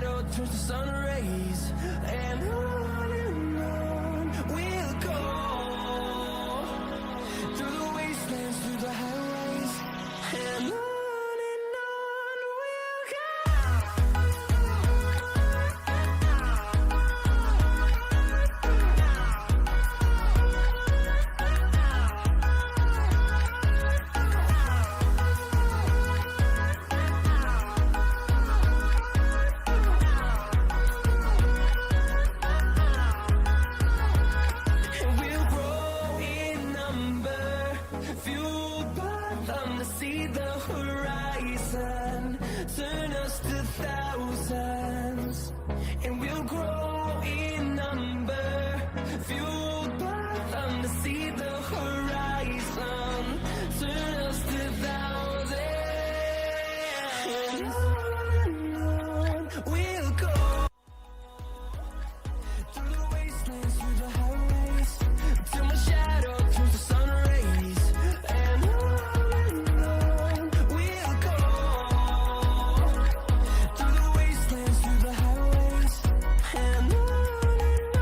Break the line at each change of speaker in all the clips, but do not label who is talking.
shadow turns to sun rays, and on we'll go through the wastelands, through the highways, and on we'll go. And we'll grow in number, fueled by them to see the horizon, turn us to thousands. And we'll grow in number, fueled by them to see the horizon, turn us to thousands. And on we'll go through the wastelands, through the highways, till my shadow turns to sun rays, and on we'll go through the wastelands, through the highways, and on we'll go.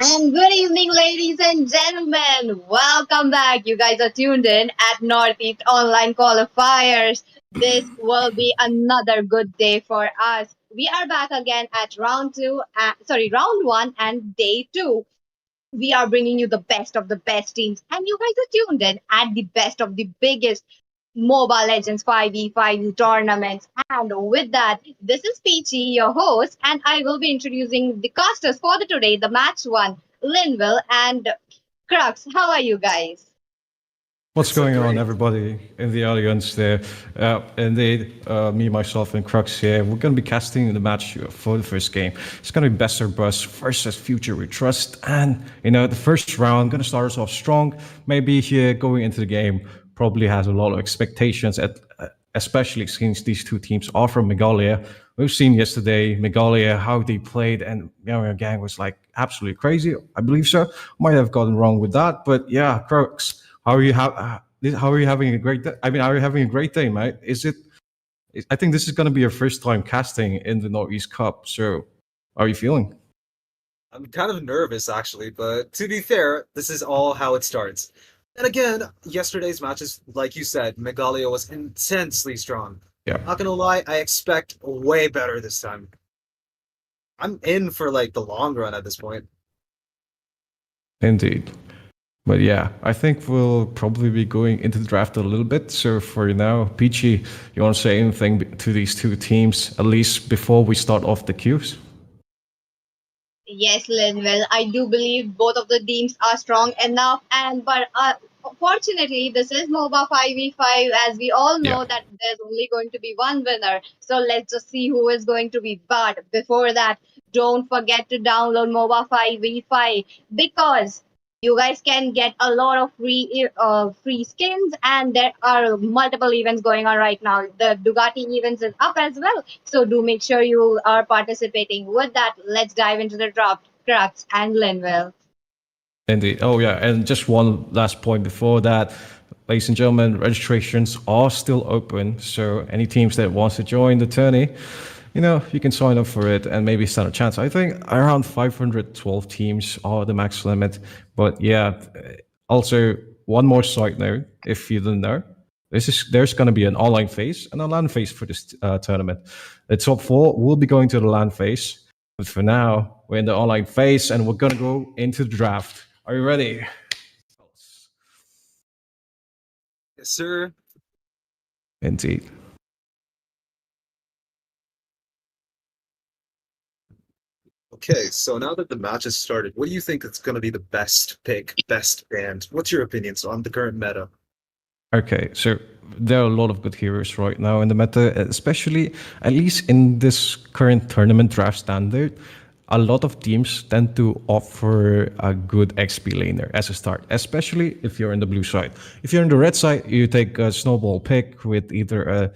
And good evening, ladies and gentlemen. Welcome back. You guys are tuned in at Northeast Online Qualifiers. This will be another good day for us. We are back again at round one and day two. We are bringing you the best of the best teams, and you guys are tuned in at the best of the biggest Mobile Legends 5v5 tournaments. And with that, this is Peachy, your host, and I will be introducing the casters for the today, the match one, Linville and Crux. How are you guys?
What's going on, everybody in the audience there? Indeed, me, myself, and Crux here. We're going to be casting the match for the first game. It's going to be Best or Bust versus Future We Trust. And, the first round, going to start us off strong. Maybe here going into the game, probably has a lot of expectations, especially since these two teams are from Megalia. We've seen yesterday Megalia, how they played, and Gang was like absolutely crazy. I believe so. Might have gotten wrong with that, but yeah, Crux. How are you having a great day? I mean, are you having a great day, mate? I think this is going to be your first time casting in the Northeast Cup. So, how are you feeling?
I'm kind of nervous, actually, but to be fair, this is all how it starts. And again, yesterday's matches, like you said, Megalia was intensely strong.
Yeah.
Not gonna lie, I expect way better this time. I'm in for the long run at this point.
Indeed. But yeah, I think we'll probably be going into the draft a little bit. So for now, Peachy, you want to say anything to these two teams, at least before we start off the cues?
Yes, Linwell, I do believe both of the teams are strong enough, and but fortunately, this is MOBA 5v5. As we all
Yeah.
know that there's only going to be one winner. So let's just see who is going to be. But before that, don't forget to download MOBA 5v5 because you guys can get a lot of free skins, and there are multiple events going on right now. The Dugati events is up as well, so do make sure you are participating. With that, let's dive into the draft, Crux and Linwell.
Indeed. Oh, yeah. And just one last point before that, ladies and gentlemen, registrations are still open. So any teams that wants to join the tourney, you can sign up for it and maybe stand a chance. I think around 512 teams are the max limit. But yeah, also one more side note, if you didn't know, there's going to be an online phase and a LAN phase for this tournament. The top four will be going to the LAN phase. But for now, we're in the online phase and we're going to go into the draft. Are you ready?
Yes, sir.
Indeed.
Okay, so now that the match has started, what do you think is going to be the best pick, best band? What's your opinions on the current meta?
Okay, so there are a lot of good heroes right now in the meta, especially at least in this current tournament draft standard. A lot of teams tend to offer a good XP laner as a start, especially if you're in the blue side. If you're in the red side, you take a snowball pick with either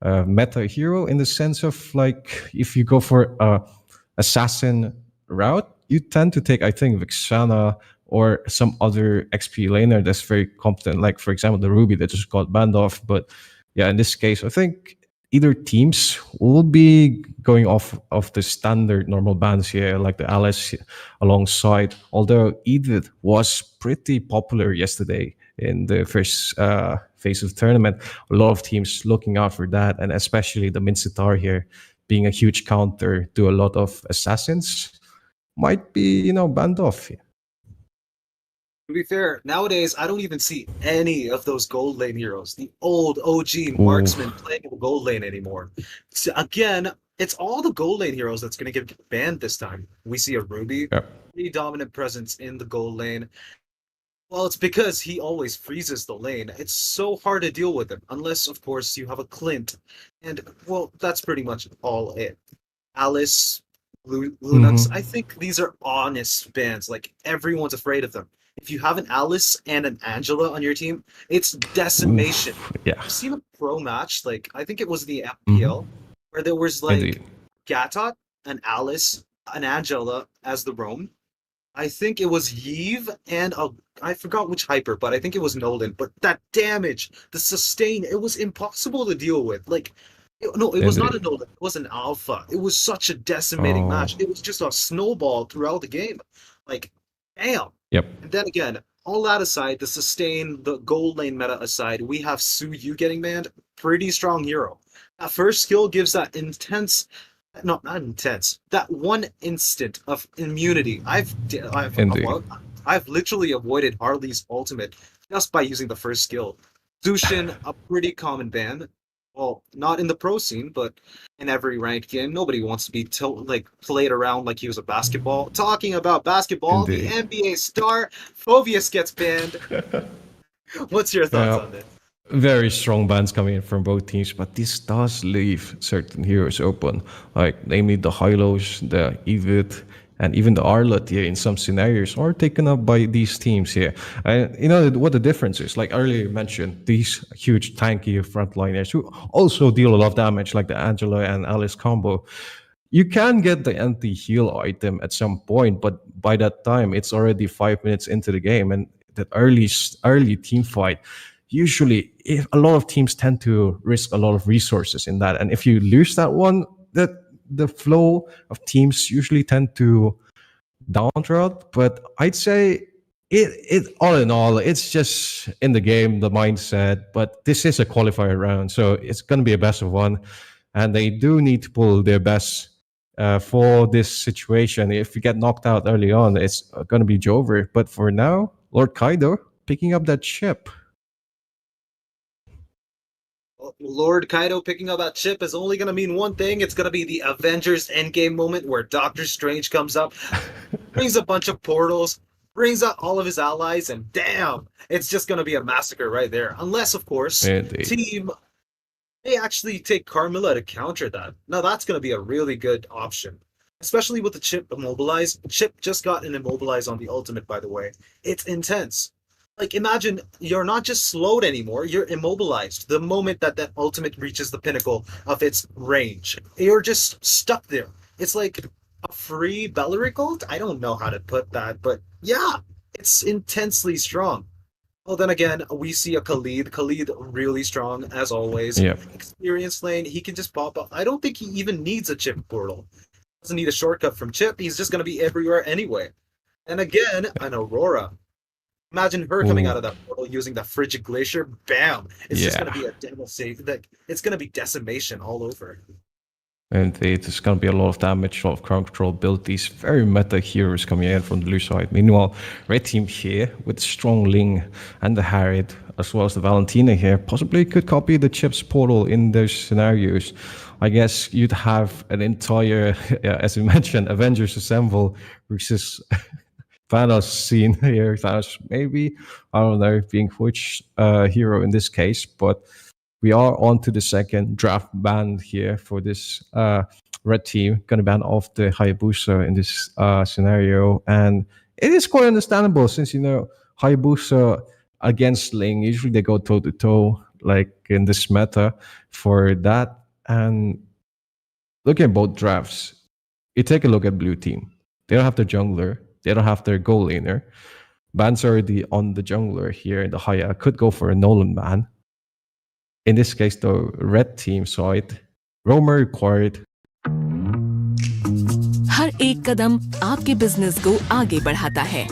a meta hero in the sense of like if you go for a assassin route, you tend to take, I think, Vixana or some other XP laner that's very competent, like for example the Ruby that just got banned off. But yeah, in this case, I think either teams will be going off of the standard normal bans here, like the Alice alongside. Although Edith was pretty popular yesterday in the first phase of the tournament, a lot of teams looking out for that, and especially the Mincetar here being a huge counter to a lot of assassins might be, banned off here.
To be fair, nowadays I don't even see any of those gold lane heroes, the old OG marksmen playing the gold lane anymore. So again, it's all the gold lane heroes that's going to get banned this time. We see a Ruby,
Yep.
pretty dominant presence in the gold lane. Well, it's because he always freezes the lane. It's so hard to deal with him, unless, of course, you have a Clint. And, well, that's pretty much all it. Alice, Lunox, I think these are honest bans. Like, everyone's afraid of them. If you have an Alice and an Angela on your team, it's decimation.
Yeah.
I've seen a pro match, like, I think it was the FPL, where there was, like,
Indeed.
Gatot, an Alice, an Angela as the roam. I think it was Yves and I forgot which hyper, but I think it was Nolan. But that damage, the sustain, it was impossible to deal with. Like, no, it was not a Nolan. It was an Alpha. It was such a decimating match. It was just a snowball throughout the game. Like, damn.
Yep.
And then again, all that aside, the sustain, the gold lane meta aside, we have Su Yu getting banned. Pretty strong hero. That first skill gives that intense. No, not intense. That one instant of immunity. I've literally avoided Harley's ultimate just by using the first skill. Zushin, a pretty common ban. Well, not in the pro scene, but in every ranked game. Nobody wants to be played around like he was a basketball. Talking about basketball,
Indeed.
the NBA star Phovius gets banned. What's your thoughts on this?
Very strong bans coming in from both teams, but this does leave certain heroes open, like namely the Hylos, the Evid, and even the Arlott here in some scenarios are taken up by these teams here. And you know what the difference is? Like earlier you mentioned, these huge tanky frontliners who also deal a lot of damage, like the Angela and Alice combo. You can get the anti-heal item at some point, but by that time it's already 5 minutes into the game, and that early team fight. Usually, if a lot of teams tend to risk a lot of resources in that, and if you lose that one, that the flow of teams usually tend to downdraft. But I'd say it all in all, it's just in the game, the mindset. But this is a qualifier round, so it's going to be a best of one, and they do need to pull their best for this situation. If you get knocked out early on, it's going to be Jover. But for now, Lord Kaido picking up that chip.
Lord Kaido picking up that chip is only going to mean one thing. It's going to be the Avengers Endgame moment where Doctor Strange comes up, brings a bunch of portals, brings out all of his allies, and damn, it's just going to be a massacre right there. Unless, of course,
Indeed.
Team they actually take Carmilla to counter that. Now that's going to be a really good option, especially with the chip immobilized. Chip just got an immobilize on the ultimate, by the way. It's intense. Like, imagine you're not just slowed anymore, you're immobilized the moment that that ultimate reaches the pinnacle of its range. You're just stuck there. It's like a free Belleric ult? I don't know how to put that, but yeah, it's intensely strong. Well, then again, we see a Khalid. Khalid really strong, as always.
Yep.
Experience lane, he can just pop up. I don't think he even needs a chip portal. Doesn't need a shortcut from chip. He's just going to be everywhere anyway. And again, an Aurora. Imagine her coming
Ooh.
out of that portal using the frigid glacier. Bam! It's just
Yeah.
going to be a devastation. Like, it's going to be decimation all over.
And there's going to be a lot of damage, a lot of crowd control build. These very meta heroes coming in from the blue side. Meanwhile, red team here with the strong Ling and the Harriet, as well as the Valentina here, possibly could copy the Chips portal in those scenarios. I guess you'd have an entire, as you mentioned, Avengers Assemble versus Thanos scene here. Thanos maybe, I don't know, being which hero in this case, but we are on to the second draft ban here for this red team. Going to ban off the Hayabusa in this scenario. And it is quite understandable since, you know, Hayabusa against Ling, usually they go toe-to-toe, like in this meta for that. And looking at both drafts, you take a look at blue team. They don't have their jungler. They don't have their goal laner. Ban's already on the jungler here. The Haya could go for a Nolan ban. In this case, though, red team side, roamer required.
हर एक कदम आपके business को आगे बढ़ाता है,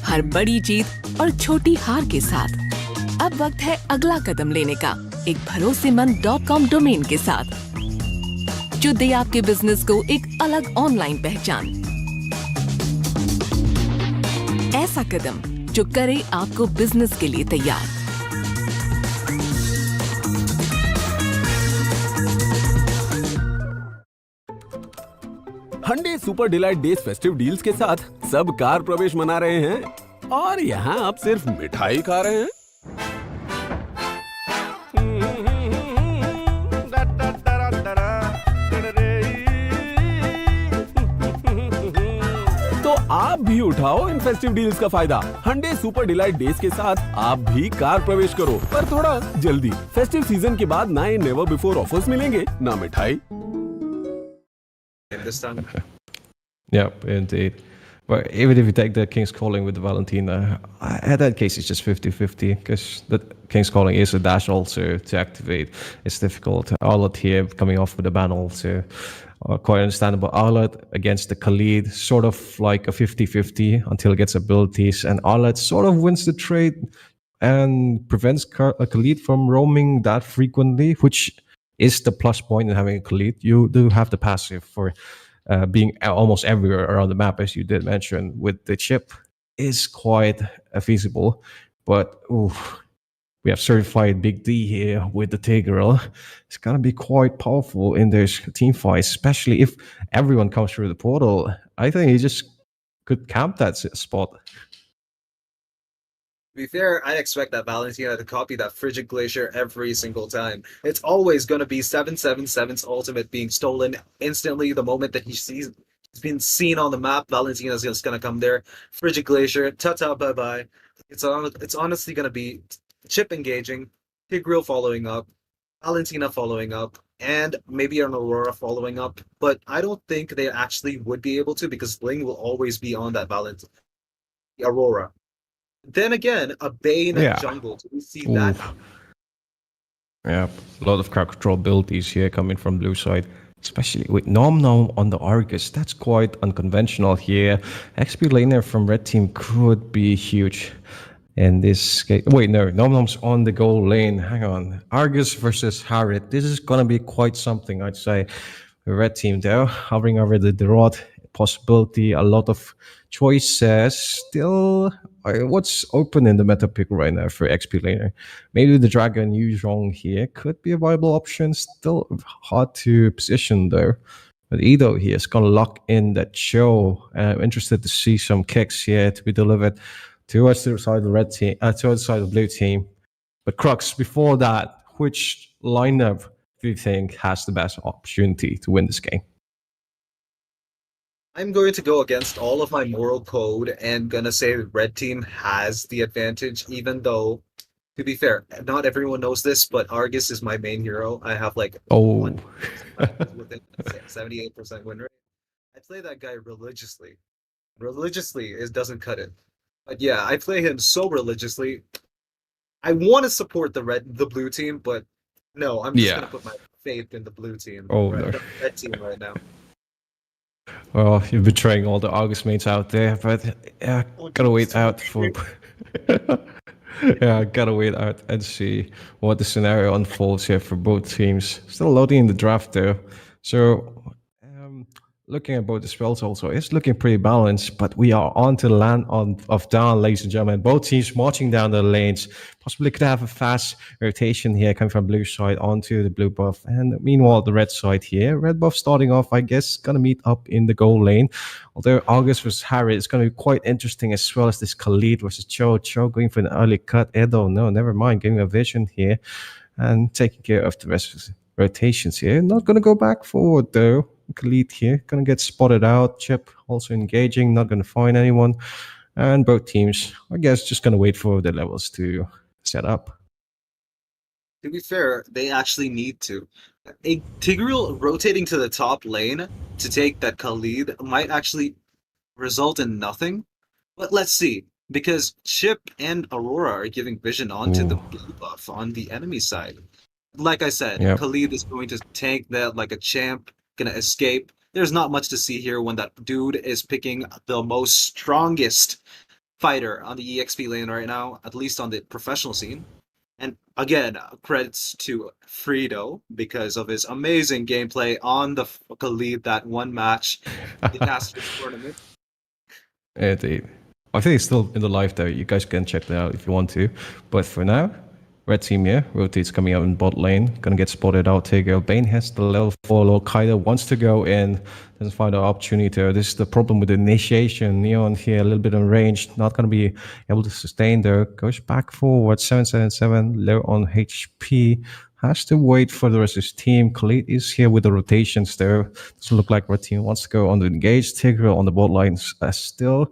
हर बड़ी जीत और छोटी हार के साथ। अब वक्त है अगला कदम लेने का, एक भरोसेमंद .com डोमेन के साथ, जो दे आपके बिजनेस को एक अलग ऑनलाइन पहचान। ऐसा कदम जो करे आपको बिजनेस के लिए तैयार।
Hyundai super delight days festive deals के साथ सब कार प्रवेश मना रहे हैं और यहाँ आप सिर्फ मिठाई खा रहे हैं। तो आप भी उठाओ इन फेस्टिव डील्स का फायदा। हंडे सुपर डिलाइट डेज के साथ आप भी कार प्रवेश करो, पर थोड़ा जल्दी। फेस्टिव सीजन के बाद नए नेवर बिफोर ऑफर्स मिलेंगे, ना मिठाई।
This time.
Yep, indeed. But even if you take the King's Calling with the Valentina, at that case it's just 50-50 because the King's Calling is a dash also to activate. It's difficult. Arlott here coming off with the ban also. Quite understandable. Arlott against the Khalid, sort of like a 50-50 until it gets abilities. And Arlott sort of wins the trade and prevents Khalid from roaming that frequently, which is the plus point in having a Khalid. You do have the passive for being almost everywhere around the map, as you did mention. With the chip, is quite feasible. But we have certified Big D here with the Tigreal. It's going to be quite powerful in those team fights, especially if everyone comes through the portal. I think he just could camp that spot.
To be fair, I'd expect that Valentina to copy that Frigid Glacier every single time. It's always going to be 777's ultimate being stolen instantly the moment that he's been seen on the map. Valentina's just going to come there. Frigid Glacier, ta-ta, bye-bye. It's honestly going to be Chip engaging, Tigreal following up, Valentina following up, and maybe an Aurora following up. But I don't think they actually would be able to because Ling will always be on that Aurora. Then again, a Bane
Yeah.
jungle. Do we see that happen?
Yeah, a lot of crowd control abilities here coming from blue side, especially with Nom Nom on the Argus. That's quite unconventional here. XP laner from red team could be huge in this case. Wait, no, Nom Nom's on the goal lane. Hang on. Argus versus Harriet. This is going to be quite something, I'd say. The red team, though, hovering over the rod possibility. A lot of choices. Still what's open in the meta pick right now for XP laner? Maybe the Dragon Yu Zhong here could be a viable option. Still hard to position though. But Edo here is going to lock in that show. I'm interested to see some kicks here to be delivered towards the side of the red team, towards the side of the blue team. But Crux, before that, which lineup do you think has the best opportunity to win this game?
I'm going to go against all of my moral code and gonna say the red team has the advantage, even though, to be fair, not everyone knows this, but Argus is my main hero. I have like
Oh,
within 78% win rate. I play that guy religiously. Religiously is doesn't cut it. But yeah, I play him so religiously. I want to support the blue team, but no, I'm just
Yeah.
gonna put my faith in the blue team.
Oh,
right,
no.
the red team right now.
well, you're betraying all the Argus mates out there, but yeah, gotta wait out for. Yeah, gotta wait out and see what the scenario unfolds here for both teams. Still loading in the draft though, so looking at both the spells also, it's looking pretty balanced. But we are on to the land of down, ladies and gentlemen. Both teams marching down the lanes. Possibly could have a fast rotation here coming from blue side onto the blue buff. And meanwhile, the red side here, red buff starting off, I guess, gonna meet up in the goal lane. Although August versus Harry is gonna be quite interesting, as well as this Khalid versus Cho. Cho going for an early cut. Edo, no, never mind, giving a vision here and taking care of the rest of the rotations here. Not gonna go back forward though. Khalid here gonna get spotted out. Chip also engaging, not gonna find anyone. And both teams, I guess, just gonna wait for the levels to set up.
To be fair, they actually need to. A Tigreal rotating to the top lane to take that Khalid might actually result in nothing. But let's see, because Chip and Aurora are giving vision onto the
Ooh.
blue buff on the enemy side. Like I said,
Yep.
Khalid is going to tank that like a champ, gonna escape. There's not much to see here when that dude is picking the most strongest fighter on the EXP lane right now, at least on the professional scene. And again, credits to Frito because of his amazing gameplay on the Khalid that one match, the Masters tournament.
Indeed. I think it's still in the live though. You guys can check that out if you want to. But for now, red team here, rotates coming out in bot lane. Gonna get spotted out. Tigger. Bane has the level 4 low. Kaido wants to go in. Doesn't find the opportunity there. This is the problem with the initiation. Neon here, a little bit on range. Not gonna be able to sustain there. Goes back forward. 777. Low on HP. Has to wait for the rest of his team. Khalid is here with the rotations there. Doesn't look like red team wants to go on the engage. Tigger on the bot line still.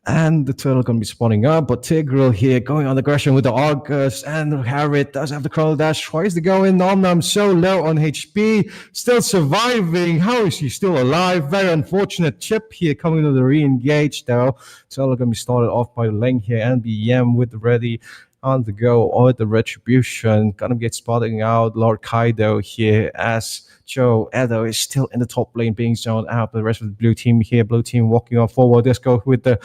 And the turtle gonna be spawning up, but Tigreal here going on aggression with the Argus, and Harriet does have the chrono dash, tries to go in. Nom so low on HP, still surviving. How is he still alive? Very unfortunate. Chip here coming to the re-engage though. Turtle gonna be started off by Leng here, and BM with the ready on the go, or the retribution. Gonna get spotting out Lord Kaido here as Joe Edo is still in the top lane being zoned out. The rest of the blue team here, blue team walking on forward. Let's go with the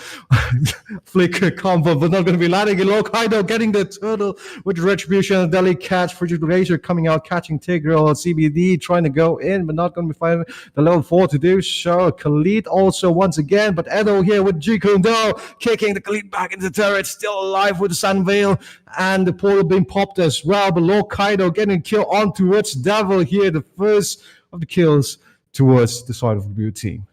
flicker combo, but not going to be landing. Lord Kaido getting the turtle with retribution. Deli catch, Frigid Razor coming out, catching Tigreal. CBD trying to go in, but not going to be finding the level 4 to do so. Khalid also once again, but Edo here with Jikundo kicking the Khalid back into the turret, still alive with the Sunveil, and the portal being popped as well. But Lord Kaido getting a kill on towards Devil here, the first of the kills towards the side of the blue team.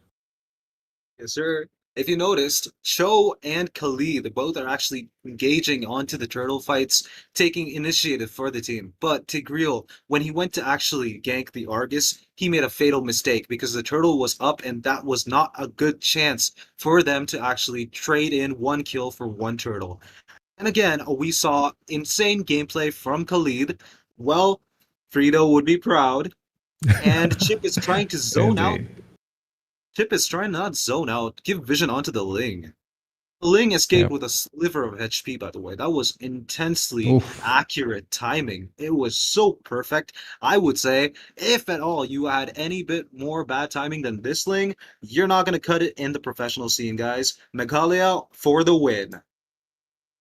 Yes, sir. If you noticed, Cho and Khalid both are actually engaging onto the turtle fights, taking initiative for the team. But Tigreal, when he went to actually gank the Argus, he made a fatal mistake because the turtle was up, and that was not a good chance for them to actually trade in one kill for one turtle. And again, we saw insane gameplay from Khalid. Well, Frito would be proud. And Chip is trying to zone out.
Indeed.
Chip is trying not zone out, give vision onto the Ling. The Ling escaped
Yep.
with a sliver of HP, by the way. That was intensely
Oof.
accurate timing. It was so perfect. I would say, if at all you had any bit more bad timing than this Ling, you're not going to cut it in the professional scene, guys. Megalia for the win.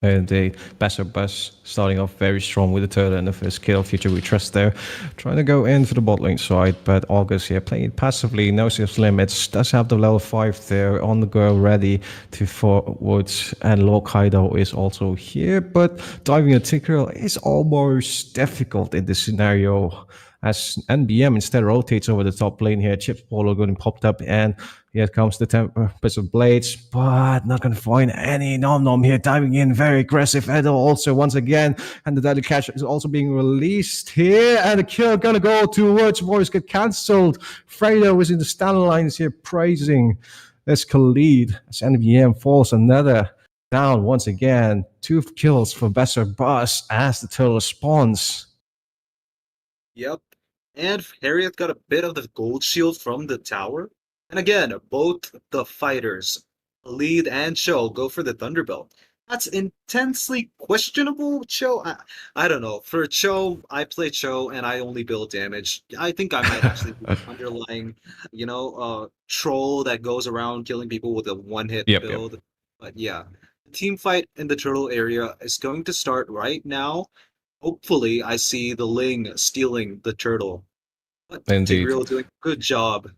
And the Besser Bus starting off very strong with the turtle and the first kill. Future We Trust there. Trying to go in for the bot lane side, but August here playing it passively, knows his limits, does have the level 5 there on the go ready to forwards. And Lord Kaido is also here, but diving a Tickerel is almost difficult in this scenario. As NBM instead rotates over the top lane here, Chip's Polo getting popped up, and here comes the Tempest of Blades, but not going to find any Nom here, diving in, very aggressive. Edo also once again, and the Deadly Catch is also being released here, and the kill going to go towards Warriors get cancelled. Fredo is in the stand lines here praising this Khalid as NBM falls another down once again. 2 kills for Besser Bus as the turtle responds.
Yep. And Harriet got a bit of the gold shield from the tower. And again, both the fighters, Lead and Cho, go for the Thunderbelt. That's intensely questionable, Cho. I don't know. For Cho, I play Cho and I only build damage. I think I might actually be underlying, troll that goes around killing people with a one-hit build. Yep. But yeah, the team fight in the turtle area is going to start right now. Hopefully, I see the Ling stealing the turtle. But Tigreal doing a good job.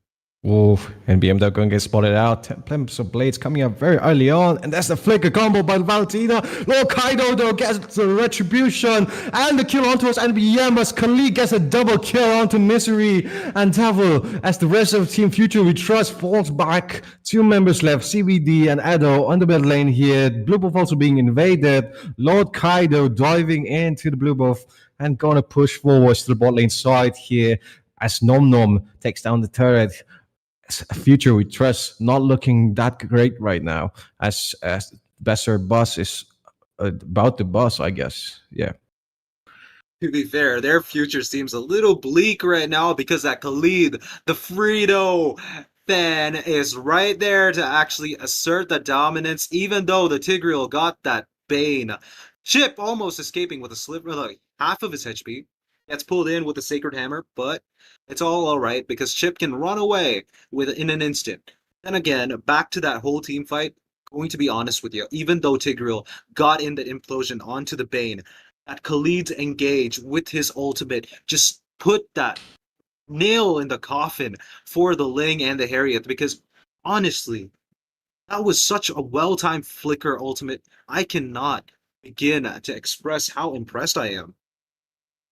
Ooh, and BMW going to get spotted out. Plimps of Blades coming up very early on. And that's the flicker combo by Valentina. Lord Kaido, though, gets the retribution. And the kill onto us. NBM as Khalid gets a double kill onto Misery and Devil. As the rest of Team Future We Trust falls back. 2 members left, CVD and Edo on the mid lane here. Blue buff also being invaded. Lord Kaido diving into the blue buff and going to push forwards to the bot lane side here. As Nom takes down the turret. Future We Trust not looking that great right now, as Besser Bus is about to bust, I guess. Yeah.
To be fair, their future seems a little bleak right now because that Khalid, the Frito fan, is right there to actually assert the dominance, even though the Tigreal got that Bane. Chip almost escaping with a sliver, like half of his HP. Gets pulled in with the Sacred Hammer, but it's all alright because Chip can run away in an instant. Then again, back to that whole team fight, going to be honest with you, even though Tigreal got in the implosion onto the Bane, that Khalid's engage with his ultimate just put that nail in the coffin for the Ling and the Harriet, because honestly, that was such a well-timed flicker ultimate. I cannot begin to express how impressed I am.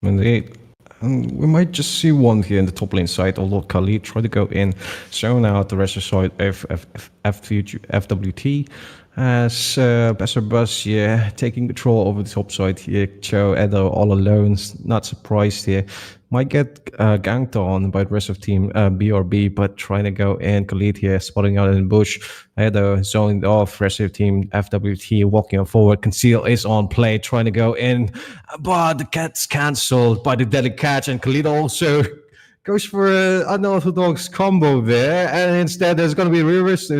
Indeed. And we might just see one here in the top lane side, although Khalid try to go in, showing out the rest of the side FWT. As Besser Bus here taking control over the top side here. Cho, Edo all alone, not surprised here. Might get ganked on by the rest of team BRB, but trying to go in. Khalid here spotting out in the bush. Edo zoned off. Rest of team FWT walking on forward. Conceal is on play, trying to go in, but the cat's cancelled by the Deadly Catch, and Khalid also goes for an unorthodox combo there, and instead there's going to be reverse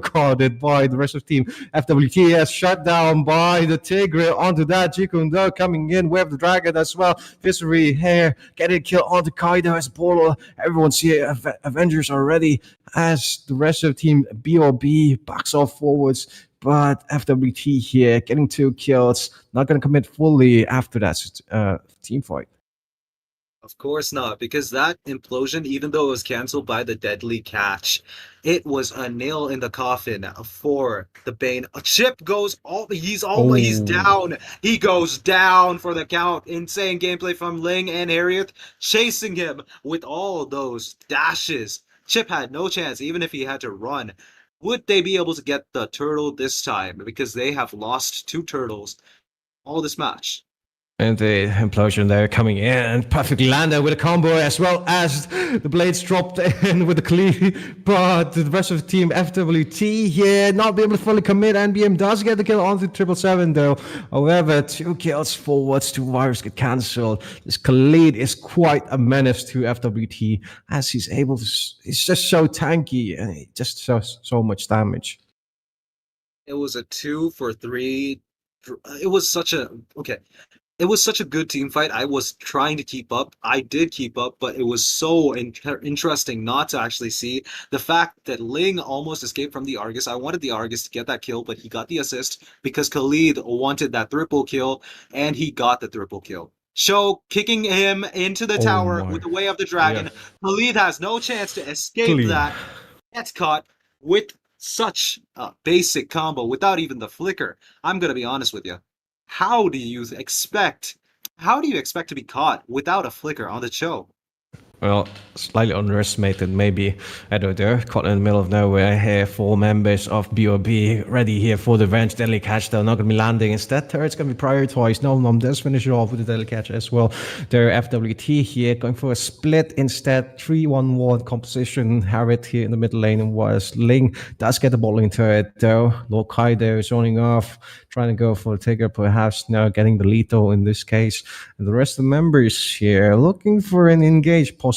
carded by the rest of the team. FWT has shut down by the Tigre onto that. Jikundo coming in with the Dragon as well. Visery here getting a kill onto Kaido as Polo. Everyone's here. Avengers are ready as the rest of the team BRB backs off forwards. But FWT here getting 2 kills. Not going to commit fully after that team fight.
Of course not, because that implosion, even though it was cancelled by the Deadly Catch, it was a nail in the coffin for the Bane. A Chip goes he's down. He goes down for the count. Insane gameplay from Ling and Harriet, chasing him with all those dashes. Chip had no chance, even if he had to run. Would they be able to get the turtle this time? Because they have lost 2 turtles all this match.
And the implosion there coming in, perfectly landed with a combo, as well as the blades dropped in with the clean. But the rest of the team, FWT here, not be able to fully commit. NBM does get the kill onto 777 though. However, 2 kills forwards, 2 wires get cancelled. This Khalid is quite a menace to FWT, as he's able to, he's just so tanky and he just does so much damage.
It was a 2 for 3. It was such a, okay. it was such a good team fight. I was trying to keep up. I did keep up, but it was so interesting not to actually see the fact that Ling almost escaped from the Argus. I wanted the Argus to get that kill, but he got the assist because Khalid wanted that triple kill, and he got the triple kill. Show kicking him into the tower
my.
with the Way of the Dragon.
Yeah.
Khalid has no chance to escape
Clean.
that. Gets caught with such a basic combo without even the flicker. I'm gonna be honest with you. How do you expect to be caught without a flicker on the show?
Well, slightly underestimated, maybe. I don't know. Caught in the middle of nowhere here. 4 members of BOB ready here for the revenge. Deadly catch, though, not going to be landing. Instead, turret's going to be prioritized. Nom does finish it off with the deadly catch as well. Their FWT here going for a split instead. 3-1-1 composition. Harriet here in the middle lane, and was Ling does get the bottling turret, though. Lord Kaido is running off, trying to go for a taker, perhaps now getting the lethal in this case. And the rest of the members here looking for an engage, possibly.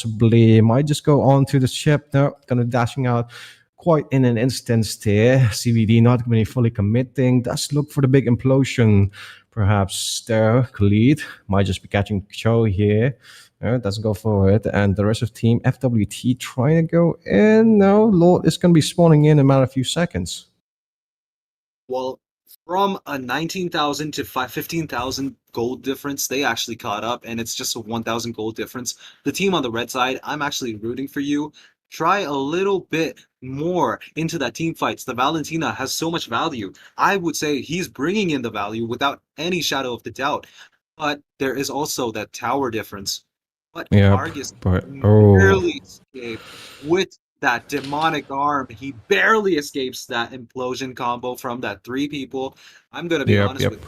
Might just go on to the ship. No, gonna dashing out quite in an instance there. CVD not going to be fully committing. Does look for the big implosion. Perhaps there, Khalid might just be catching Cho here. Doesn't go forward. And the rest of team FWT trying to go in. No, Lord is going to be spawning in a matter of a few seconds.
Well, from a 19,000 to 15,000 gold difference, they actually caught up, and it's just a 1,000 gold difference. The team on the red side, I'm actually rooting for you. Try a little bit more into that team fights. The Valentina has so much value. I would say he's bringing in the value without any shadow of the doubt. But there is also that tower difference. But Argus barely escaped with that demonic arm. He barely escapes that implosion combo from that 3 people. I'm going to be honest with you.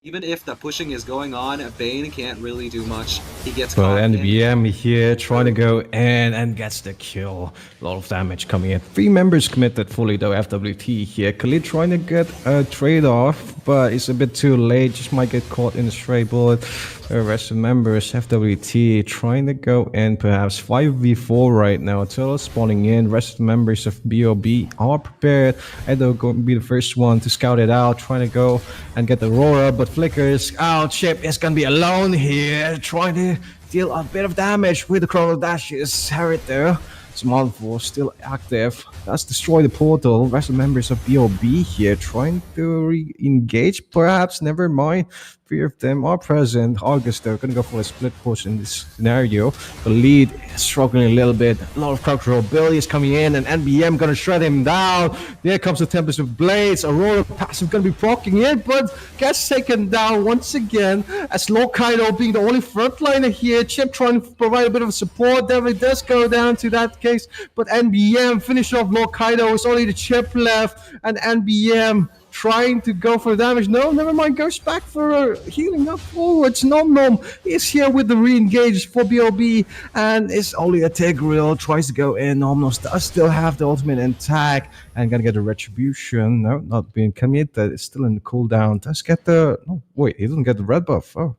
Even if the pushing is going on, Bane can't really do much. He gets caught.
But NBM here trying to go in and gets the kill. A lot of damage coming in. 3 members committed fully though, FWT here. Khalid trying to get a trade-off, but it's a bit too late. Just might get caught in a stray bullet. The rest of members, FWT trying to go in, perhaps 5v4 right now. Turtle spawning in. Rest of the members of BOB are prepared. Edo going to be the first one to scout it out, trying to go and get the Aurora, but flickers out. Chip is going to be alone here, trying to deal a bit of damage with the chrono dashes. Harriet there. Small Force still active. Does destroy the portal. Rest of members of BOB here trying to re-engage, perhaps. Never mind. 3 of them are present. August, they're going to go for a split push in this scenario. The lead is struggling a little bit. A lot of crowd control. Billy is coming in, and NBM going to shred him down. There comes the Tempest of Blades. Aurora passive going to be proccing it, but gets taken down once again. As Lord Kaido being the only frontliner here. Chip trying to provide a bit of support. Devil does go down to that case, but NBM finish off Lord Kaido. It's only the Chip left, and NBM trying to go for damage. No, never mind. Goes back for healing up forwards. Nom is here with the re-engage for BOB, and it's only a Tigreal tries to go in. Nomnos does still have the ultimate intact and gonna get a retribution. No, not being committed. It's still in the cooldown. Does get the... Oh, wait, he doesn't get the red buff. Oh.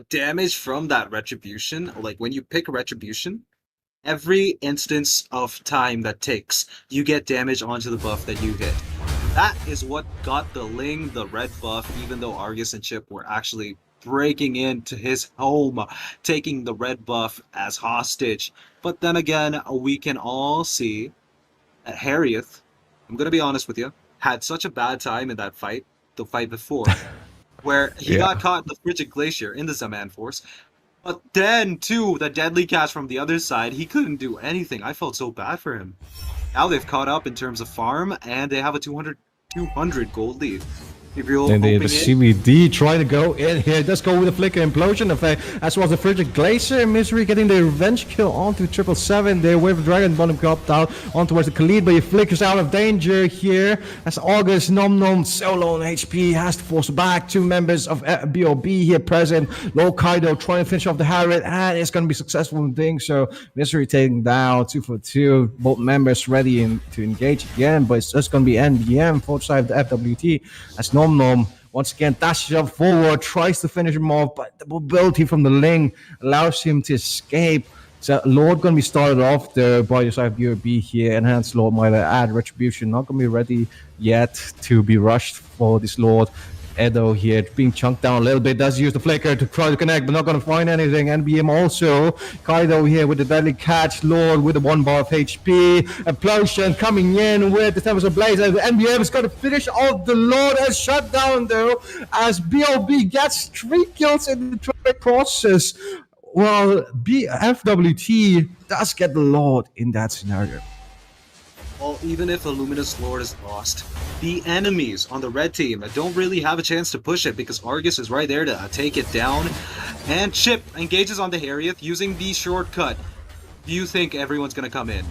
Damage from that retribution, like when you pick retribution, every instance of time that takes, you get damage onto the buff that you hit. That is what got the Ling the red buff, even though Argus and Chip were actually breaking into his home, taking the red buff as hostage. But then again, we can all see that Harriet, I'm going to be honest with you, had such a bad time in that fight, the fight before, where he got caught in the Frigid Glacier in the Zaman Force. But then, too, the deadly catch from the other side, he couldn't do anything. I felt so bad for him. Now they've caught up in terms of farm, and they have a 200 gold lead.
And the CVD trying to go in here. Does go with a flicker implosion effect, as well as the Frigid Glacier. Misery getting the revenge kill onto 777. There, Wave of Dragon bottom dropped out on towards the Khalid, but he flickers out of danger here. As August Nom so low on HP has to force back. 2 members of BOB here present. Lord Kaido trying to finish off the Harriet, and it's going to be successful in doing so. Misery taking down 2 for 2. Both members ready to engage again, but it's just going to be NBM forward side of the FWT as Nom once again dashes up forward, tries to finish him off, but the mobility from the Ling allows him to escape. So Lord going to be started off there by the side of UAB here. Enhanced Lord might add retribution. Not going to be ready yet to be rushed for this Lord. Edo here being chunked down a little bit. Does use the flicker to try to connect, but not going to find anything. NBM also. Kaido here with the deadly catch. Lord with the 1 bar of HP. Implosion coming in with the Tempest of Blaze. And NBM is going to finish off the Lord as Shutdown though, as BLB gets 3 kills in the trade process. Well, FWT does get the Lord in that scenario.
Well, even if a Luminous Lord is lost, the enemies on the red team don't really have a chance to push it because Argus is right there to take it down. And Chip engages on the Harriet using the shortcut. Do you think everyone's gonna come in?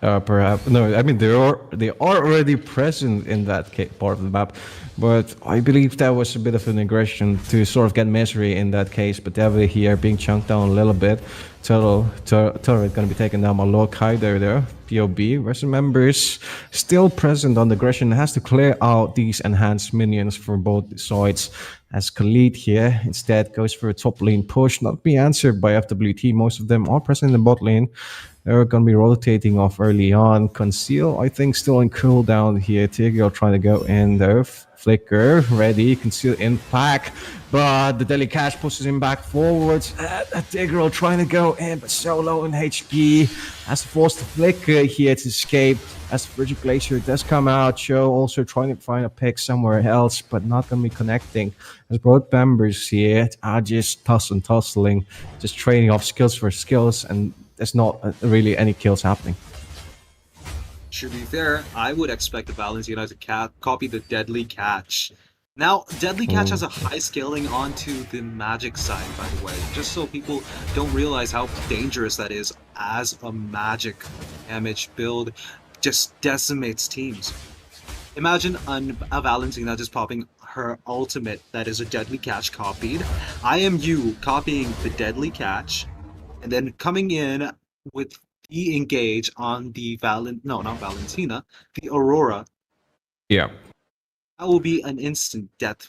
Perhaps no. I mean, they are already present in that part of the map, but I believe that was a bit of an aggression to sort of get misery in that case. But Devi here being chunked down a little bit. Turret gonna be taken down by Lord Kaido there. POB, rest members still present on the aggression, has to clear out these enhanced minions from both sides. As Khalid here instead goes for a top lane push, not be answered by FWT. Most of them are present in the bot lane. They're going to be rotating off early on. Conceal, I think, still in cooldown here. Tigreal trying to go in there. Flicker, ready. Conceal impact. But the Deadly Cash pushes him back forwards. Tigreal trying to go in, but so low in HP. Has to force the Flicker here to escape. As the Frigid Glacier does come out. Show also trying to find a pick somewhere else, but not going to be connecting. As both members here are just tussling, just trading off skills for skills, and there's not really any kills happening.
To be fair, I would expect the Valentina to copy the Deadly Catch. Now, Deadly Catch has a high scaling onto the magic side, by the way, just so people don't realize how dangerous that is as a magic damage build. Just decimates teams. Imagine a Valentina just popping her ultimate that is a Deadly Catch copied. I am you copying the Deadly Catch, and then coming in with the engage on the not Valentina, the Aurora.
Yeah.
That will be an instant death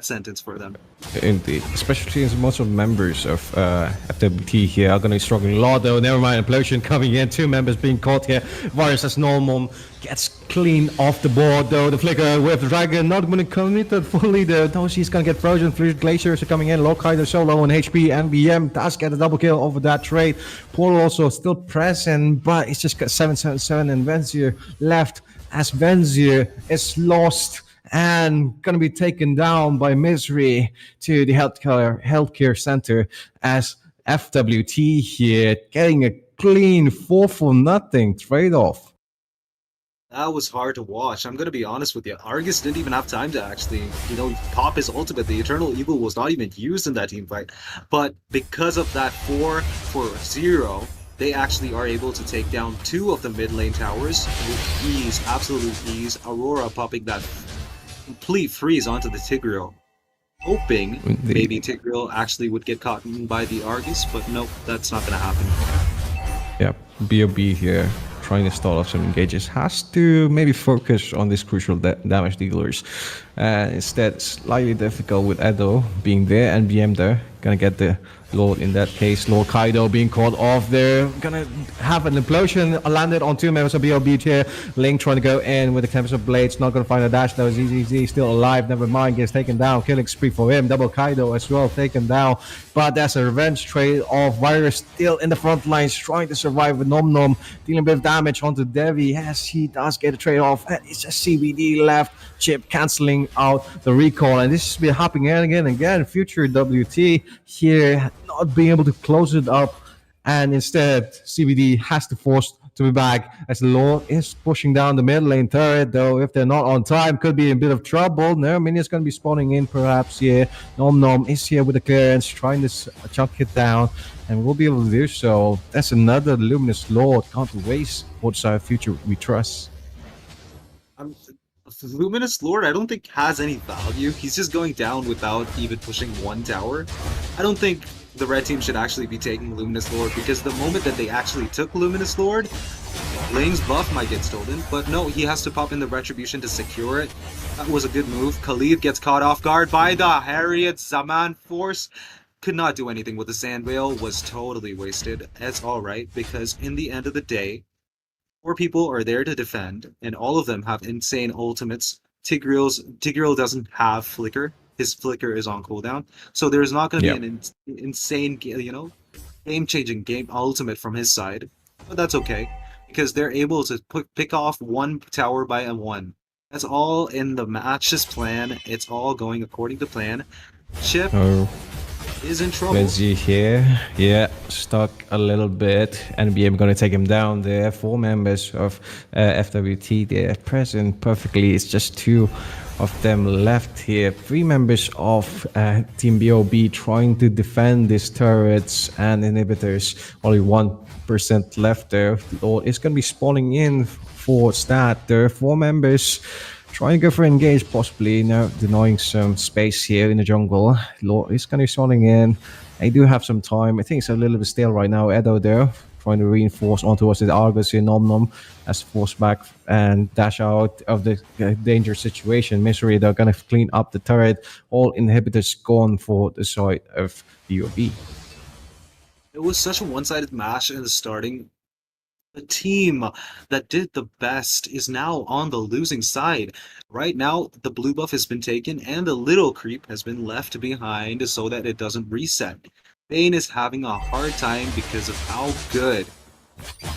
sentence for them.
Indeed, especially since most of the members of FWT here are going to be struggling a lot though. Never mind, Implosion coming in, 2 members being caught here. Varus as normal gets clean off the board though. The Flicker with Dragon not going to commit it fully though. No, she's going to get frozen. Frigid Glaciers are coming in. Lord Kaido so low on HP. NBM does get a double kill over that trade. Portal also still present, but it's just got 777 and Venzir left as Venzir is lost and gonna be taken down by Misery to the healthcare center as FWT here getting a clean 4-0 trade-off.
That was hard to watch. I'm gonna be honest with you. Argus didn't even have time to actually, pop his ultimate. The Eternal Eagle was not even used in that team fight. But because of that 4-0, they actually are able to take down 2 of the mid lane towers with ease, absolute ease. Aurora popping that complete freeze onto the Tigreal, hoping maybe Tigreal actually would get caught by the Argus, but nope, that's not gonna happen.
Yeah, BOB here trying to stall off some engages, has to maybe focus on these crucial damage dealers. Instead, slightly difficult with Edo being there and BM there. Gonna get the Lord in that case. Lord Kaido being caught off there. Gonna have an implosion landed on 2 members of BLB here. Link trying to go in with the Tempest of Blades. Not gonna find a dash though. He's still alive. Never mind. Gets taken down. Killing spree for him. Double Kaido as well taken down. But that's a revenge trade of Virus still in the front lines trying to survive with Nom Nom. Dealing a bit of damage onto Devi. Yes, he does get a trade off. It's just CBD left. Chip cancelling out the recall. And this has been happening again and again. Future WT here not being able to close it up, and instead CBD has to force to be back as the Lord is pushing down the mid lane turret though. If they're not on time, could be in a bit of trouble. No, Minion's gonna be spawning in perhaps here. Nom Nom is here with the clearance, trying to chunk it down, and we'll be able to do so. That's another Luminous Lord. Can't waste what side future we trust.
Luminous Lord I don't think has any value. He's just going down without even pushing 1 tower. I don't think the red team should actually be taking Luminous Lord, because the moment that they actually took Luminous Lord, Lane's buff might get stolen, but no, he has to pop in the Retribution to secure it. That was a good move. Khalid gets caught off guard by the Harriet. Zaman Force could not do anything with the Sand Veil, was totally wasted. It's alright, because in the end of the day, 4 people are there to defend, and all of them have insane ultimates. Tigreal doesn't have flicker. His flicker is on cooldown, so there's not going to
Yeah.
be an insane, game-changing game ultimate from his side. But that's okay because they're able to pick off one tower by a one. That's all in the match's plan. It's all going according to plan. Chip
Oh,
is in trouble.
Busy here. Yeah, stuck a little bit. NBM gonna take him down there. 4 members of FWT there present perfectly. It's just 2 of them left here. 3 members of Team BOB trying to defend these turrets and inhibitors. Only 1% left there. Lord is gonna be spawning in for stat. There are 4 members trying to go for engage, possibly now denying some space here in the jungle. Lord is going to be swelling in. They do have some time. I think it's a little bit stale right now. Edo there trying to reinforce onto us with Argus here. Nom Nom has forced back and dash out of the danger situation. Misery, they're going to clean up the turret. All inhibitors gone for the side of BOB.
It was such a one-sided match in the starting. The team that did the best is now on the losing side. Right now, the blue buff has been taken and the little creep has been left behind so that it doesn't reset. Bane is having a hard time because of how good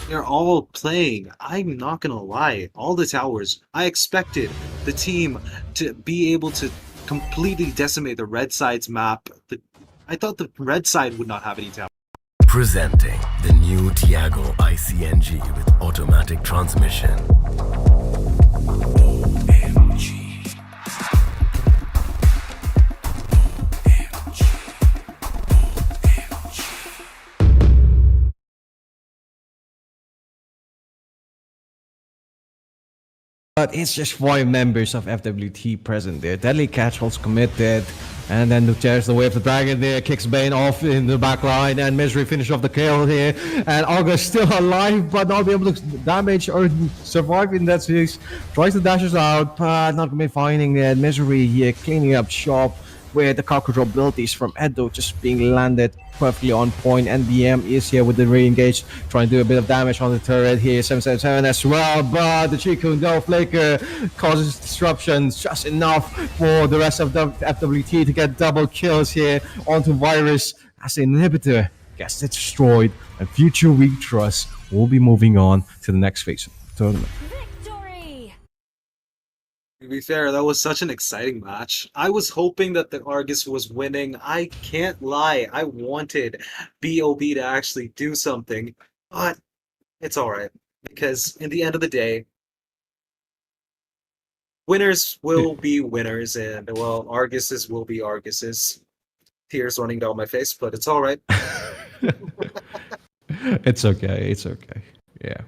they're all playing. I'm not gonna lie, all the towers. I expected the team to be able to completely decimate the red side's map. I thought the red side would not have any towers.
Presenting the new Tiago ICNG with automatic transmission. OMG.
But it's just 5 members of FWT present there. Deadly Catch holds committed. And then there's the way of the dragon there, kicks Bane off in the back line, and Misery finish off the kill here. And August still alive, but not be able to damage or survive in that series. Tries to dash us out, but not gonna be finding it. Misery here cleaning up shop with the cockroach abilities from Edo just being landed perfectly on point. NBM is here with the re-engage, trying to do a bit of damage on the turret here. 777 as well, but the Chiku no flicker causes disruptions just enough for the rest of the FWT to get double kills here onto Virus as the inhibitor gets destroyed, and future weak trust will be moving on to the next phase of the tournament.
To be fair, that was such an exciting match. I was hoping that the Argus was winning. I can't lie. I wanted BOB to actually do something, but it's alright. Because in the end of the day, winners will be winners, and, well, Arguses will be Arguses. Tears running down my face, but it's alright.
It's okay. It's okay. Yeah.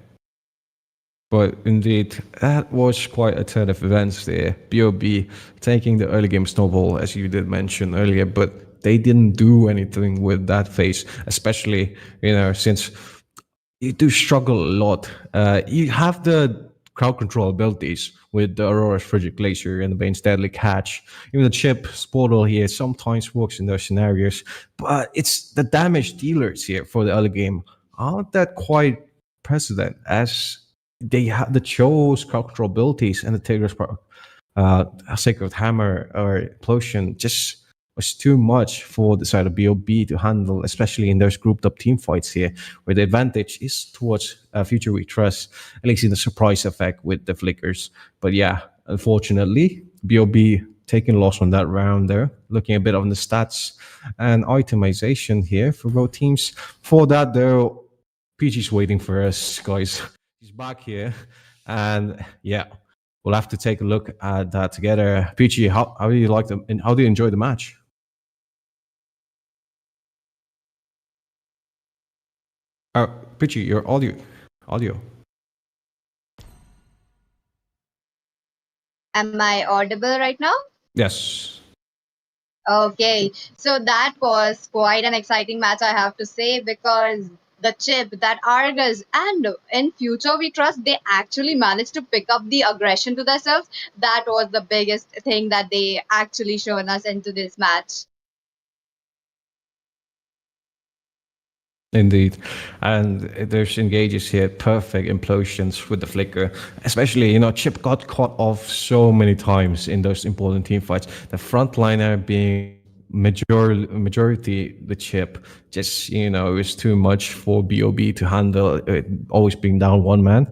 But indeed, that was quite a turn of events there. BOB taking the early game snowball, as you did mention earlier, but they didn't do anything with that phase, especially, since you do struggle a lot. You have the crowd control abilities with the Aurora's Frigid Glacier and the Bane's Deadly Catch. Even the Chip Portal here sometimes works in those scenarios, but it's the damage dealers here for the early game aren't that quite precedent, as they have the Cho's crowd control abilities and the Tigre's Sacred Hammer or Implosion just was too much for the side of BOB to handle, especially in those grouped up team fights here, where the advantage is towards Future We Trust, at least in the surprise effect with the flickers. But yeah, unfortunately, BOB taking loss on that round there. Looking a bit on the stats and itemization here for both teams. For that, though, PG's waiting for us, guys. He's back here, and yeah, we'll have to take a look at that together. PG, how do you like them, and how do you enjoy the match? PG, your audio.
Am I audible right now?
Yes.
Okay, so that was quite an exciting match, I have to say, because the Chip, that Argus, and in Future We Trust, they actually managed to pick up the aggression to themselves. That was the biggest thing that they actually shown us into this match.
Indeed. And there's engages here, perfect implosions with the flicker. Especially, Chip got caught off so many times in those important team fights. The frontliner being majority the Chip, just, it was too much for BOB to handle, always being down one man.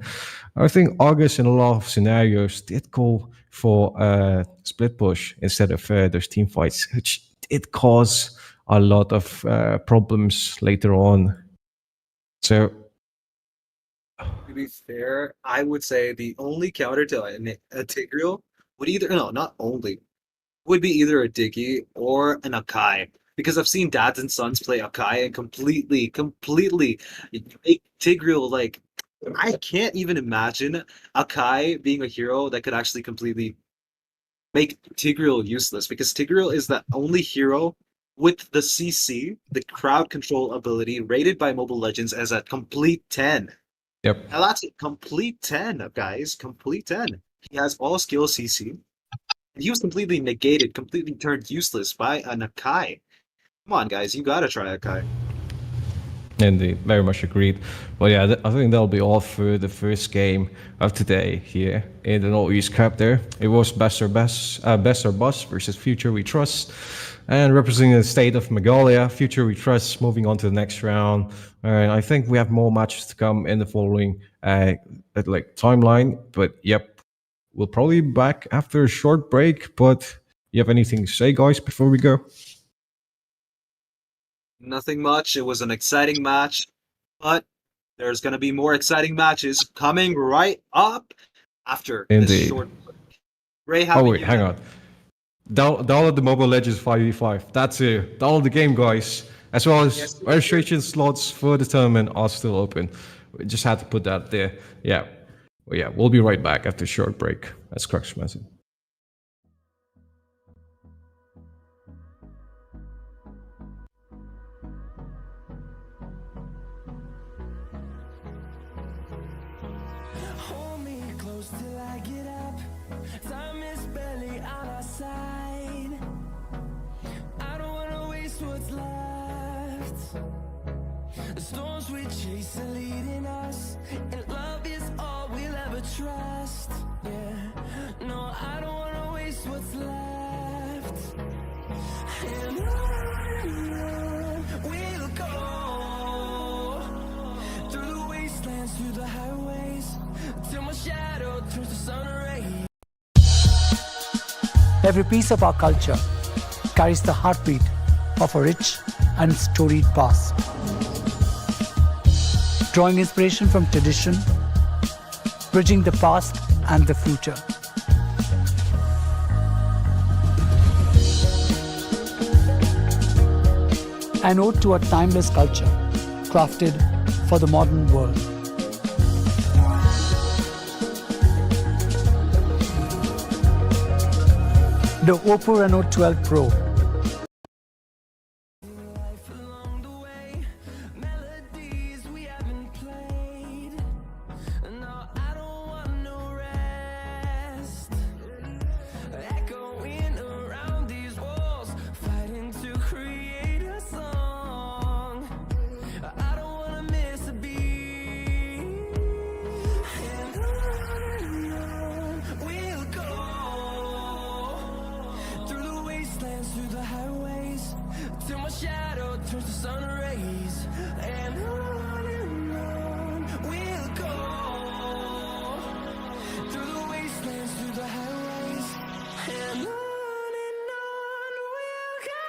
I think August in a lot of scenarios did go for split push instead of those team fights, which did cause a lot of problems later on. So,
To be fair, I would say the only counter to a Tigreal would not only, would be either a Diggy or an Akai. Because I've seen dads and sons play Akai and completely make Tigreal like, I can't even imagine Akai being a hero that could actually completely make Tigreal useless, because Tigreal is the only hero with the CC, the crowd control ability, rated by Mobile Legends as a complete 10.
yep.
Now that's a complete 10, guys. Complete 10. He has all skill CC. He was completely negated, completely turned useless by an Akai. Come on, guys. You gotta try Akai.
Indeed, very much agreed. But yeah, I think that'll be all for the first game of today here in the Northeast Cup. There, it was best or bust versus Future We Trust, and representing the state of Mongolia, Future We Trust moving on to the next round. And I think we have more matches to come in the following timeline. But yep, we'll probably be back after a short break. But you have anything to say, guys, before we go?
Nothing much. It was an exciting match, but there's going to be more exciting matches coming right up after this
Indeed.
short break. Ray, how
Wait, hang on. Download the Mobile Legends 5v5. That's it. Download the game, guys. As well as registration slots for the tournament are still open. We just had to put that there. Yeah. Well, yeah, we'll be right back after a short break. That's Crux Massive.
Hold me close till I get up. Time is barely on our side. I don't wanna waste what's left. The storms we chase are leading us, and love is all we'll ever trust. Yeah, no, I don't wanna waste what's left. And on we'll go, through the wastelands, through the highways, till my shadow turns to sun rays.
Every piece of our culture carries the heartbeat of a rich and storied past. Drawing inspiration from tradition, bridging the past and the future. An ode to a timeless culture, crafted for the modern world. The Oppo Reno 12 Pro.
Life along the way, melodies we haven't played. No, I don't want no rest. Echoing around these walls, fighting to create a song. I don't wanna miss a beat. And on we'll go, through the wastelands, through the highways, till my shadow turns to sun rays. And on we'll go, through the wastelands, through the highways, and on we'll go.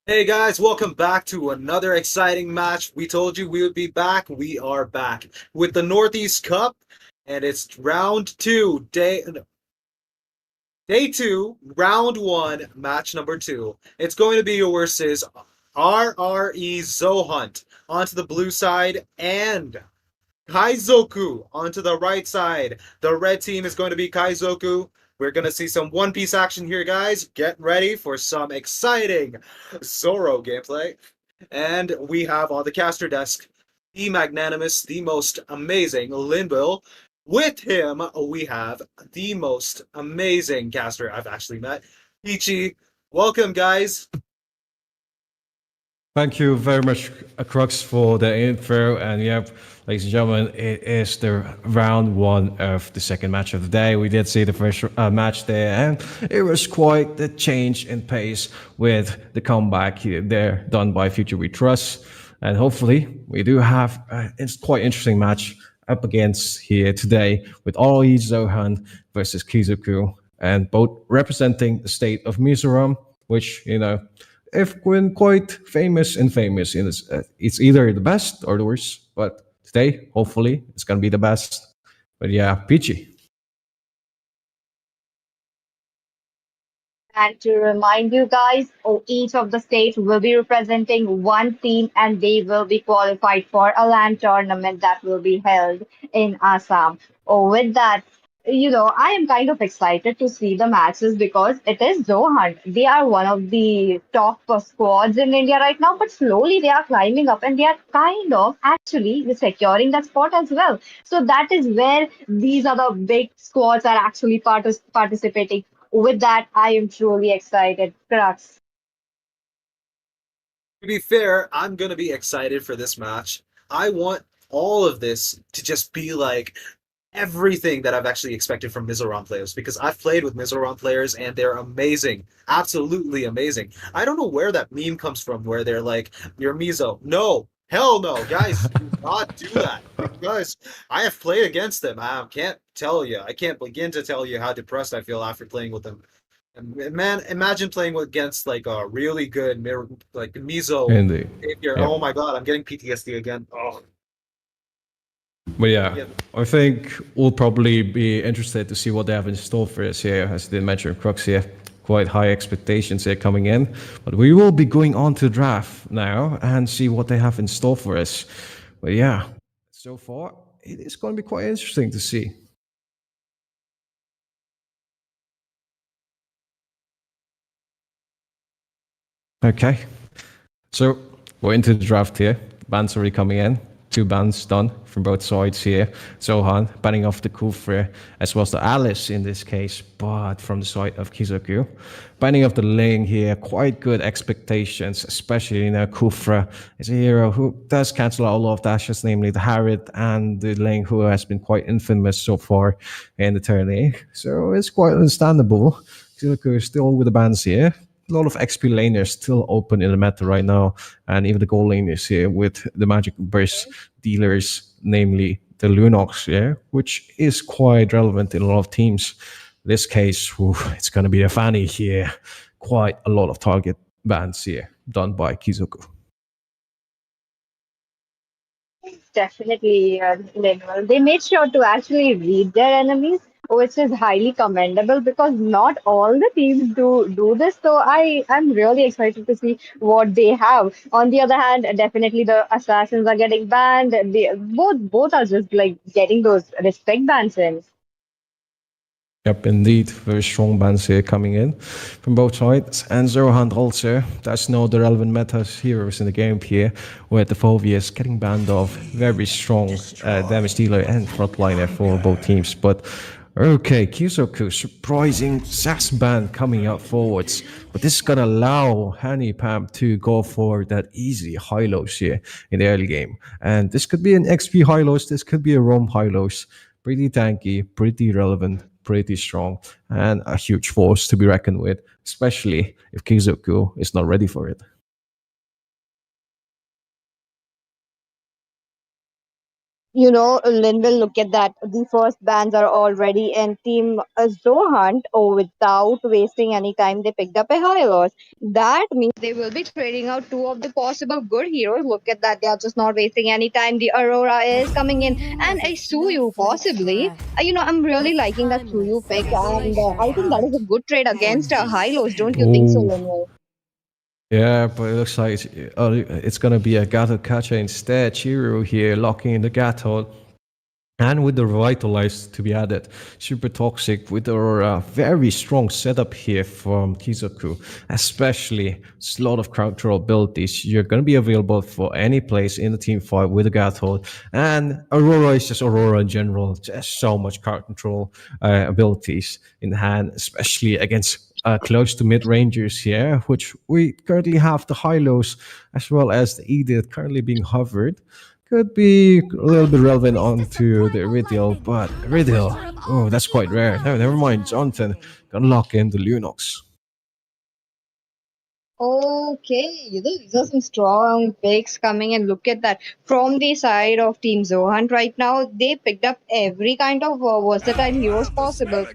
Hey guys, welcome back to another exciting match. We told you we would be back. We are back with the Northeast Cup, and it's round two, day two, round one, match number two. It's going to be versus RRE Zohunt onto the blue side and Kaizoku onto the right side. The red team is going to be Kaizoku. We're going to see some One Piece action here, guys. Get ready for some exciting Zoro gameplay. And we have on the caster desk the magnanimous, the most amazing Linville. With him, we have the most amazing caster I've actually met, Ichi. Welcome, guys.
Thank you very much, Crux, for the info. And yeah, ladies and gentlemen, it is the round one of the second match of the day. We did see the first match there, and it was quite the change in pace with the comeback there done by Future We Trust. And hopefully, we do have it's quite interesting match up against here today with RE Zohan versus Kizuku, and both representing the state of Mizoram, which, you know, if been quite famous in this, it's either the best or the worst. But today, hopefully, it's gonna be the best. But yeah, Peachy.
And to remind you guys, each of the states will be representing one team and they will be qualified for a LAN tournament that will be held in Assam. With that, I am kind of excited to see the matches because it is Zohan. They are one of the top squads in India right now, but slowly they are climbing up and they are kind of actually securing that spot as well. So that is where these other big squads are actually participating. With that, I am truly excited. Crux.
To be fair, I'm going to be excited for this match. I want all of this to just be like everything that I've actually expected from Mizoram players, because I've played with Mizoram players and they're amazing. Absolutely amazing. I don't know where that meme comes from where they're like, you're Mizo. No, hell no, guys, do not do that. Because I have played against them. I can't begin to tell you how depressed I feel after playing with them. And man, imagine playing against like a really good like Mizo
Indeed.
savior.
Yeah.
Oh my god, I'm getting PTSD again. Oh.
But yeah, I think we'll probably be interested to see what they have in store for us here. As I did mention, Crux here, quite high expectations here coming in. But we will be going on to the draft now and see what they have in store for us. But yeah, so far, it is going to be quite interesting to see. Okay, so we're into the draft here. Bans already coming in. 2 bans done from both sides here. Zohan banning off the Kufre as well as the Alice in this case, but from the side of Kizoku. Banning off the Ling here, quite good expectations, especially Kufre is a hero who does cancel out a lot of dashes, namely the Harriet and the Ling, who has been quite infamous so far in the tourney. So it's quite understandable. Kizoku is still with the bans here. A lot of XP laners still open in the meta right now, and even the gold laners here with the magic burst dealers, namely the Lunox, yeah, which is quite relevant in a lot of teams. In this case, it's going to be a Fanny here. Quite a lot of target bans here done by Kizoku.
Definitely, Lenuel. They made sure to actually read their enemies, which is highly commendable because not all the teams do this. So I'm really excited to see what they have. On the other hand, definitely the assassins are getting banned. Both are just like getting those respect bans in.
Yep, indeed. Very strong bans here coming in from both sides. And Zohan also does know the relevant metas heroes in the game here, with the Phobias getting banned off. Very strong damage dealer and frontliner for both teams. But okay, Kizoku, surprising Sass ban coming up forwards. But this is going to allow Hani Pam to go for that easy high lows here in the early game. And this could be an XP high lows, this could be a Roam high lows. Pretty tanky, pretty relevant, pretty strong, and a huge force to be reckoned with, especially if Kizoku is not ready for it.
Lynn will look at that. The first bans are already in Team Zohunt. Oh, without wasting any time, they picked up a high loss. That means they will be trading out two of the possible good heroes. Look at that. They are just not wasting any time. The Aurora is coming in, and a Suyu possibly. I'm really liking that Suyu pick, and I think that is a good trade against high lows. Don't you think so,
Oh,
Lynn?
yeah, but it looks like it's gonna be a Gato catcher instead. Chiro here locking in the Gato. And with the Revitalize to be added, super toxic with our very strong setup here from Kizoku, especially a lot of crowd control abilities. You're going to be available for any place in the team fight with a Gathold. And Aurora is just Aurora in general, just so much crowd control abilities in hand, especially against close to mid rangers here, which we currently have the high lows as well as the Edith currently being hovered. Could be a little bit relevant onto the Iridial, but Iridial, oh, that's quite rare. No, never mind. Jonathan gonna lock in the Lunox.
Okay, these are some strong picks coming, and look at that. From the side of Team Zohan right now, they picked up every kind of versatile heroes possible.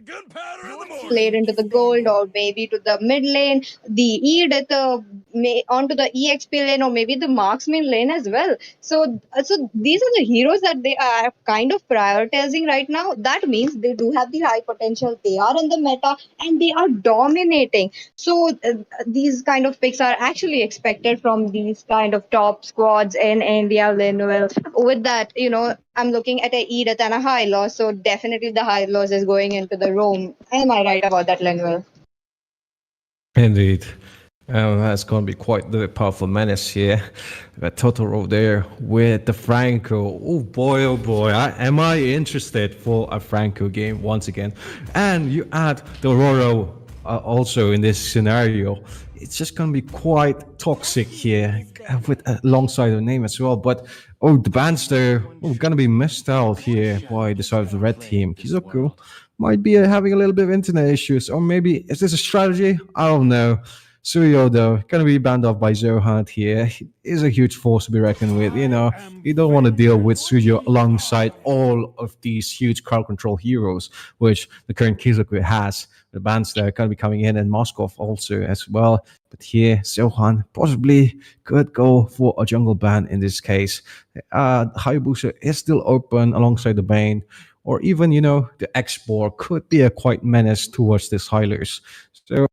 Played into the gold or maybe to the mid lane, the Edith onto the EXP lane, or maybe the marksman lane as well. So these are the heroes that they are kind of prioritizing right now. That means they do have the high potential. They are in the meta and they are dominating. So these kind of picks are actually expected from these kind of top squads in India. Well, with that, I'm looking at a Edith and a high loss, so definitely the high loss is going into the room. Am I right about that, Lenuel?
Indeed. That's going to be quite the powerful menace here. Totoro there with the Franco. Oh boy, oh boy. Am I interested for a Franco game once again? And you add the Aurora also in this scenario. It's just going to be quite toxic here with alongside the name as well. But the bans there going to be missed out here by the side of the red team. Kizoku might be having a little bit of internet issues, or maybe is this a strategy? I don't know. Suryo, though, going to be banned off by Zohunt here. He is a huge force to be reckoned with. You don't want to deal with Suryo alongside all of these huge crowd control heroes, which the current Kizoku has. The bans there are going to be coming in, and Moskov also as well. But here, Zohan possibly could go for a jungle ban in this case. Hayabusa is still open alongside the Bane, or even, the X-Boar could be a quite menace towards this Hylers. So,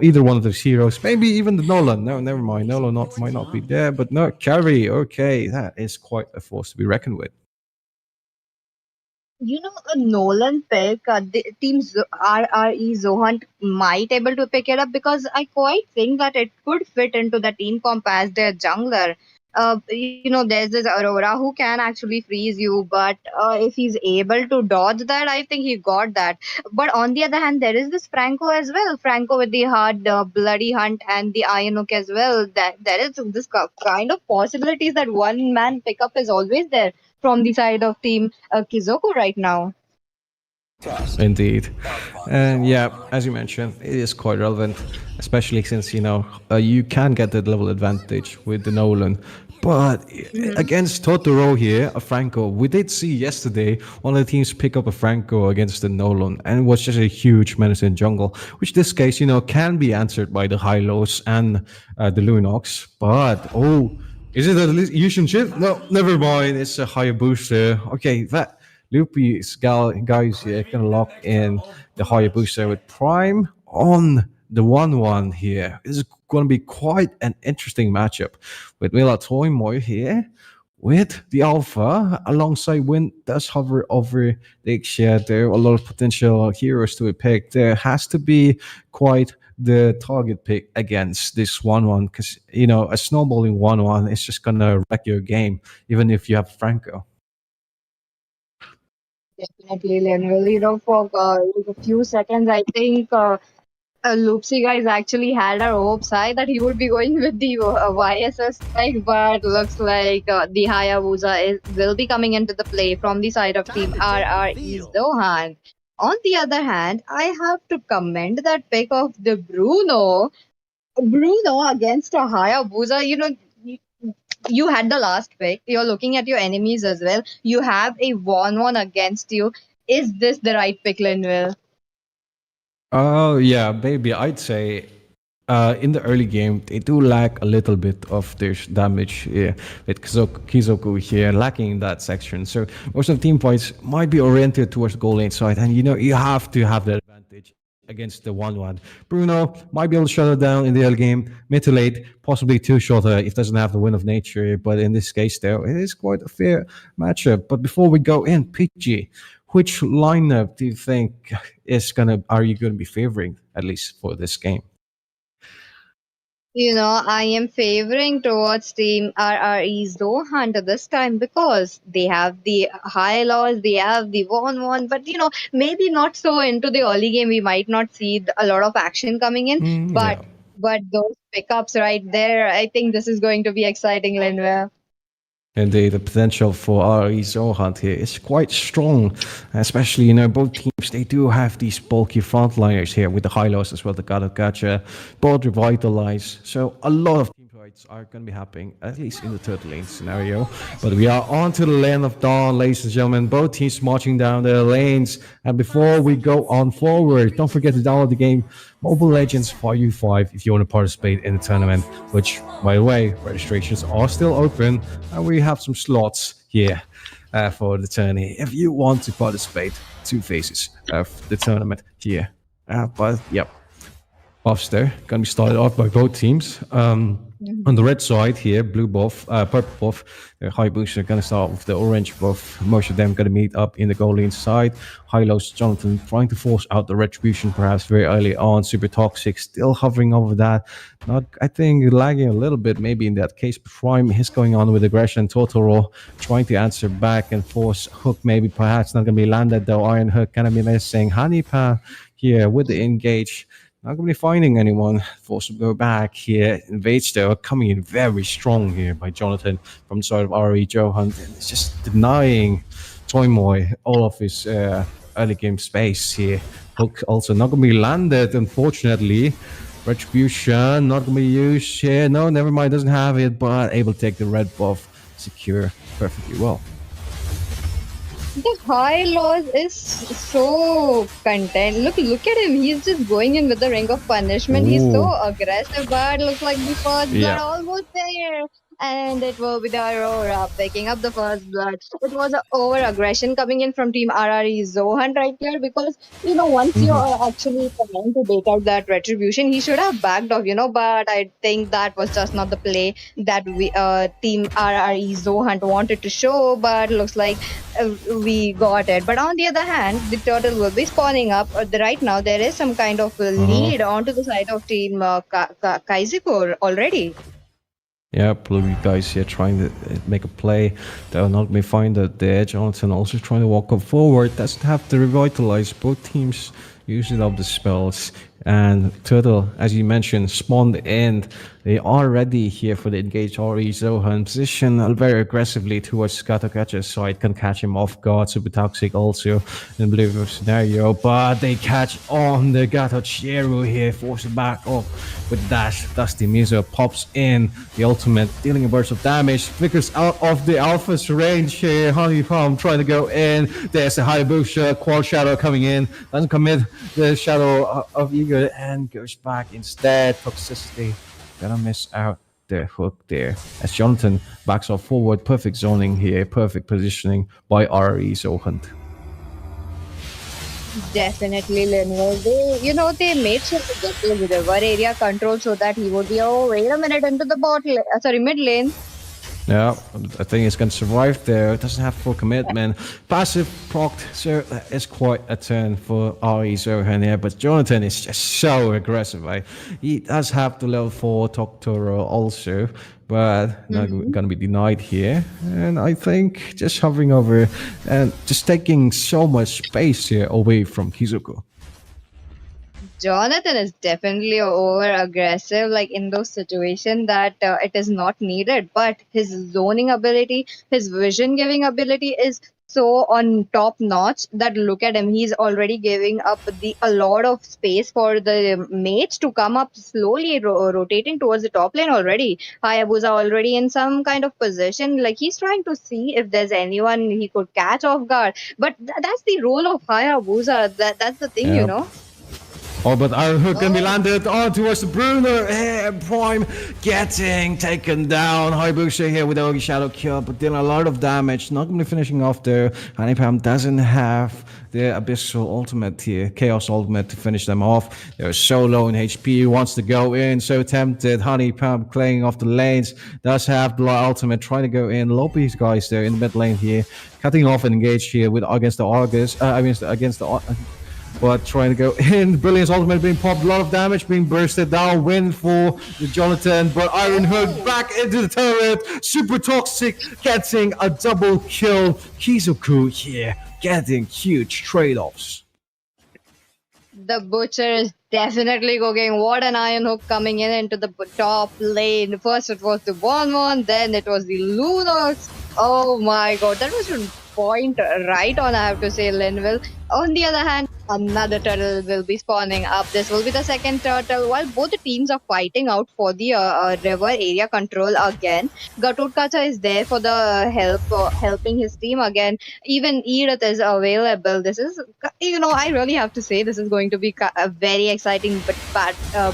either one of those heroes, maybe even the Nolan. No, never mind. Nolan might not be there, but no, Carry. Okay, that is quite a force to be reckoned with.
A Nolan pick, the teams RRE Zohan might able to pick it up, because I quite think that it could fit into the team comp as their jungler. There's this Aurora who can actually freeze you, but if he's able to dodge that, I think he got that. But on the other hand, there is this Franco as well. Franco with the hard bloody hunt and the Iron Hook as well. That there is this kind of possibilities that one man pickup is always there from the side of team Kizoku right now.
Indeed. And yeah, as you mentioned, it is quite relevant, especially since, you can get that level advantage with the Nolan. But against Totoro here, a Franco, we did see yesterday one of the teams pick up a Franco against the Nolan, and it was just a huge menace in jungle, which this case, can be answered by the Hylos and the Lunox. But, is it a Yushin ship? No, never mind. It's a Hayabusa. Okay, that Loopy's guys here can lock in the Hayabusa with Prime on the 1-1 here. This is going to be quite an interesting matchup with Mila Toymoy here with the Alpha alongside Wind does hover over the Ixia. There are a lot of potential heroes to be picked. There has to be quite the target pick against this 1-1, because a snowballing 1-1 is just gonna wreck your game, even if you have Franco.
Definitely, Leonel. For a few seconds, I think Loopsy guys actually had our hopes high that he would be going with the YSS spike, but looks like the Hayabusa will be coming into the play from the side of Team RRE Zohan. On the other hand, I have to commend that pick of the Bruno against a Hayabusa. you had the last pick. You're looking at your enemies as well. You have a 1-1 against you. Is this the right pick, Linville?
Oh yeah, maybe I'd say in the early game they do lack a little bit of their damage with Kizoku here lacking in that section. So most of the team fights might be oriented towards the goal lane side, and you have to have that advantage against the 1-1. Bruno might be able to shut it down in the early game, mid to late, possibly two-shotter if doesn't have the win of nature. But in this case, though, it is quite a fair matchup. But before we go in, PG, which lineup do you think are you gonna be favoring at least for this game?
I am favoring towards Team RRE Zohan this time because they have the high loss, they have the 1-1, but maybe not so into the early game. We might not see a lot of action coming in, but
Yeah.
those pickups right there, I think this is going to be exciting, Linwell.
Indeed, the potential for RE Zohan here is quite strong, especially, both teams, they do have these bulky frontliners here with the high lows as well, the God of Gacha, both revitalize. So a lot of team fights are going to be happening, at least in the third lane scenario. But we are on to the Land of Dawn, ladies and gentlemen, both teams marching down their lanes. And before we go on forward, don't forget to download the game Mobile Legends 5u5 if you want to participate in the tournament, which, by the way, registrations are still open and we have some slots here for the tourney if you want to participate. Two phases of the tournament here. But, yep, buffs there. Going to be started off by both teams. On the red side here, blue buff, purple buff, high boosts are going to start with the orange buff. Most of them going to meet up in the goal lane side. High lows, Jonathan trying to force out the retribution perhaps very early on. Super toxic, still hovering over that. Not, I think, lagging a little bit maybe in that case. Prime is going on with aggression. Totoro trying to answer back and force hook maybe perhaps not going to be landed though. Iron hook going to be missing. Hanipa here with the engage. Not going to be finding anyone. Forced to go back here. Invades though, coming in very strong here by Jonathan from the side of RE Johan. It's just denying Toymoy all of his early game space here. Hook also not going to be landed, unfortunately. Retribution not going to be used here. No, never mind, doesn't have it, but able to take the red buff. Secure perfectly well.
The high loss is so content. Look at him. He's just going in with the ring of punishment. He's so
Ooh.
aggressive, but looks like the first blood
Yeah.
almost there. And it will be the Aurora picking up the first blood. It was an over aggression coming in from Team RRE Zohan right here because once you are actually trying to bait out that retribution, he should have backed off, but I think that was just not the play that we Team RRE Zohan wanted to show, but looks like we got it. But on the other hand, the turtle will be spawning up. Right now, there is some kind of lead onto the side of Team Kaizipur already.
Yeah, blue guys here trying to make a play. They'll not may find the edge. Jonathan also trying to walk up forward. Doesn't have to revitalize. Both teams using up the spells. And Turtle, as you mentioned, spawned in. They are ready here for the engage RE Zohan position very aggressively towards Skatakacha's side. Can catch him off guard. Super toxic also in blue scenario. But they catch on the Gatochiru here. Force it back off with dash. Dusty Miso pops in the ultimate, dealing a burst of damage. Flickers out of the Alpha's range here. Honeycomb trying to go in. There's a Hayabusa Qual Shadow coming in. Doesn't commit the Shadow of Eager and goes back instead. Toxicity. Gonna miss out the hook there. As Jonathan backs off forward. Perfect zoning here. Perfect positioning by RE Zohan.
Definitely, Linwell. They made sure to get the river area control so that he would be, wait a minute, into the mid lane.
Yeah, I think it's going to survive there. It doesn't have full commitment. Passive procced, so that is quite a turn for RE Zohan here. But Jonathan is just so aggressive, right? He does have the level 4 Totoro also, but not going to be denied here. And I think just hovering over and just taking so much space here away from Kizuko.
Jonathan is definitely over aggressive, like in those situations that it is not needed. But his zoning ability, his vision giving ability is so on top notch that look at him, he's already giving up a lot of space for the mates to come up slowly, rotating towards the top lane already. Hayabusa already in some kind of position, like he's trying to see if there's anyone he could catch off guard. But that's the role of Hayabusa. That's the thing, you
Yep.
know.
Oh, but our hook can be landed. Oh, towards the Bruno. And Prime getting taken down. Hayabusa here with the Ogi Shadow kill, but dealing a lot of damage. Not going to be finishing off there. Honeypam doesn't have the Abyssal ultimate here, Chaos ultimate to finish them off. They're so low in HP. Wants to go in. So tempted. Honeypam playing off the lanes. Does have the ultimate. Trying to go in. Lopi's guys there in the mid lane here. Cutting off and engage here with against the Argus. Against the but trying to go in. Brilliance ultimate being popped, a lot of damage being bursted down. Win for Jonathan, but Iron Hood back into the turret. Super Toxic getting a double kill. Kizoku here getting huge trade-offs.
The Butcher is definitely cooking. What an Iron Hook coming in into the top lane. First it was the Bonbon, then it was the Lunox. Oh my god, that was a point right on, I have to say, Linville. On the other hand, another turtle will be spawning up. This will be the second turtle. While both the teams are fighting out for the river area control again, Gatotkacha is there for the helping his team again. Even Edith is available. This is, I really have to say this is going to be a very exciting battle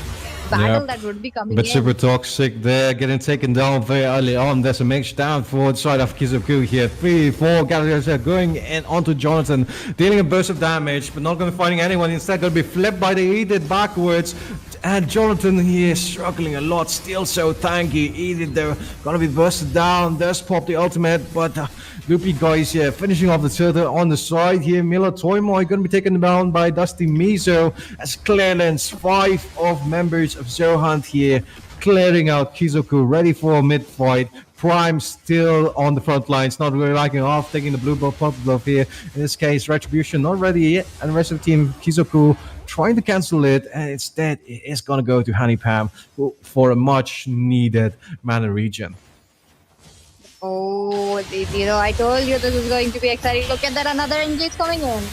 Yep.
that would be coming
But
in.
Super Toxic there, getting taken down very early on. There's a mix down for the side of Kizoku here. 3-4 Galliers are going in onto Jonathan, dealing a burst of damage, but not going to be finding anyone. Instead, going to be flipped by the Edith backwards. And Jonathan here struggling a lot, still so tanky. Edith there, gonna be bursted down. Does pop the ultimate, but Loopy guys here finishing off the turtle on the side here. Mila Toymoy gonna be taken down by Dusty Mizo as Clearlands, 5 of members of Zohunt here, clearing out Kizoku, ready for a mid-fight. Prime still on the front lines, not really liking off, taking the blue buff, purple buff here. In this case, Retribution not ready yet, and the rest of the team, Kizoku, trying to cancel it, and instead it is going to go to Honeypam for a much needed mana regen.
Oh, I told you this is going to be exciting. Look at that, another engage coming in.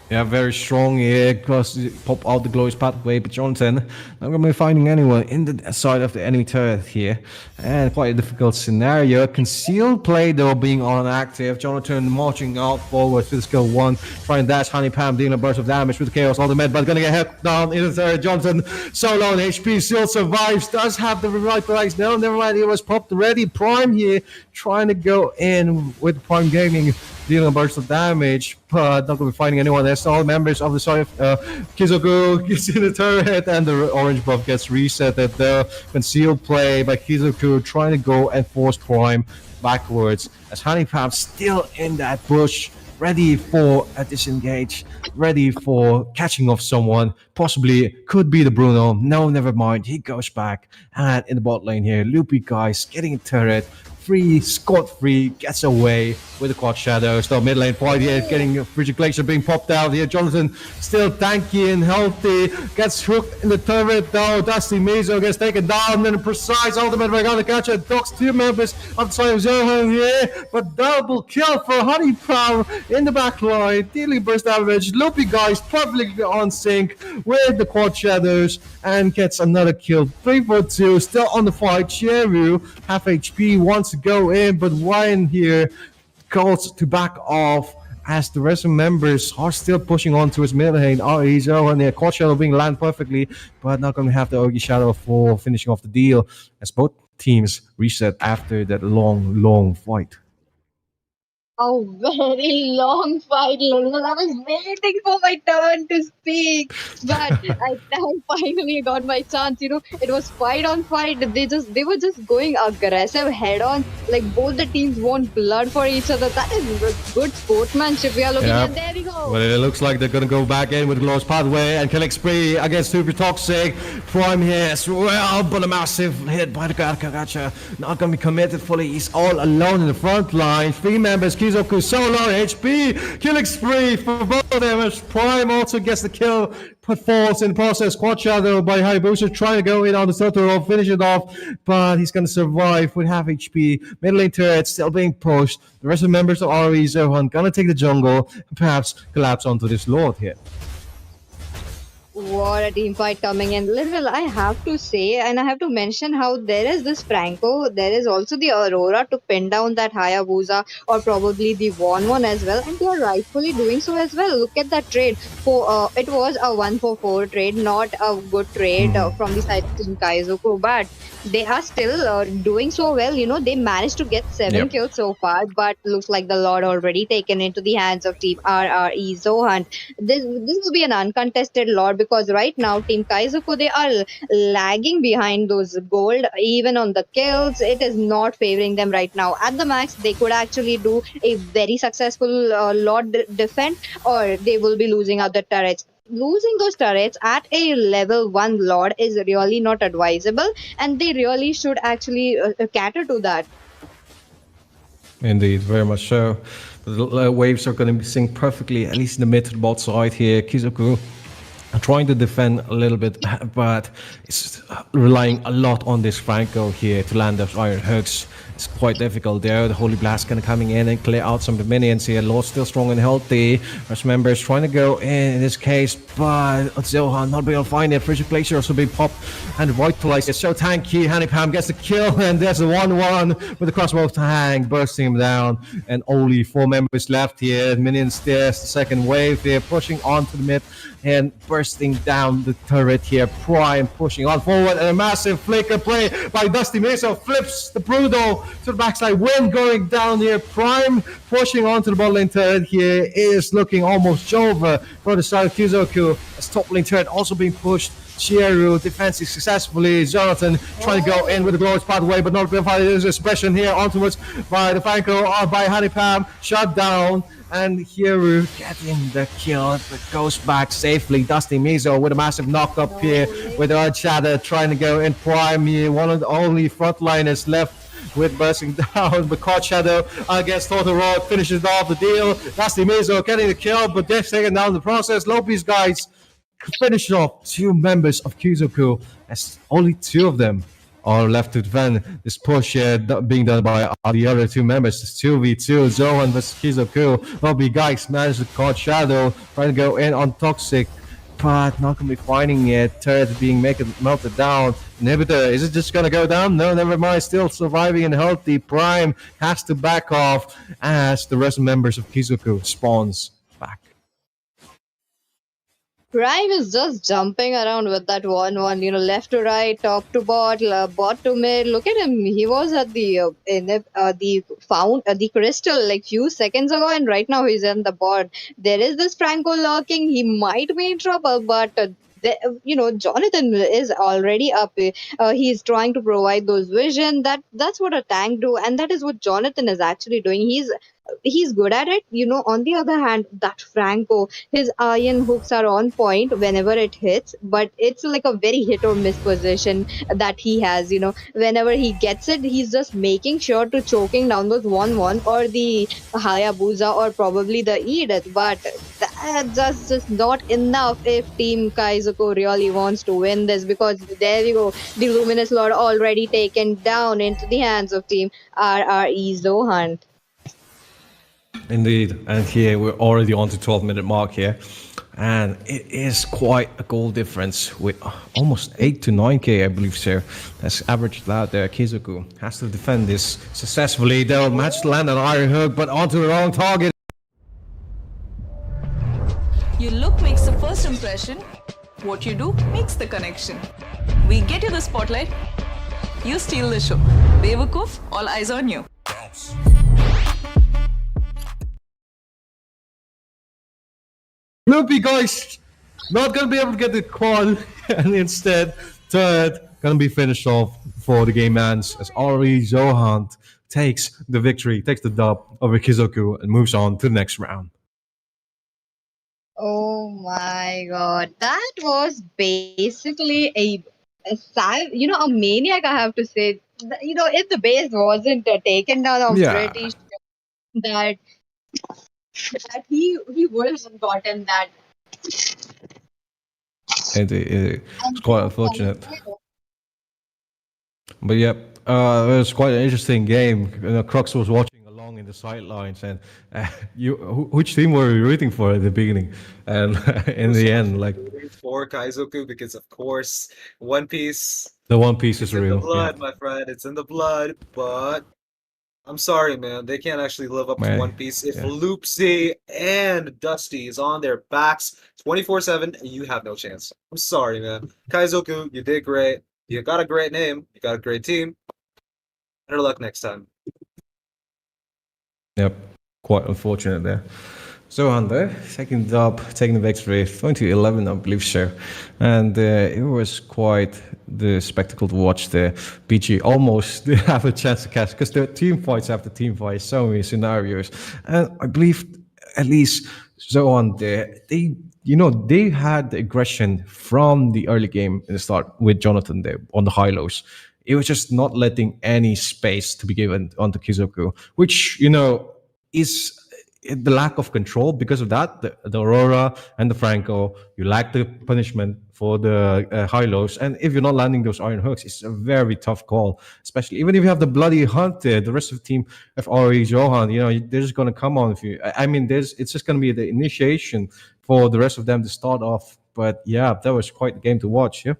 Yeah, very strong here. Pop out the glorious pathway, but Jonathan not going to be finding anyone in the side of the enemy turret here. And quite a difficult scenario. Concealed play though being unactive. Jonathan marching out forward with skill 1. Trying to dash Honeypam, dealing a burst of damage with the Chaos ultimate, but going to get hit down in the turret. Jonathan so low on HP, still survives. Does have the revitalize. No, never mind. He was popped already. Prime here trying to go in with Prime Gaming, dealing a burst of damage, but not going to be finding anyone. There's all members of the side of Kizoku gets in the turret, and the orange buff gets reset at the concealed play by Kizoku, trying to go and force Prime backwards as Honeypam still in that bush, ready for a disengage, ready for catching off someone. Possibly could be the Bruno. No, never mind. He goes back, and in the bot lane here, Loopy guys getting a turret. Scot-free, gets away with the quad shadow. Still mid lane fight here, getting Frigid Glacier being popped out here. Jonathan still tanky and healthy, gets hooked in the turret though. Dusty Mizo gets taken down, and a precise ultimate by gonna catch it. Docks 2 members of the side of Zohan here, but double kill for Honeypam in the back line, dealing burst damage. Loopy guys perfectly on sync with the quad shadows and gets another kill. 3-4-2, still on the fight. Cheru, half HP, wants to go in, but Ryan here calls to back off as the rest of members are still pushing on towards mid lane. Arizo and the quad shadow being landed perfectly, but not going to have the Ogi shadow for finishing off the deal as both teams reset after that long fight.
Oh, very long fight, Lulu. I was waiting for my turn to speak, but I finally got my chance. It was fight on fight. They were just going aggressive head on. Like both the teams want blood for each other. That is good sportsmanship we are looking at. There we go.
Well, it looks like they're going to go back in with Glorious Pathway and killing spree against Super Toxic. Prime here as well, but a massive hit by the Gacha. Not going to be committed fully. He's all alone in the front line. 3 members keep Kizoku. So low HP. Killing spree for both of them as Prime also gets the kill. But falls in the process. Quad Shadow by Hayabusa trying to go in on the Totoro, finish it off. But he's going to survive with half HP. Mid lane turret still being pushed. The rest of the members of RE Zohan going to take the jungle and perhaps collapse onto this Lord here.
What a team fight coming in. Little, I have to say, and I have to mention how there is this Franco, there is also the Aurora to pin down that Hayabusa or probably the Won as well, and they are rightfully doing so as well. Look at that trade. It was a 1-for-4 trade, not a good trade from the side of Team Kaizoku, but they are still doing so well. You know, they managed to get 7
Yep.
kills so far, but looks like the Lord already taken into the hands of Team RRE Zohan. This will be an uncontested Lord because right now Team Kaizoku, they are lagging behind those gold even on the kills. It is not favoring them right now. At the max, they could actually do a very successful Lord defend, or they will be losing out the turrets. Losing those turrets at a level 1 Lord is really not advisable, and they really should actually cater to that.
Indeed, very much so. The waves are going to be synced perfectly, at least in the mid to the bot side here. Kizoku are trying to defend a little bit, but it's relying a lot on this Franco here to land those iron hooks. It's quite difficult there. The Holy Blast kind of coming in and clear out some of the minions here. Lord still strong and healthy. Rest members trying to go in this case, but Zohan not being able to find it. Frigid Glacier also being popped and revitalized. It's so tanky. Hanipam gets the kill, and there's a 1-1 with the crossbow to hang, bursting him down. And only 4 members left here. Minions there's the second wave here, pushing on to the mid and bursting down the turret here. Prime pushing on forward, and a massive flicker play by Dusty Mesa flips the Brutal to the backside. Wind going down here. Prime pushing onto the bot lane turret here is looking almost over for the side of Kizoku. As top lane turret also being pushed. Chieru defending successfully. Jonathan trying to go in with the glorious pathway, but not being fired. There's a suppression here onwards by the Franco, by Hanipam. Shut down. And Hiro getting the kill, but goes back safely. Dusty Mizo with a massive knock up here with Earth Shadow trying to go in Prime here. One of the only frontliners left with bursting down. But Quad Shadow against Totoro finishes off the deal. Dusty Mizo getting the kill, but they're taking down the process. Lopi's guys finish off 2 members of Kizoku, as only 2 of them are left to defend this push being done by the other 2 members. It's 2v2, Zohan versus Kizoku. Lobby guys managed to caught Shadow, trying to go in on Toxic, but not gonna be finding it. Turret being melted down. Inhibitor, is it just gonna go down? No, never mind. Still surviving and healthy. Prime has to back off as the rest of members of Kizoku spawns back.
Prime is just jumping around with that 1-1, you know, left to right, top to bot, bot to mid. Look at him. He was at the the crystal like few seconds ago, and right now he's in the bot. There is this Franco lurking. He might be in trouble, but Jonathan is already up. He's trying to provide those vision. That's what a tank do, and that is what Jonathan is actually doing. He's good at it. You know, on the other hand, that Franco, his iron hooks are on point whenever it hits, but it's like a very hit or miss position that he has. You know, whenever he gets it, he's just making sure to choking down those 1-1 or the Hayabusa or probably the Edith, but that's just not enough if Team Kaizoku really wants to win this, because there you go, the Luminous Lord already taken down into the hands of Team RRE Zohan.
Indeed, and here we're already on to 12-minute mark here, and it is quite a goal difference with almost 8 to 9k, I believe so. That's averaged out there. Kizoku has to defend this successfully. They'll match to land an iron hook, but onto the wrong target.
Your look makes the first impression. What you do makes the connection. We get you the spotlight. You steal the show. Bewakoof, all eyes on you.
Loopy guys, not gonna be able to get the quad, and instead third gonna be finished off before the game ends as Ari Zohan takes the victory, takes the dub over Kizoku, and moves on to the next round.
Oh my god, that was basically a a maniac, I have to say. You know, if the base wasn't taken down, I'm
Yeah.
pretty sure that that he would have gotten that.
It's quite unfortunate. But yeah, it was quite an interesting game. Crux was watching along in the sidelines, and which team were you rooting for at the beginning? And in the end, like
For Kaizoku, because of course, One Piece.
the One Piece is
It's in the
real.
blood,
Yeah.
my friend. It's in the blood. But I'm sorry, man. They can't actually live up to
Man,
One Piece. If
yeah.
Loopsy and Dusty is on their backs 24/7, you have no chance. I'm sorry, man. Kaizoku, you did great. You got a great name. You got a great team. Better luck next time.
Yep, quite unfortunate there. So Hunter, second up, taking the victory, 2011, I believe so. And it was quite the spectacle to watch there. PG almost did have a chance to catch, because there are team fights after team fights, so many scenarios. And I believe at least Zohan there, they had the aggression from the early game in the start with Jonathan there on the high-lows. It was just not letting any space to be given onto Kizoku, which, is the lack of control. Because of that, the Aurora and the Franco, you lack the punishment for the high-lows. And if you're not landing those iron hooks, it's a very tough call, especially even if you have the bloody hunt there. The rest of the team, if Ori, Johan, they're just going to come on with you. I mean, it's just going to be the initiation for the rest of them to start off. But yeah, that was quite a game to watch, yeah.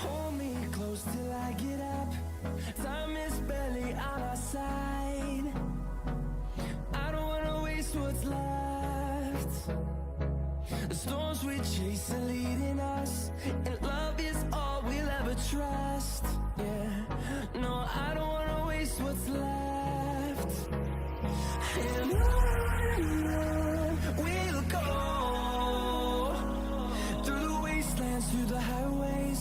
Hold me close till I get up. Time is barely on our side. I don't wanna waste what's left. The storms we chase are leading us, and love is all we'll ever trust. Yeah, no, I don't wanna waste what's left. And on we'll go, through the wastelands, through the highways,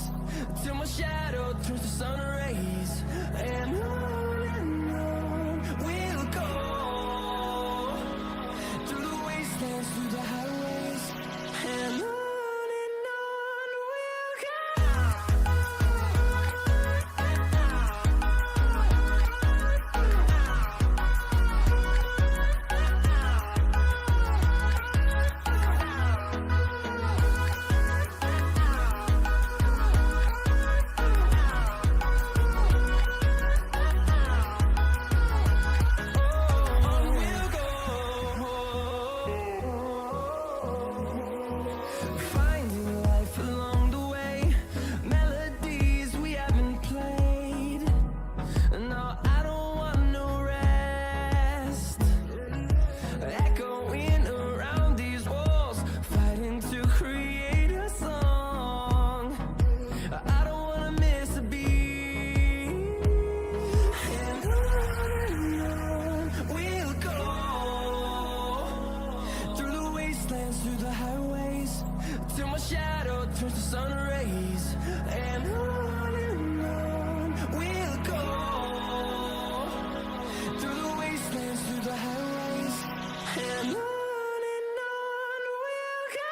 till my shadow turns to sun rays. And on we'll go, through the wastelands, through the highways, and on we'll go. Finding life along the way, melodies we haven't played. No, I don't want no rest. Echoing around these walls, fighting to create a song. I don't wanna miss a beat. And on we'll go, through the wastelands, through the highways, till my shadow turns to sun rays. And on we'll go, through the wastelands, through the highways, and on we'll go.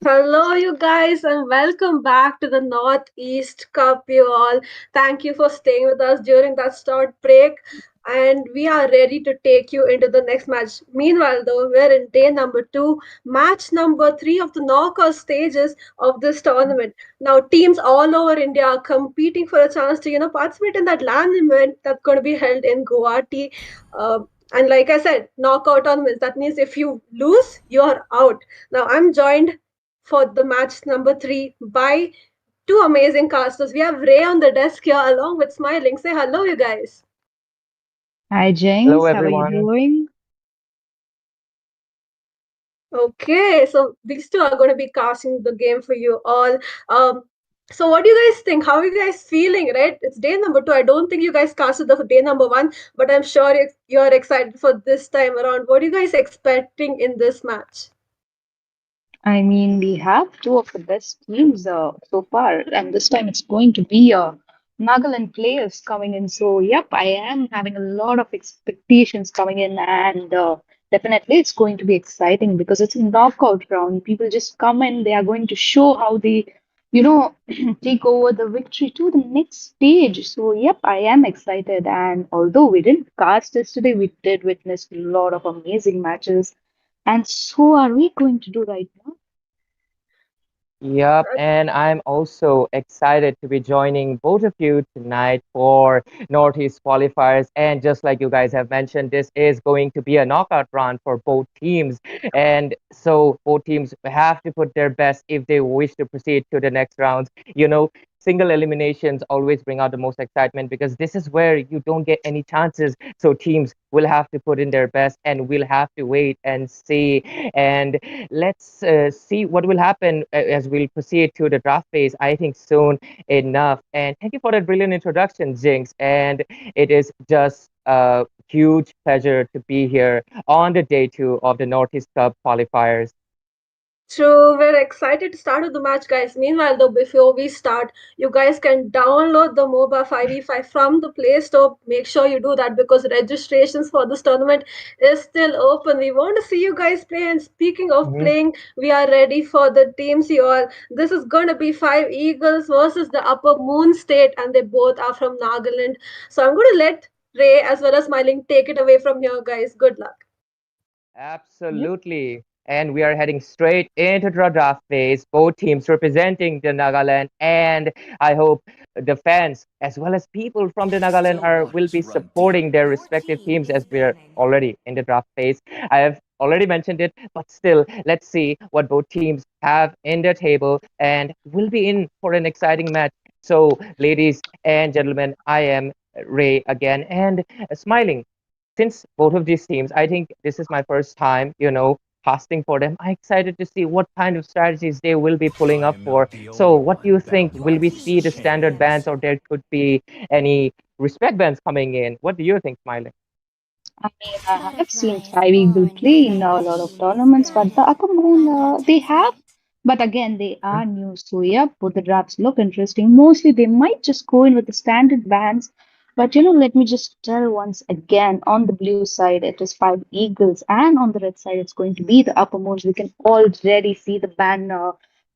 Hello, you guys, and welcome back to the Northeast Cup, you all. Thank you for staying with us during that short break, and we are ready to take you into the next match. Meanwhile, though, we're in day number two, match number three of the knockout stages of this tournament. Now, teams all over India are competing for a chance to, participate in that land event that's going to be held in Guwahati. And like I said, knockout tournaments. That means if you lose, you're out. Now, I'm joined for the match number three by two amazing casters. We have Ray on the desk here along with Smiling. Say hello, you guys.
Hi,
Hello,
James. How are you
everyone.
doing?
Okay, so these two are going to be casting the game for you all. Um, so what do you guys think? How are you guys feeling, right? It's day number two. I don't think you guys casted the day number one, but I'm sure you're excited for this time around. What are you guys expecting in this match?
I mean, we have two of the best teams so far, and this time it's going to be Nagaland players coming in. So, yep, I am having a lot of expectations coming in, and definitely it's going to be exciting because it's a knockout round. People just come in, they are going to show how they, you know, take over the victory to the next stage. So, yep, I am excited. And although we didn't cast yesterday, we did witness a lot of amazing matches. And so are we going to do right now?
Yep, and I'm also excited to be joining both of you tonight for Northeast qualifiers. And just like you guys have mentioned, this is going to be a knockout round for both teams. And so both teams have to put their best if they wish to proceed to the next rounds. Single eliminations always bring out the most excitement because this is where you don't get any chances. So teams will have to put in their best and we'll have to wait and see. And let's see what will happen as we'll proceed to the draft phase. I think soon enough. And thank you for that brilliant introduction, Jinx. And it is just a huge pleasure to be here on the day two of the Northeast Cup qualifiers.
So we're excited to start with the match, guys. Meanwhile, though, before we start, you guys can download the MOBA 5v5 from the Play Store. Make sure you do that because registrations for this tournament is still open. We want to see you guys play. And speaking of
Mhm.
playing, we are ready for the teams, you all. This is going to be five Eagles versus the Upper Moon State, and they both are from Nagaland. So I'm going to let Ray as well as Smiling take it away from here, guys. Good luck.
Yep.
Absolutely. And we are heading straight into the draft phase, both teams representing the Nagaland. And I hope the fans, as well as people from the Nagaland, will be supporting their respective teams as we're already in the draft phase. I have already mentioned it, but still, let's see what both teams have in their table. And we'll be in for an exciting match. So, ladies and gentlemen, I am Ray again and smiling since both of these teams, I think this is my first time, casting for them. I'm excited to see what kind of strategies they will be pulling up for. So, what do you think? Will we see the standard bans, or there could be any respect bans coming in? What do you think, Smiley?
I mean, I have seen Five Eagle play in a lot of tournaments, but the Upper Moon, they have. But again, they are new. So, yeah, both the drafts look interesting. Mostly, they might just go in with the standard bands. But, let me just tell once again on the blue side, it is Five Eagles. And on the red side, it's going to be the Upper Moons. We can already see the ban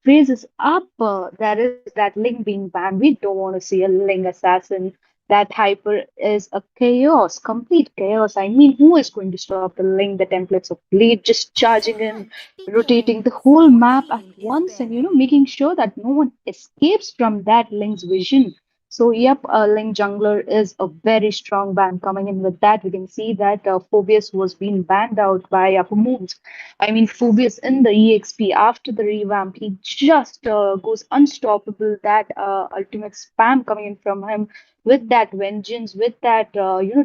phrases up. There is that Ling being banned. We don't want to see a Ling assassin. That hyper is a chaos, complete chaos. I mean, who is going to stop the link, the templates of blade just charging in, rotating the whole map at once, and making sure that no one escapes from that link's vision. So, yep, Link Jungler is a very strong ban coming in with that. We can see that Phobius was being banned out by Upper Moons. I mean, Phobius in the EXP after the revamp, he just goes unstoppable. That ultimate spam coming in from him with that vengeance, with that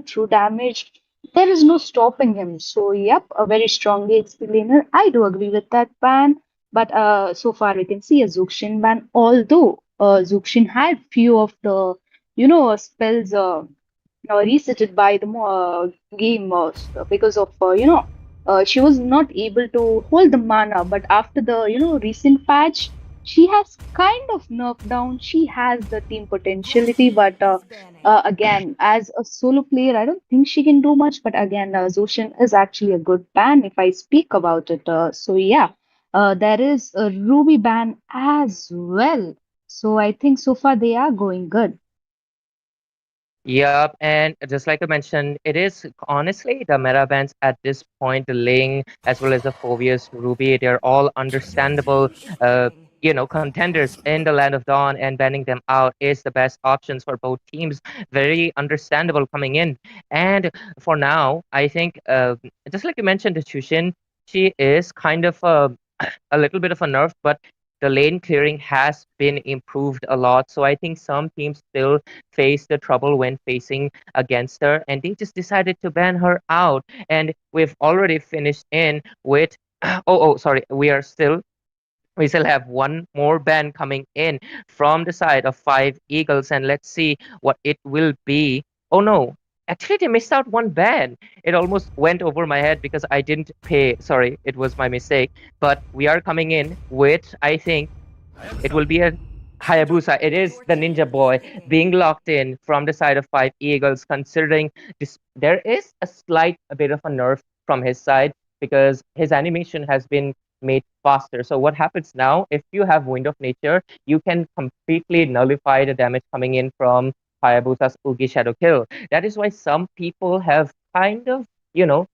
true damage, there is no stopping him. So yep, a very strong XP laner. I do agree with that ban, but so far we can see a Zuxin ban. Although Zuxin had few of the spells resetted by the game because of she was not able to hold the mana, but after the recent patch she has kind of nerfed down. She has the team potentiality, but again, as a solo player, I don't think she can do much. But again, Zoshin is actually a good ban if I speak about it. So yeah, There is a Ruby ban as well. So I think so far they are going good.
Yep, and just like I mentioned, it is honestly the meta bans at this point, the Ling as well as the Phoveus Ruby, they're all understandable, uh, contenders in the Land of Dawn, and banning them out is the best options for both teams. Very understandable coming in. And for now, I think, just like you mentioned, the Chushin, she is kind of a little bit of a nerf, but the lane clearing has been improved a lot. So I think some teams still face the trouble when facing against her, and they just decided to ban her out. And we've already finished in with sorry, we still have one more ban coming in from the side of Five Eagles, and let's see what it will be. Oh no, actually, they missed out one ban. It almost went over my head because I didn't pay. Sorry, it was my mistake. But we are coming in with, I think, it will be a Hayabusa. It is the Ninja Boy being locked in from the side of Five Eagles, considering this, there is a slight a bit of a nerf from his side because his animation has been made faster. So what happens now, if you have Wind of Nature, you can completely nullify the damage coming in from Hayabusa's Ugi Shadow Kill. That is why some people have kind of,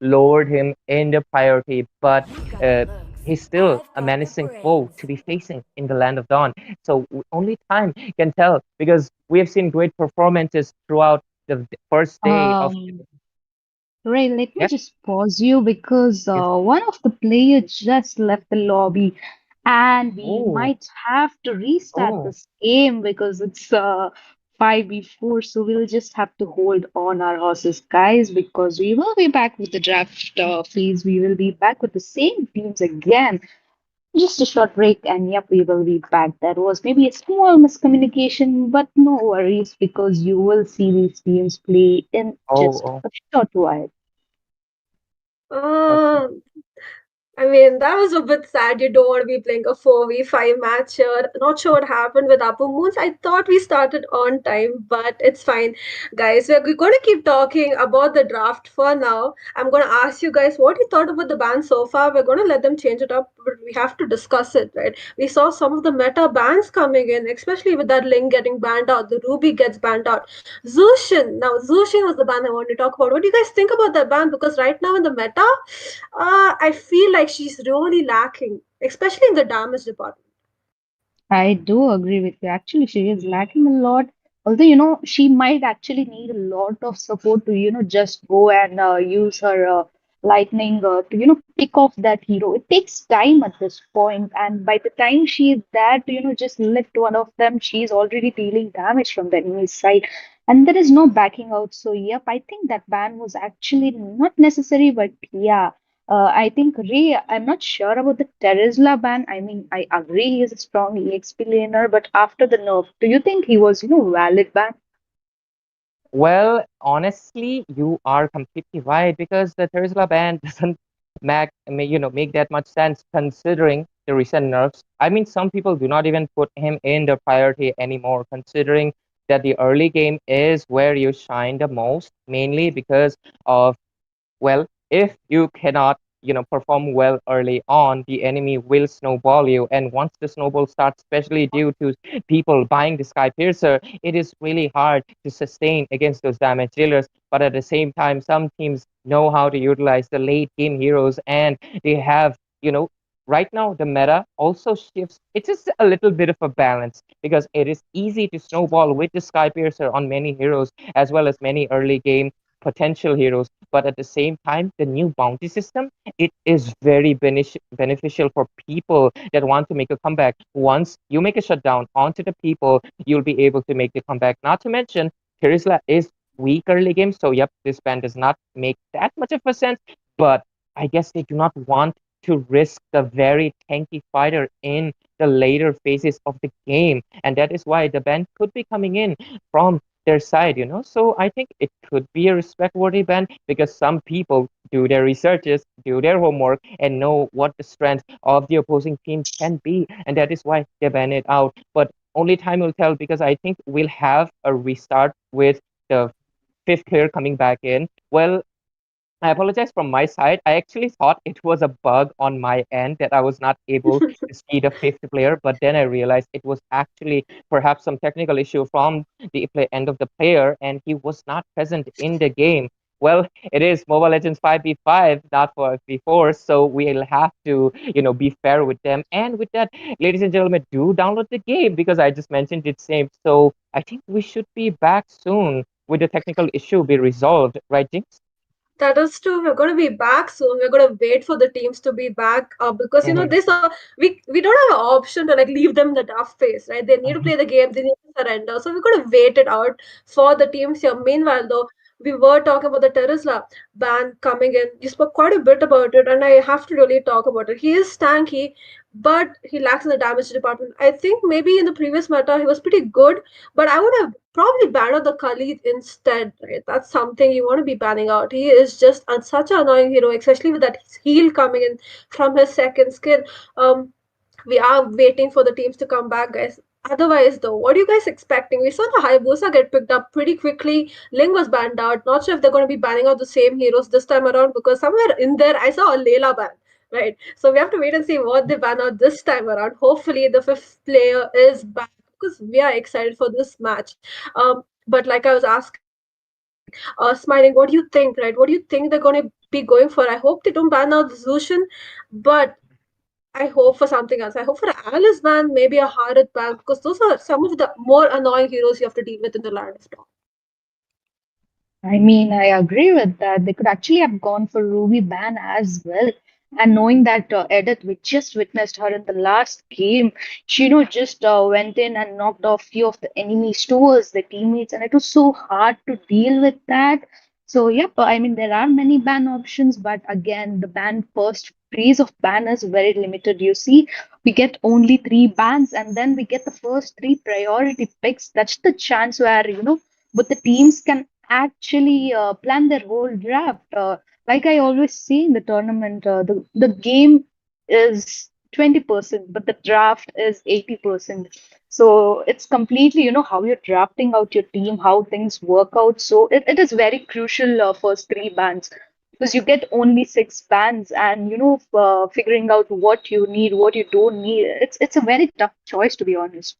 lowered him in the priority, but uh, he's still a menacing foe to be facing in the Land of Dawn. So only time can tell, because we have seen great performances throughout the first day of.
Um, Ray, let me
Yeah.
just pause you because
Yes.
one of the players just left the lobby, and we
Oh.
might have to restart
Oh.
this game because it's 5v4. So we'll just have to hold on our horses, guys, because we will be back with the draft phase. We will be back with the same teams again. Just a short break, and yep, we will be back. That was maybe a small miscommunication, but no worries because you will see these teams play in
Oh.
just
Oh.
a short while.
Okay.
Uh, I mean, that was a bit sad. You don't want to be playing a 4v5 match here. Not sure what happened with Upper Moons. I thought we started on time, but it's fine. Guys, we're going to keep talking about the draft for now. I'm going to ask you guys what you thought about the ban so far. We're going to let them change it up, but we have to discuss it, right? We saw some of the meta bans coming in, especially with that Ling getting banned out. The Ruby gets banned out. Zushin. Now, Zushin was the ban I wanted to talk about. What do you guys think about that ban? Because right now in the meta, I feel like she's really lacking, especially in the damage department.
I do agree with you. Actually, she is lacking a lot. Although, she might actually need a lot of support to, just go and use her lightning to, pick off that hero. It takes time at this point, and by the time she is there to, just lift one of them, she's already dealing damage from the enemy's side. And there is no backing out. So, yep, I think that ban was actually not necessary, but yeah. I think Ray, I'm not sure about the Terizla ban. I mean, I agree he is a strong EXP laner, but after the nerf, do you think he was, valid ban?
Well, honestly, you are completely right because the Tesla ban doesn't make that much sense considering the recent nerfs. I mean, some people do not even put him in the priority anymore, considering that the early game is where you shine the most, mainly because of, well, if you cannot, perform well early on, the enemy will snowball you. And once the snowball starts, especially due to people buying the Sky Piercer, it is really hard to sustain against those damage dealers. But at the same time, some teams know how to utilize the late game heroes, and they have, right now the meta also shifts. It's just a little bit of a balance because it is easy to snowball with the Sky Piercer on many heroes as well as many early game potential heroes, but at the same time the new bounty system, it is very beneficial for people that want to make a comeback. Once you make a shutdown onto the people, you'll be able to make the comeback. Not to mention Terizla is weak early game, so yep, this ban does not make that much of a sense, but I guess they do not want to risk the very tanky fighter in the later phases of the game, and that is why the ban could be coming in from their side. So I think it could be a respect worthy ban because some people do their researches, do their homework, and know what the strength of the opposing team can be, and that is why they ban it out. But only time will tell because I think we'll have a restart with the fifth clear coming back in. Well, I apologize from my side. I actually thought it was a bug on my end that I was not able to see the fifth player, but then I realized it was actually perhaps some technical issue from the end of the player, and he was not present in the game. Well, it is Mobile Legends 5v5, not 5v4, so we'll have to, be fair with them. And with that, ladies and gentlemen, do download the game because I just mentioned it same. So I think we should be back soon with the technical issue be resolved, right, Jinx?
That is true. We're going to be back soon. We're going to wait for the teams to be back because
Mhm.
this we don't have an option to like leave them in the tough phase, right? They need to
Mhm.
play the game. They need to surrender. So we're going to wait it out for the teams here. Meanwhile, though, we were talking about the Terizla ban coming in. You spoke quite a bit about it, and I have to really talk about it. He is tanky, but he lacks in the damage department. I think maybe in the previous meta he was pretty good, but I would have probably ban out the Khalid instead, right? That's something you want to be banning out. He is just such an annoying hero, especially with that heal coming in from his second skill. Um, we are waiting for the teams to come back, guys. Otherwise, though, what are you guys expecting? We saw the Hayabusa get picked up pretty quickly. Ling was banned out. Not sure if they're going to be banning out the same heroes this time around because somewhere in there I saw a Layla ban. Right, so we have to wait and see what they ban out this time around. Hopefully, the fifth player is back because we are excited for this match. But like I was asking, Smiling, what do you think, right? What do you think they're going to be going for? I hope they don't ban out the Zushin, but I hope for something else. I hope for an Alice ban, maybe a Harith ban, because those are some of the more annoying heroes you have to deal with in the Land of Dawn.
I mean, I agree with that. They could actually have gone for Ruby ban as well. And knowing that Edith, we just witnessed her in the last game, she just went in and knocked off few of the enemies towards the teammates, and it was so hard to deal with that. So yep, I mean there are many ban options, but again, the ban first freeze of ban is very limited. You see, we get only three bans, and then we get the first three priority picks. That's the chance where but the teams can actually plan their whole draft. Like I always say in the tournament, the game is 20%, but the draft is 80%. So it's completely, how you're drafting out your team, how things work out. So it is very crucial first three bands because you get only six bands, and figuring out what you need, what you don't need. It's a very tough choice, to be honest.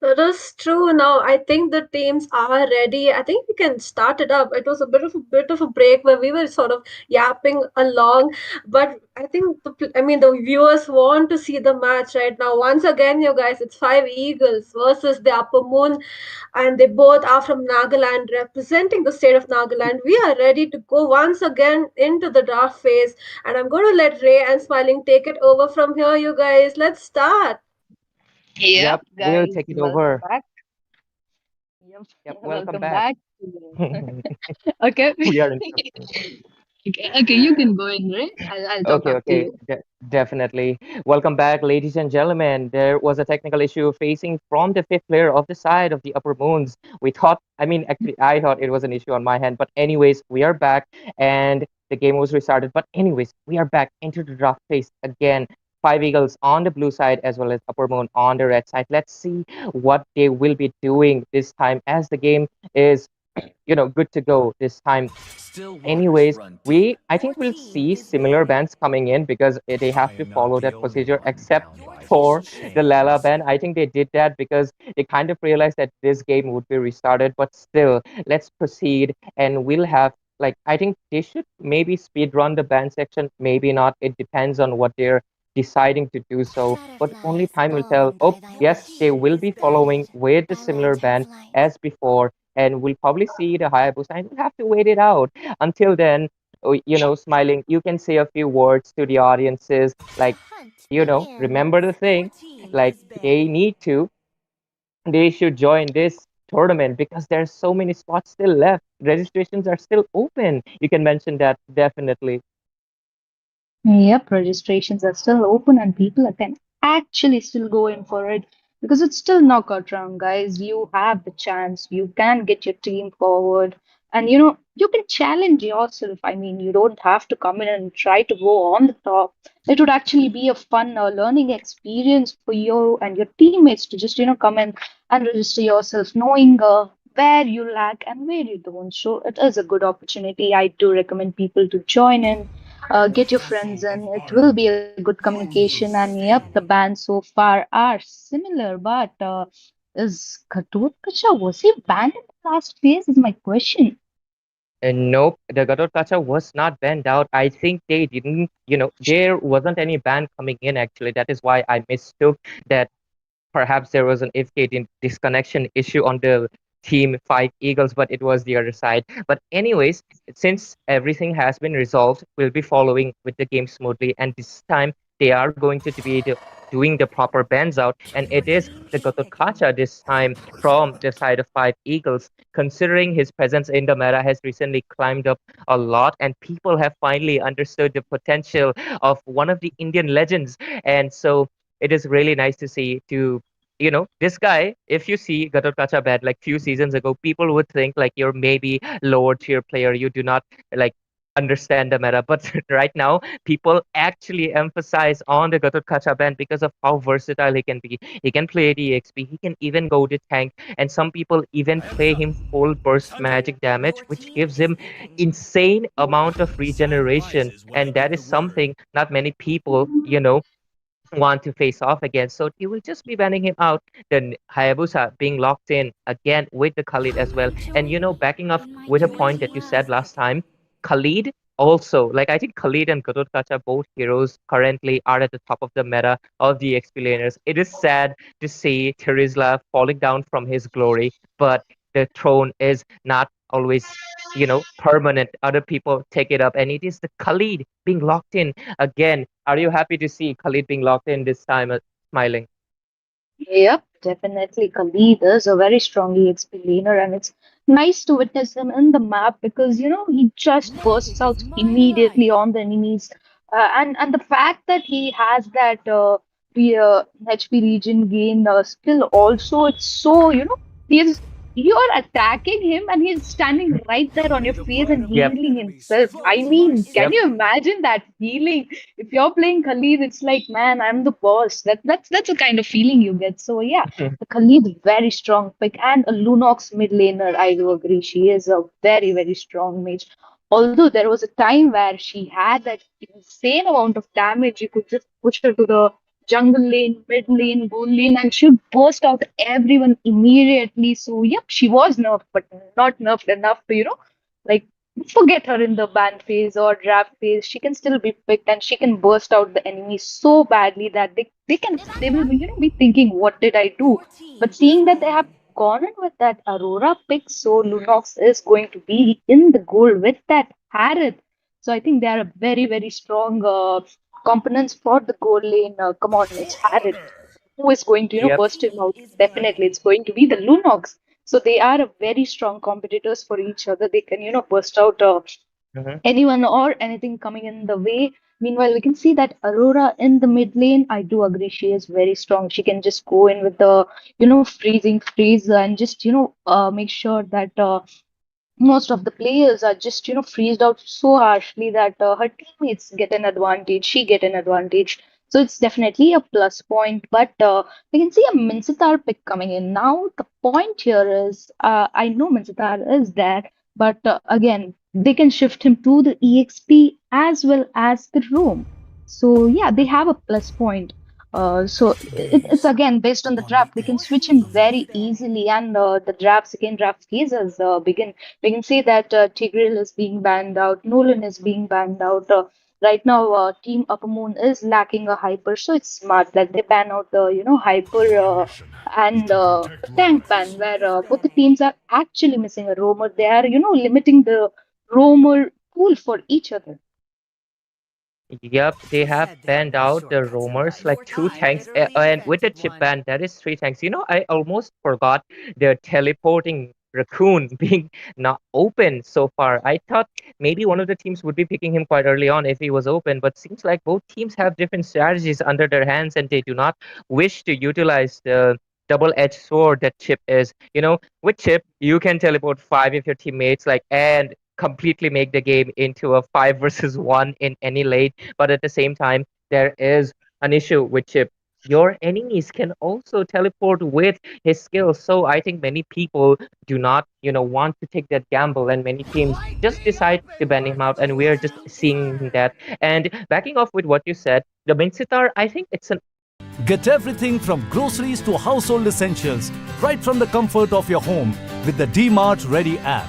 That is true. Now I think the teams are ready. I think we can start it up. It was a bit of a break where we were sort of yapping along, but I think the viewers want to see the match right now. Once again, you guys, it's five Eagles versus the Upper Moon, and they both are from Nagaland, representing the state of Nagaland. We are ready to go once again into the draft phase, and I'm going to let Ray and Smiling take it over from here. You guys, let's start.
Yep,
Yep, we'll
guys,
take it
welcome
over.
back. Yep,
Yep, welcome
welcome
back.
back. Okay.
We are interesting.
Okay, you can go in, Ray. I'll talk
Okay,
after
okay,
you.
definitely. Welcome back, ladies and gentlemen. There was a technical issue facing from the fifth player of the side of the upper moons. We thought, actually, I thought it was an issue on my hand, but anyways, we are back and the game was restarted. But anyways, we are back into the draft phase again. Five Eagles on the blue side as well as Upper Moon on the red side. Let's see what they will be doing this time as the game is, good to go this time. Anyways, I think we'll see similar bands coming in because they have to follow that procedure, except for the Lala band. I think they did that because they kind of realized that this game would be restarted. But still, let's proceed, and we'll have like I think they should maybe speed run the band section, maybe not. It depends on what they're deciding to do so. But only time will tell. Oh, yes, they will be following with the similar band as before, and we'll probably see the Hayabusa, and we'll have to wait it out. Until then, Smiling, you can say a few words to the audiences, like, remember the thing, like they should join this tournament because there's so many spots still left. Registrations are still open. You can mention that definitely.
Yep, registrations are still open and people can actually still go in for it because it's still knockout round, guys. You have the chance. You can get your team forward and you can challenge yourself. I mean, you don't have to come in and try to go on the top. It would actually be a fun learning experience for you and your teammates to just come in and register yourself, knowing where you lack and where you don't. So it is a good opportunity. I do recommend people to join in, get your friends in. It will be a good communication. And yep, the bands so far are similar, but is Ghatotkacha, was he banned in the last phase? Is my question.
And nope, the Gadot Kacha was not banned out. I think they didn't, there wasn't any ban coming in actually. That is why I mistook that perhaps there was an FK disconnection issue on the team five Eagles, but it was the other side. But anyways, since everything has been resolved, we'll be following with the game smoothly, and this time they are going to be doing the proper bans out, and it is the Gototkacha this time from the side of five Eagles. Considering his presence in the meta has recently climbed up a lot, and people have finally understood the potential of one of the Indian legends, and so it is really nice to see to this guy. If you see Gatot Kacha bad like few seasons ago, people would think like you're maybe lower tier player, you do not like understand the meta, but right now people actually emphasize on the Gatot Kacha band because of how versatile he can be. He can play DXP, he can even go to tank, and some people even play him full burst magic damage, which gives him insane amount of regeneration, and that is something not many people want to face off against. So he will just be banning him out. Then Hayabusa being locked in again with the Khalid as well. And backing up with a point that you said last time, Khalid also, like I think Khalid and Gadot Kacha, both heroes currently are at the top of the meta of the XP laners. It is sad to see Terizla falling down from his glory, but the throne is not always permanent. Other people take it up, and it is the Khalid being locked in again. Are you happy to see Khalid being locked in this time, smiling?
Yep, definitely. Khalid is a very strong EXP laner, and it's nice to witness him in the map because he just bursts out immediately on the enemies, and the fact that he has that HP regen gain skill also, it's so he's you're attacking him and he's standing right there on your face and
Yep.
healing himself. I mean, can
Yep.
you imagine that feeling? If you're playing Khalid, it's like, man, I'm the boss. That's the kind of feeling you get. So yeah, the Khalid is very strong pick, and a Lunox mid laner. I do agree. She is a very very strong mage. Although there was a time where she had that insane amount of damage, you could just push her to the jungle lane, mid lane, gold lane, and she'd burst out everyone immediately. So yep, she was nerfed, but not nerfed enough to like forget her in the ban phase or draft phase. She can still be picked and she can burst out the enemy so badly that they will be thinking, what did I do? But seeing that they have gone in with that Aurora pick, so Lunox is going to be in the gold with that Harith. So I think they are a very very strong components for the gold lane. Come on, it's Harith. Who is going to
Yep.
burst him out? Definitely, it's going to be the Lunox. So they are a very strong competitors for each other. They can, burst out
Mhm.
anyone or anything coming in the way. Meanwhile, we can see that Aurora in the mid lane. I do agree, she is very strong. She can just go in with the, freezing freeze and just, make sure that most of the players are just freezed out so harshly that her teammates get an advantage, she get an advantage. So it's definitely a plus point, but we can see a Mincetar pick coming in now. The point here is I know Mincetar is there, but again they can shift him to the EXP as well as the roam. So yeah, they have a plus point. It's again based on the draft. They can switch him very easily, and the draft second draft phases begin. We can see that Tigreal is being banned out, Nolan is being banned out. Right now, Team Upper Moon is lacking a hyper, so it's smart that they ban out the hyper and tank ban, where both the teams are actually missing a roamer. They are limiting the roamer pool for each other.
Yep, they have banned out the roamers like two tanks, and with the chip ban, that is three tanks. I almost forgot the teleporting raccoon being not open so far. I thought maybe one of the teams would be picking him quite early on if he was open, but seems like both teams have different strategies under their hands, and they do not wish to utilize the double-edged sword that chip is. With chip, you can teleport five of your teammates, like, and completely make the game into a 5 versus 1 in any lane. But at the same time, there is an issue with chip. your enemies can also teleport with his skills. So I think many people do not, want to take that gamble, and many teams just decide to ban him out, and we are just seeing that. And backing off with what you said, the Minsitar, I think it's an
Get everything from groceries to household essentials right from the comfort of your home with the DMart Ready app.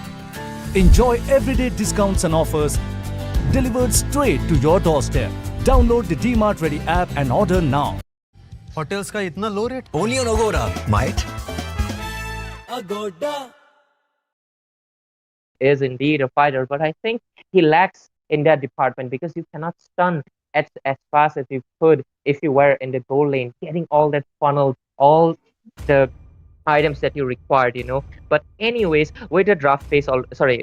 Enjoy everyday discounts and offers delivered straight to your doorstep. Download the DMart Ready app and order now.
Hotels का इतना low rate?
Only on Agora, might.
is indeed a fighter, but I think he lacks in that department because you cannot stun as fast as you could if you were in the goal lane, getting all that funneled, all the items that you required. But anyways, with the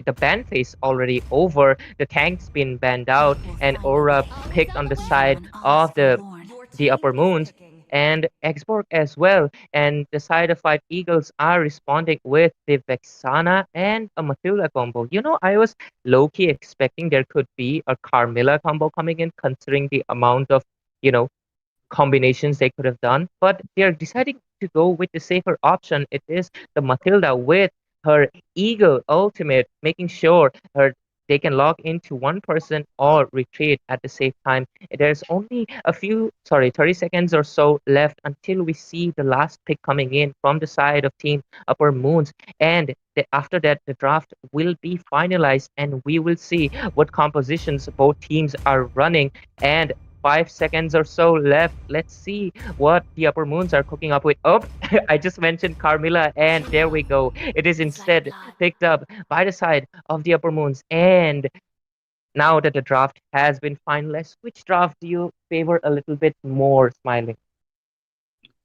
the ban phase already over, the tank's been banned out, and Aura picked on the side of the upper moons and Xborg as well. And the side of Five Eagles are responding with the Vexana and a Matilda combo. I was low-key expecting there could be a Carmilla combo coming in, considering the amount of, combinations they could have done. But they're deciding to go with the safer option. It is the Matilda with her Eagle ultimate, making sure they can log into one person or retreat at the same time. There's only 30 seconds or so left until we see the last pick coming in from the side of Team Upper Moons. And after that, the draft will be finalized, and we will see what compositions both teams are running. And 5 seconds or so left. Let's see what the Upper Moons are cooking up with. Oh, I just mentioned Carmilla, and there we go. It is instead picked up by the side of the Upper Moons. And now that the draft has been finalized, which draft do you favor a little bit more, Smiling?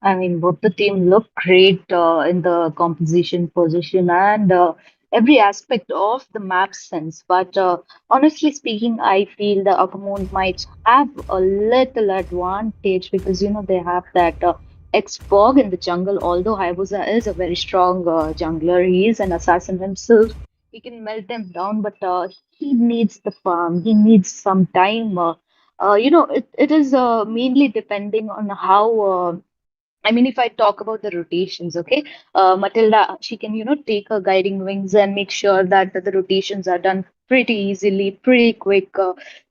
I mean, both the team look great in the composition, position, and every aspect of the map sense. But honestly speaking, I feel the Akamon might have a little advantage because they have that X-Bog in the jungle. Although Hayabusa is a very strong jungler, he is an assassin himself. He can melt them down, but he needs the farm. He needs some time. It is mainly depending on how. I mean, if I talk about the rotations, okay, Matilda, she can, take her guiding wings and make sure that the rotations are done pretty easily, pretty quick.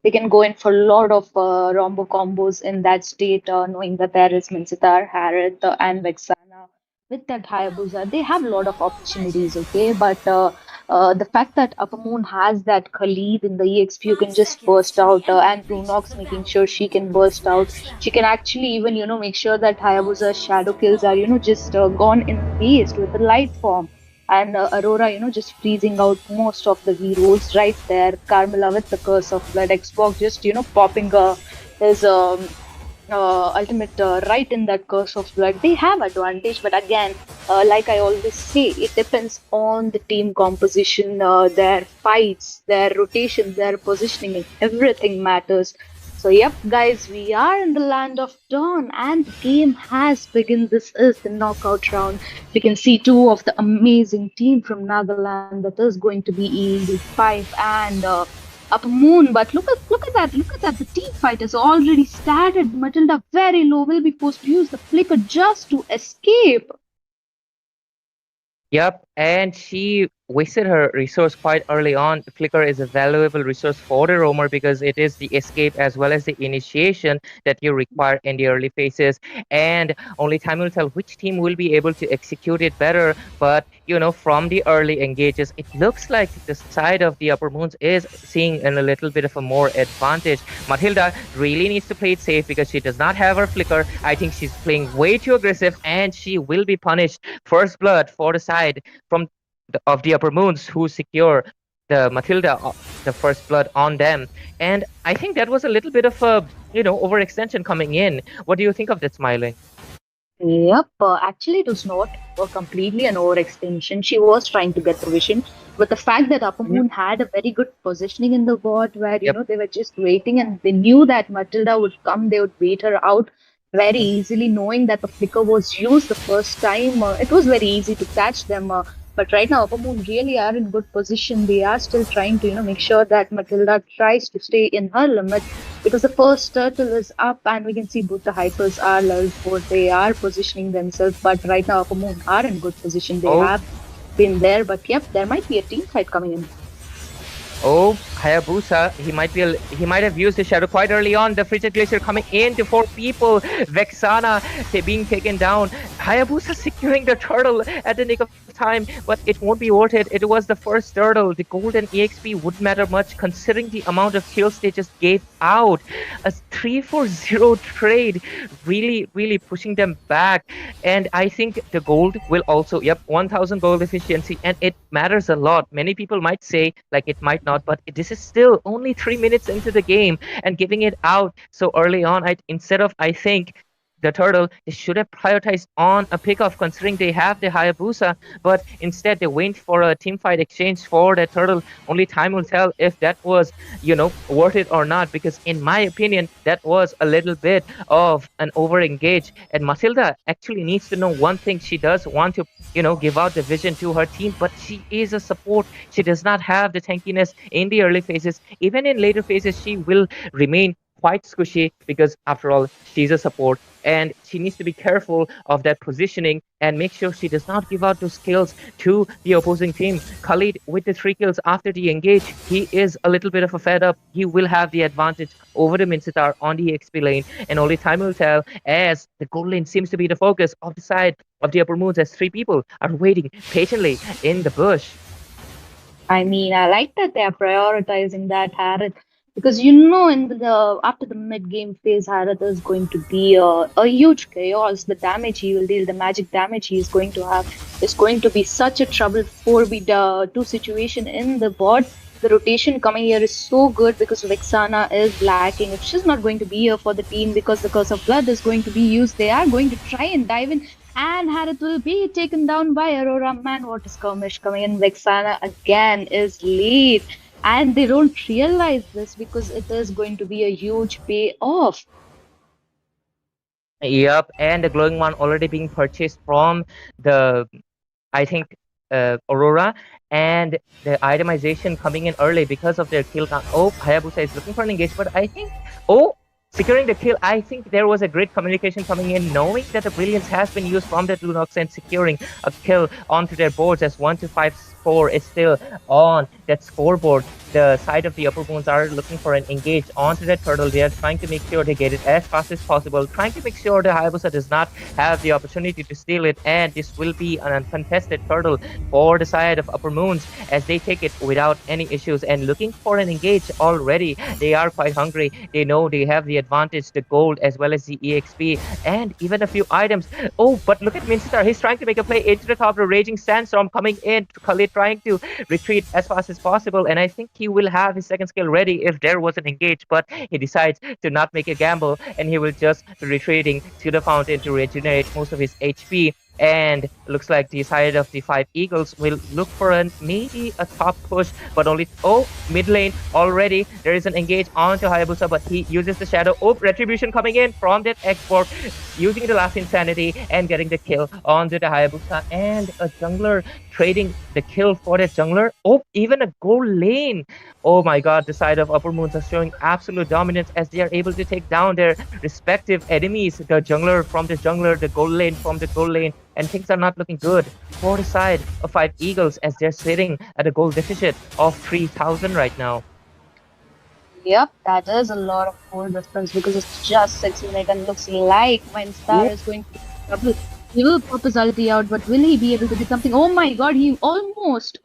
They can go in for a lot of rombo combos in that state, knowing that there is Minsitar, Harith, and Vexana. With that Hayabusa, they have a lot of opportunities, okay? But the fact that Upper Moon has that Khalid in the EXP who can just burst out, and Brunox making sure she can burst out. She can actually even, make sure that Hayabusa's shadow kills are, just gone in waste with the light form. And Aurora, just freezing out most of the heroes right there. Carmilla with the Curse of Blood, Xbox just, popping his ultimate right in that Curse of Blood. They have advantage, but again, like I always say, it depends on the team composition, their fights, their rotation, their positioning, and everything matters. So yep, guys, we are in the land of dawn, and the game has begun. This is the knockout round. We can see two of the amazing team from Nagaland. That is going to be Eagle 5 and Upper Moon. But look at that! The team fight has already started. Matilda very low, will be forced to use the flicker just to escape.
Yep, and she wasted her resource quite early on. Flicker is a valuable resource for the roamer because it is the escape as well as the initiation that you require in the early phases. And only time will tell which team will be able to execute it better. But, from the early engages, it looks like the side of the Upper Moons is seeing a little bit of a more advantage. Matilda really needs to play it safe because she does not have her Flicker. I think she's playing way too aggressive, and she will be punished. First blood for the side of the Upper Moons who secure the Matilda, the first blood on them. And I think that was a little bit of a, overextension coming in. What do you think of that, Smiling?
Yep, actually, it was not completely an overextension. She was trying to get the vision, but the fact that Upper Moon had a very good positioning in the board where, they were just waiting and they knew that Matilda would come, they would wait her out very easily, knowing that the flicker was used the first time. It was very easy to catch them. But right now, Upper Moon really are in good position. They are still trying to, make sure that Matilda tries to stay in her limit because the first turtle is up and we can see both the hypers are level 4. They are positioning themselves, but right now Upper Moon are in good position. They
Oh,
have been there, but yep, there might be a team fight coming in.
Oh, Hayabusa, he might have used his shadow quite early on. The Frigid Glacier coming in to 4 people. Vexana being taken down. Hayabusa securing the turtle at the nick of time, but it won't be worth it. It was the first turtle. The golden EXP wouldn't matter much considering the amount of kills they just gave out. A 3-4-0 trade, really pushing them back. And I think the gold will also, 1000 gold efficiency, and it matters a lot. Many people might say like it might not, but this is still only 3 minutes into the game, and giving it out so early on, I think the turtle, they should have prioritized on a pickoff considering they have the Hayabusa, but instead they went for a team fight exchange for the turtle. Only time will tell if that was, worth it or not, because in my opinion, that was a little bit of an over-engage. And Matilda actually needs to know one thing. She does want to, give out the vision to her team, but she is a support. She does not have the tankiness in the early phases. Even in later phases, she will remain quite squishy because after all, she's a support, and she needs to be careful of that positioning and make sure she does not give out those kills to the opposing team. Khalid with the 3 kills after the engage, he is a little bit of a fed up. He will have the advantage over the Mincetar on the XP lane, and only time will tell, as the gold lane seems to be the focus of the side of the Upper Moons, as 3 people are waiting patiently in the bush.
I mean, I like that they are prioritizing that Harith because in the after the mid game phase, Harith is going to be a huge chaos. The damage he will deal, the magic damage he is going to have, is going to be such a trouble 4v2 situation in the bot. The rotation coming here is so good because Vexana is lacking. If she's not going to be here for the team because the Curse of Blood is going to be used, they are going to try and dive in. And Harith will be taken down by Aurora. Man, what is Skirmish coming in? Vexana again is lead. And they don't realize this because it is going to be a huge payoff.
Yep, and the glowing one already being purchased from the, I think, Aurora, and the itemization coming in early because of their kill count. Oh, Hayabusa is looking for an engage, but I think, securing the kill, I think there was a great communication coming in, knowing that the brilliance has been used from that Lunox and securing a kill onto their boards, as 1-5 is still on that scoreboard. The side of the Upper Moons are looking for an engage onto that turtle. They are trying to make sure they get it as fast as possible, trying to make sure the Hayabusa does not have the opportunity to steal it, and this will be an uncontested turtle for the side of Upper Moons as they take it without any issues, and looking for an engage already. They are quite hungry. They know they have the advantage, the gold as well as the EXP, and even a few items. Oh, but look at Mincetar. He's trying to make a play into the top. The Raging Sandstorm coming in. Khalid trying to retreat as fast as possible, and I think he will have his second skill ready if there was an engage, but he decides to not make a gamble, and he will just be retreating to the fountain to regenerate most of his HP. And looks like the side of the 5 Eagles will look for maybe a top push, but only, mid lane already. There is an engage onto Hayabusa, but he uses the shadow. Retribution coming in from that export, using the last insanity and getting the kill onto the Hayabusa, and a jungler trading the kill for the jungler. Even a gold lane. Oh my god, the side of Upper Moons are showing absolute dominance as they are able to take down their respective enemies. The jungler from the jungler, the gold lane from the gold lane, and things are not looking good for the side of 5 Eagles as they're sitting at a gold deficit of 3,000 right now.
Yep, that is a lot of gold difference because it's just 6 minutes and looks like Mincetar is going to be in trouble. He will pop his ulti out, but will he be able to get something? Oh my god, he almost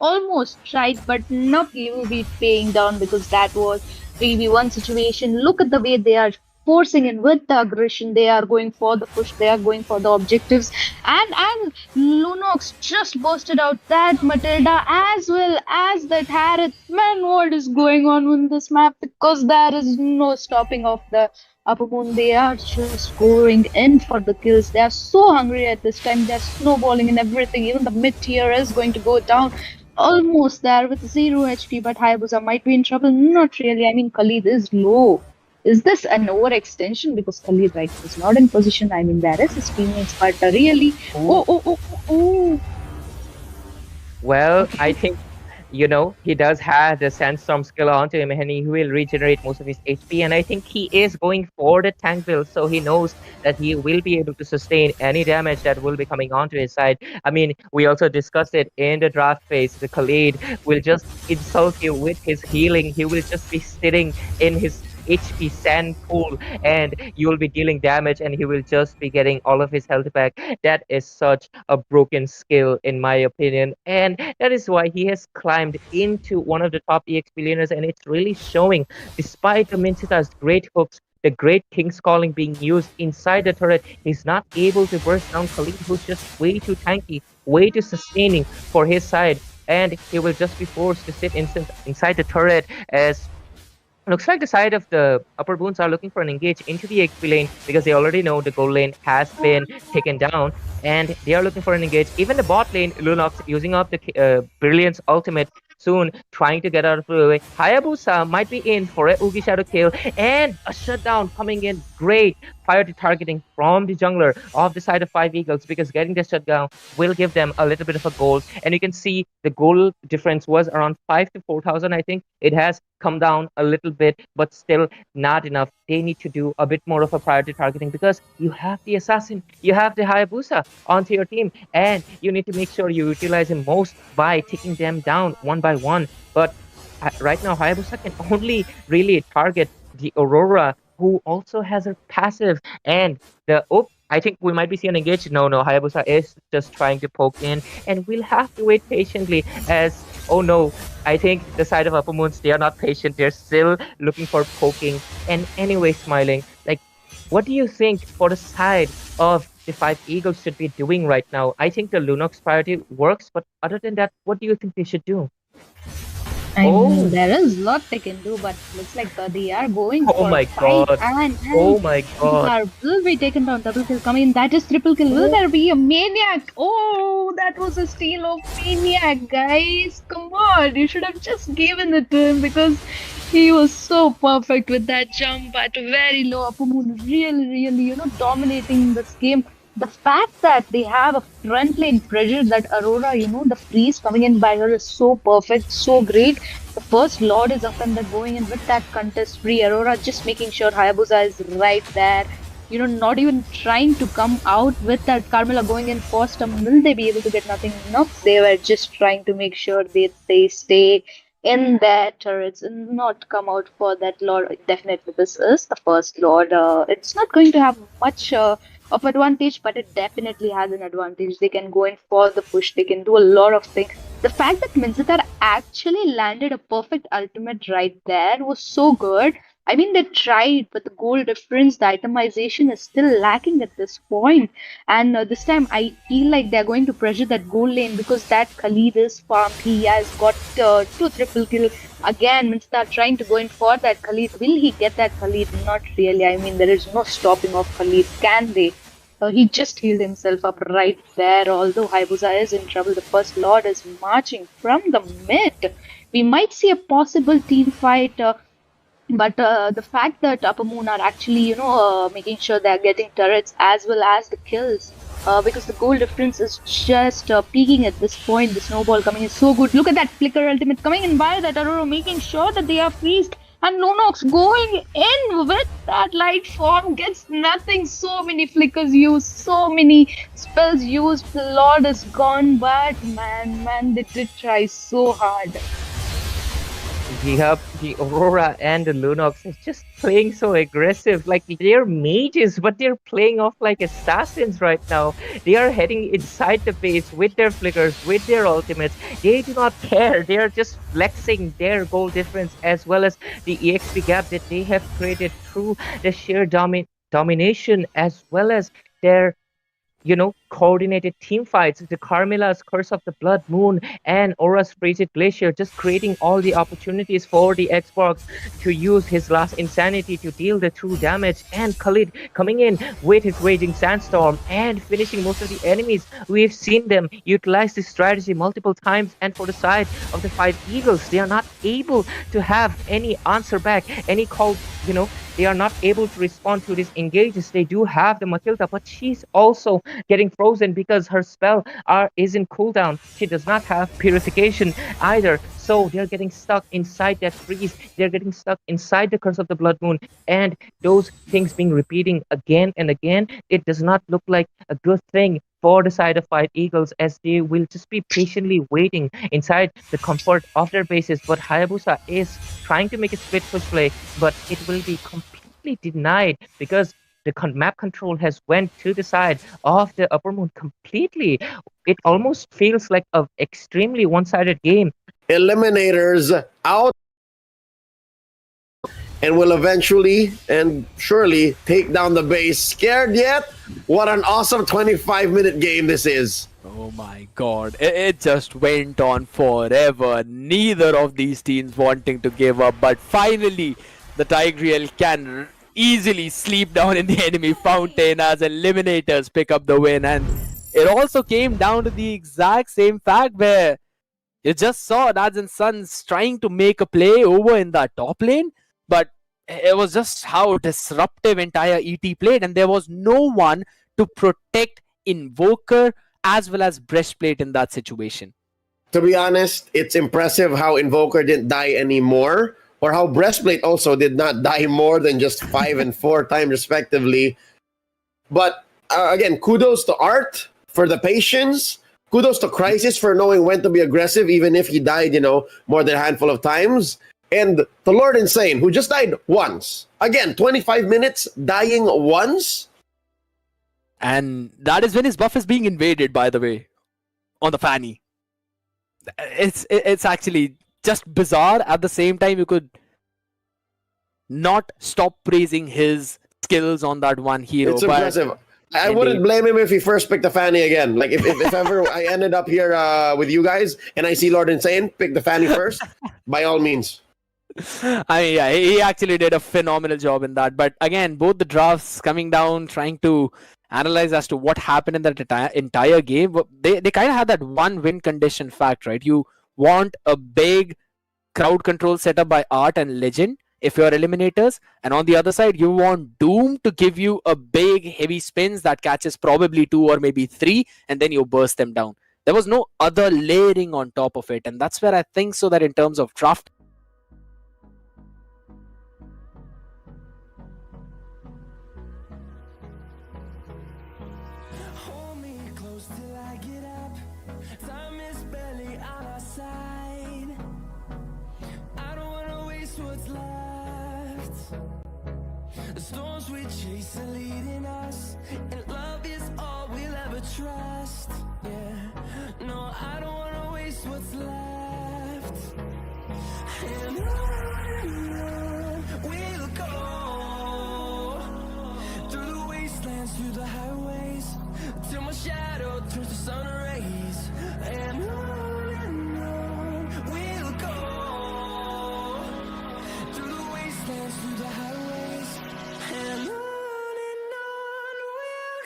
tried, but nope, he will be paying down because that was 3v1 situation. Look at the way they are forcing in with the aggression. They are going for the push, they are going for the objectives, and Lunox just busted out that Matilda as well as that Harith. Man, what is going on with this map? Because there is no stopping of the Upper Moon. They are just going in for the kills. They are so hungry at this time. They're snowballing and everything. Even the mid tier is going to go down almost there with 0 HP, but Hayabusa might be in trouble. Not really. I mean, Khalid is low. Is this an overextension? Because Khalid right is not in position. I mean, there is his teammates, but really,
Well, I
Okay.
think he does have the Sandstorm skill onto him, and he will regenerate most of his HP. And I think he is going for the tank build, so he knows that he will be able to sustain any damage that will be coming onto his side. I mean, we also discussed it in the draft phase. The Khalid will just insult you with his healing. He will just be sitting in his HP sand pool, and you will be dealing damage, and he will just be getting all of his health back. That is such a broken skill, in my opinion, and that is why he has climbed into one of the top EXP laners, and it's really showing. Despite the Minsita's great hooks, the great King's Calling being used inside the turret, he's not able to burst down Khalid, who's just way too tanky, way too sustaining for his side, and he will just be forced to sit inside the turret as looks like the side of the upper boons are looking for an engage into the XP lane because they already know the gold lane has been taken down and they are looking for an engage. Even the bot lane, Lunox using up the Brilliance ultimate soon, trying to get out of the way. Hayabusa might be in for a Ugi Shadow kill and a shutdown coming in. Great priority targeting from the jungler of the side of 5 Eagles because getting the shutdown will give them a little bit of a gold. And you can see the gold difference was around 5 to 4,000, I think. It has come down a little bit, but still not enough. They need to do a bit more of a priority targeting because you have the assassin, you have the Hayabusa onto your team, and you need to make sure you utilize him most by taking them down one by one. But right now, Hayabusa can only really target the Aurora, who also has her passive, and the I think we might be seeing engaged. No, Hayabusa is just trying to poke in, and we'll have to wait patiently as oh no, I think the side of Upper Moons, they are not patient. They're still looking for poking and anyway smiling. Like, what do you think for the side of the 5 Eagles should be doing right now? I think the Lunox priority works, but other than that, what do you think they should do?
I mean, there is a lot they can do, but looks like they are going
Oh
for a
my
fight,
god.
and
Oh my god.
Minsar will be taken down. Double kill coming. That is triple kill. Will there be a maniac? Oh, that was a steal of maniac, guys. Come on, you should have just given it to him because he was so perfect with that jump at very low. Upper Moon really, dominating this game. The fact that they have a front lane pressure that Aurora, the freeze coming in by her is so perfect, so great. The first Lord is up and they're going in with that contest free. Aurora just making sure Hayabusa is right there. Not even trying to come out with that Carmela going in first. Will they be able to get nothing? No, they were just trying to make sure they stay in their turrets and not come out for that Lord. Definitely, this is the first Lord. It's not going to have much of advantage, but it definitely has an advantage. They can go in for the push. They can do a lot of things. The fact that Minzitar actually landed a perfect ultimate right there was so good. I mean, they tried, but the goal difference, the itemization is still lacking at this point. And this time, I feel like they're going to pressure that goal lane because that Khalid is farmed. He has got 2 triple kill. Again, Minstar trying to go in for that Khalid. Will he get that Khalid? Not really. I mean, there is no stopping of Khalid. Can they? He just healed himself up right there. Although Hayabusa is in trouble, the first Lord is marching from the mid. We might see a possible team fight. But the fact that Upper Moon are actually, making sure they're getting turrets as well as the kills, because the goal difference is just peaking at this point. The snowball coming is so good. Look at that flicker ultimate coming in by that Aurora, making sure that they are freezed. And Lunox going in with that light form gets nothing. So many flickers used, so many spells used. The Lord is gone, but man, they did try so hard.
Yep, the Aurora and the Lunox is just playing so aggressive. Like, they're mages, but they're playing off like assassins right now. They are heading inside the base with their flickers, with their ultimates. They do not care. They are just flexing their goal difference as well as the EXP gap that they have created through the sheer domination as well as their coordinated team fights. The Carmela's Curse of the Blood Moon and Aura's Frigid Glacier just creating all the opportunities for the Xbox to use his last insanity to deal the true damage. And Khalid coming in with his Raging Sandstorm and finishing most of the enemies. We've seen them utilize this strategy multiple times. And for the side of the 5 Eagles, they are not able to have any answer back, any call, they are not able to respond to these engages. They do have the Matilda, but she's also getting frozen frozen because her spell is in cooldown. She does not have purification either. So they're getting stuck inside that freeze. They're getting stuck inside the curse of the blood moon. And those things being repeating again and again, it does not look like a good thing for the side of Fight Eagles, as they will just be patiently waiting inside the comfort of their bases. But Hayabusa is trying to make a split push play, but it will be completely denied because the map control has went to the side of the upper moon completely. It almost feels like an extremely one-sided game.
Eliminators out and will eventually and surely take down the base. Scared yet? What an awesome 25-minute game this is.
Oh my god, it just went on forever. Neither of these teams wanting to give up, but finally the Tigreal can easily sleep down in the enemy fountain as eliminators pick up the win. And it also came down to the exact same fact where you just saw Nads and Sons trying to make a play over in that top lane, but it was just how disruptive entire ET played, and there was no one to protect Invoker as well as Breastplate in that situation.
To be honest, it's impressive how Invoker didn't die anymore, or how Breastplate also did not die more than just 5 and 4 times respectively. But again, kudos to Art for the patience. Kudos to Crisis for knowing when to be aggressive, even if he died, more than a handful of times. And to Lord Insane, who just died once. Again, 25 minutes, dying once.
And that is when his buff is being invaded, by the way, on the Fanny. It's actually just bizarre. At the same time, you could not stop praising his skills on that one hero.
It's impressive. I wouldn't blame him if he first picked the Fanny again. Like, if ever I ended up here with you guys and I see Lord Insane pick the Fanny first, by all means.
I mean, yeah, he actually did a phenomenal job in that. But again, both the drafts coming down, trying to analyze as to what happened in that entire game, they kind of had that one win condition fact, right? You want a big crowd control setup by Art and Legend if you're eliminators, and on the other side you want Doom to give you a big heavy spins that catches probably 2 or maybe 3, and then you burst them down. There was no other layering on top of it, and that's where I think so that in terms of draft,
Hold me close till I get up. Time is barely on our side. I don't wanna waste what's left. The storms we chase are leading us, and love is all we'll ever trust. Yeah, no, I don't wanna waste what's left. And on we'll go, through the wastelands, through the highways, till my shadow turns to sun rays. And on we'll go, through the wastelands, through the highways, and on we'll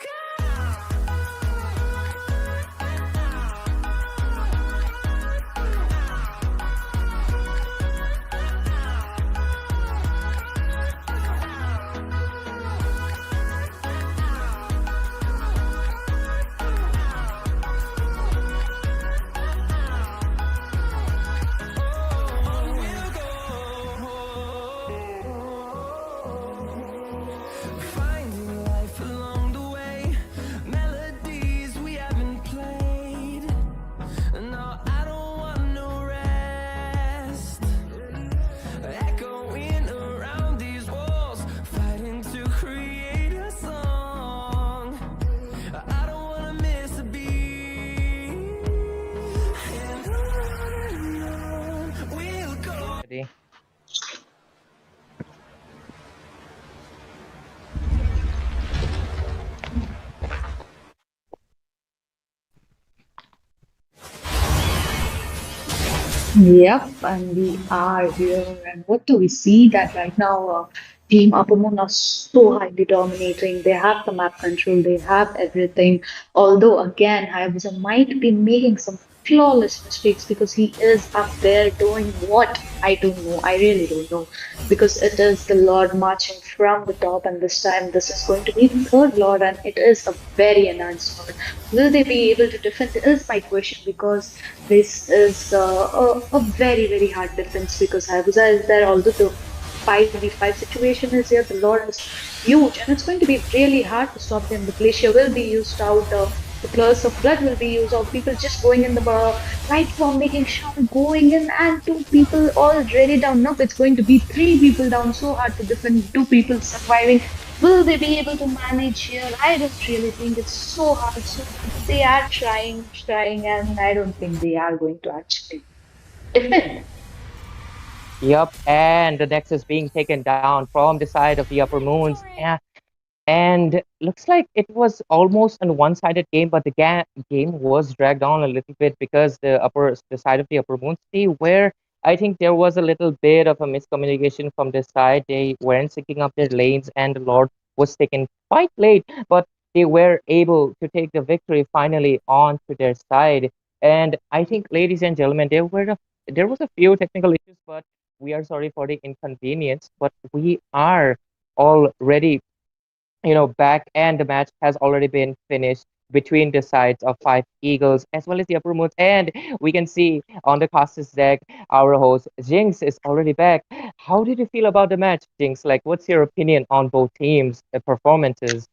go. Finding life along the way, melodies we haven't played. No, I don't want no rest. Echoing around these walls, fighting to create a song. I don't wanna miss a beat. And on we'll go.
Ready?
Yep, and we are here. And what do we see that right now? Team Upper Moon are so highly dominating. They have the map control, they have everything. Although, again, Hayabusa might be making some flawless mistakes because he is up there doing what? I don't know. I really don't know. Because it is the Lord marching from the top, and this time this is going to be the third Lord, and it is a very enhanced Lord. Will they be able to defend? Is my question because this is a very, very hard defense because Hayabusa is there, although the 5v5 situation is here. The Lord is huge, and it's going to be really hard to stop them. The glacier will be used out. The curse of blood will be used out. People just going in the right form, making sure going in, and two people already down. Nope, it's going to be three people down. So hard to defend. Two people surviving. Will they be able to manage here? I don't really think it's so hard. So they are trying, and I don't think they are going to actually defend.
Yep, and the Nexus being taken down from the side of the Upper Moons. And looks like it was almost a one-sided game, but the game was dragged on a little bit because the side of the Upper Moons, they were, I think there was a little bit of a miscommunication from this side. They weren't syncing up their lanes, and the Lord was taken quite late, but they were able to take the victory finally onto their side. And I think, ladies and gentlemen, there was a few technical issues, but we are sorry for the inconvenience, but we are already back, and the match has already been finished between the sides of Five Eagles as well as the Upper Moons. And we can see on the casters deck, our host Jinx is already back. How did you feel about the match, Jinx? Like, what's your opinion on both teams' performances?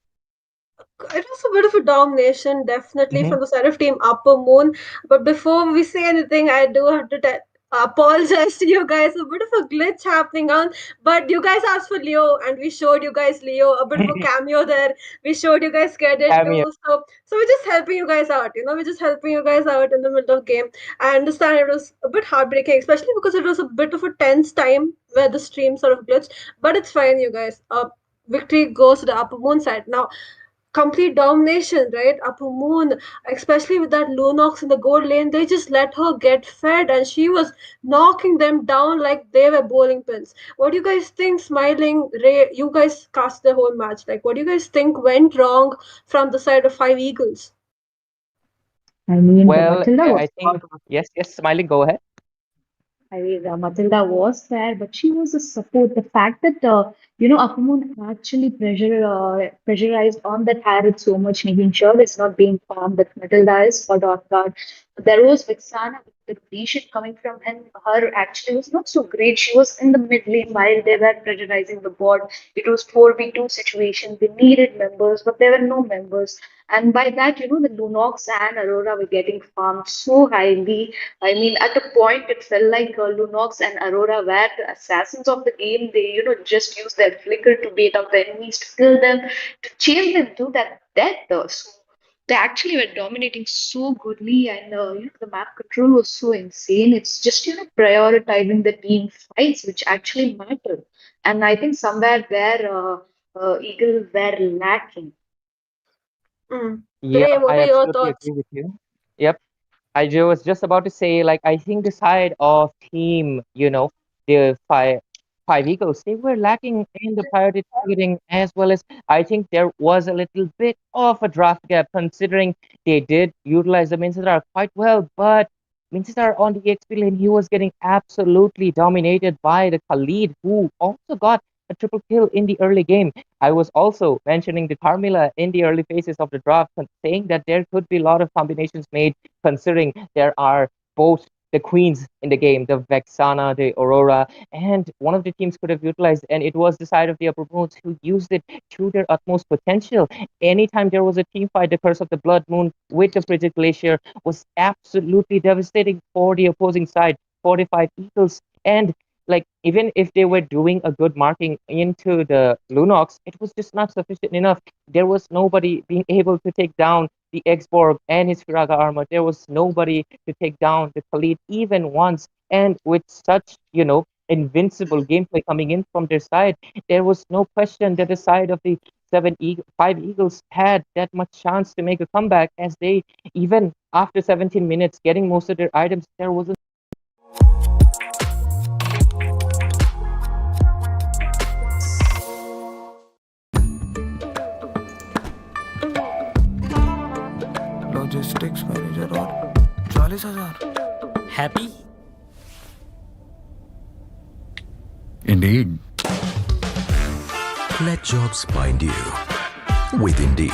It was a bit of a domination, definitely
Mhm.
from the side of Team Upper Moon. But before we say anything, I do have to apologize to you guys. A bit of a glitch happening on, but you guys asked for Leo, and we showed you guys Leo. A bit of a cameo there. We showed you guys credit too.
Cameo.
So we're just helping you guys out. We're just helping you guys out in the middle of game. I understand it was a bit heartbreaking, especially because it was a bit of a tense time where the stream sort of glitched. But it's fine, you guys. Victory goes to the Upper Moon side now. Complete domination, right? Upper Moon, especially with that Lunox in the gold lane, they just let her get fed, and she was knocking them down like they were bowling pins. What do you guys think, Smiling Ray? You guys cast the whole match. Like, what do you guys think went wrong from the side of Five Eagles?
I mean, the
Well,
Matilda was
I think yes, Smiling, go ahead.
I mean, Matilda was there, but she was a support. The fact that Akumun actually pressurized on that Harriet so much, making sure it's not being farmed. That Matilda is for off guard. There was Vixana with the deletion coming from him. Her actually was not so great. She was in the mid lane while they were pressurizing the board. It was 4v2 situation. They needed members, but there were no members. And by that, the Lunox and Aurora were getting farmed so highly. I mean, at a point, it felt like Lunox and Aurora were the assassins of the game. They, just used their flicker to bait out the enemies, to kill them, to chase them to that death. So they actually were dominating so goodly, and the map control was so insane. It's just prioritizing the team fights, which actually matter. And I think somewhere where Eagle were lacking.
Yeah,
Ray, what
I
are your
absolutely
thoughts?
agree with you. Yep. Was just about to say, like, I think the side of team, the five eagles, they were lacking in the priority targeting, as well as I think there was a little bit of a draft gap, considering they did utilize the Minstar quite well, but Minstar on the XP lane, he was getting absolutely dominated by the Khalid, who also got a triple kill in the early game. I was also mentioning the Carmilla in the early phases of the draft, saying that there could be a lot of combinations made, considering there are both the queens in the game, the Vexana, the Aurora, and one of the teams could have utilized, and it was the side of the Upper Moons who used it to their utmost potential. Anytime there was a team fight, the Curse of the Blood Moon with the Frigid Glacier was absolutely devastating for the opposing side, 45 Eagles, and like even if they were doing a good marking into the Lunox, it was just not sufficient enough. There was nobody being able to take down the Exborg and his Firaga armor. There was nobody to take down the Khalid even once. And with such, invincible gameplay coming in from their side, there was no question that the side of the five Eagles had that much chance to make a comeback, as they, even after 17 minutes getting most of their items, there wasn't.
40,000
Happy?
Indeed. Let jobs find you with Indeed.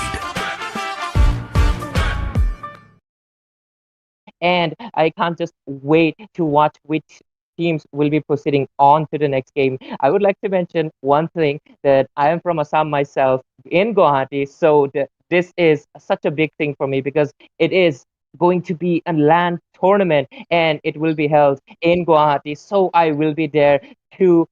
And I can't just wait to watch which teams will be proceeding on to the next game. I would like to mention one thing that I am from Assam myself in Guwahati, so this is such a big thing for me because it is going to be a land tournament and it will be held in Guwahati. So I will be there to,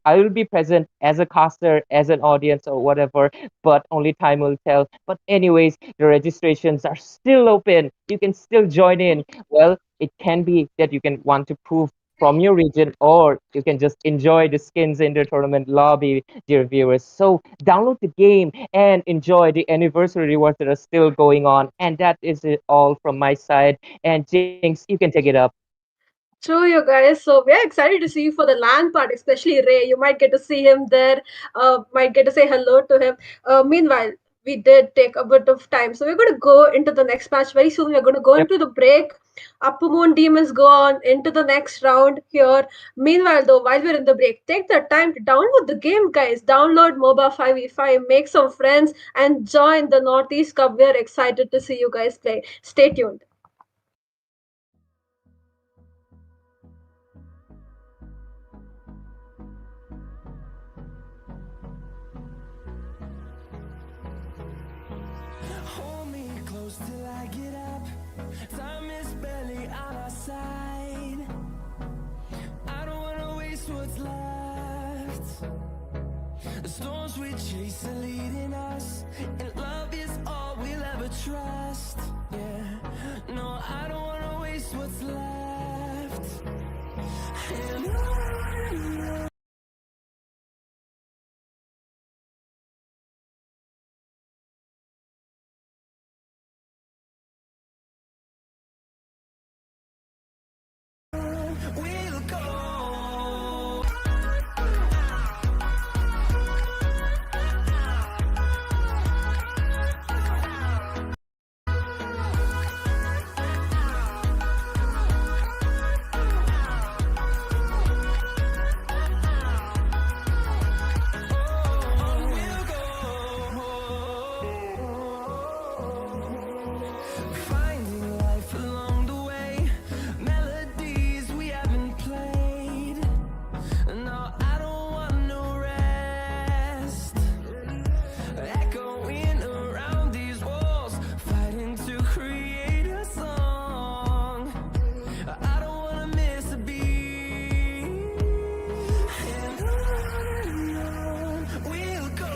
I will be present as a caster, as an audience or whatever, but only time will tell. But anyways, the registrations are still open. You can still join in. Well, it can be that you can want to prove from your region, or you can just enjoy the skins in the tournament lobby, dear viewers. So download the game and enjoy the anniversary rewards that are still going on. And that is it all from my side. And Jinx, you can take it up.
True, you guys. So we are excited to see you for the LAN part, especially Ray. You might get to see him there. Might get to say hello to him. Meanwhile, we did take a bit of time, so we're going to go into the next match very soon. We're going to go
Yep.
into the break. Upper Moon Demons go on into the next round here. Meanwhile, though, while we're in the break, take the time to download the game, guys. Download MOBA 5v5, make some friends, and join the Northeast Cup. We're excited to see you guys play. Stay tuned.
Hold me close till I get up. Time is barely on our side. I don't wanna waste what's left. The storms we chase are leading us, and love is all we'll ever trust. Yeah, no, I don't wanna waste what's left. And on. We'll go. Finding life along the way, melodies we haven't played. No, I don't want no rest. Echoing around these walls, fighting to create a song. I don't wanna miss a beat. And on we'll go,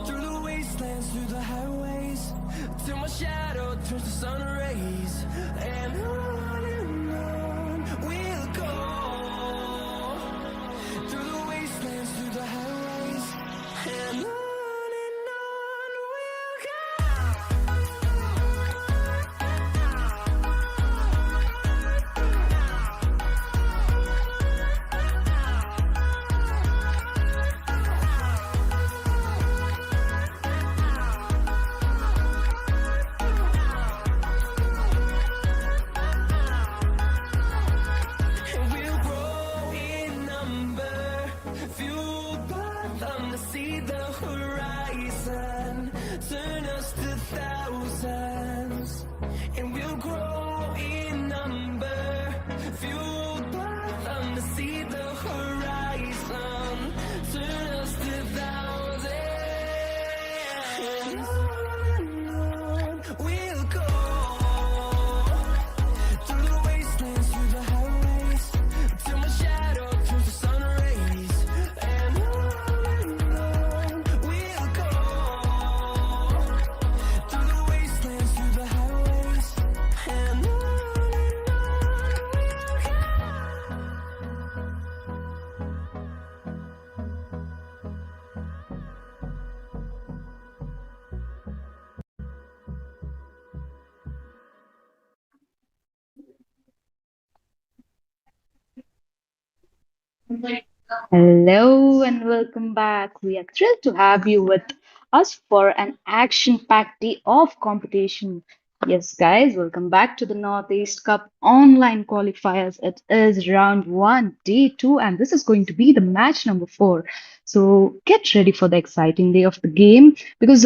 through the wastelands, through the highways, till my shadow turns to sun rays. And on we'll go, through the wastelands, through the highways, and on we'll go. And we'll grow in number, fueled by them to see the horizon, turn us to thousands. And we'll grow in number, fueled by them to see the horizon, turn us to thousands. And on we'll go, through the wastelands, through the highways, till my shadow turns to sun rays. And on we'll go, through the wastelands, through the highways, and on
Hello and welcome back. We are thrilled to have you with us for an action packed day of competition. Yes, guys, welcome back to the Northeast Cup online qualifiers. It is round one, day two, and this is going to be the match number four. So get ready for the exciting day of the game because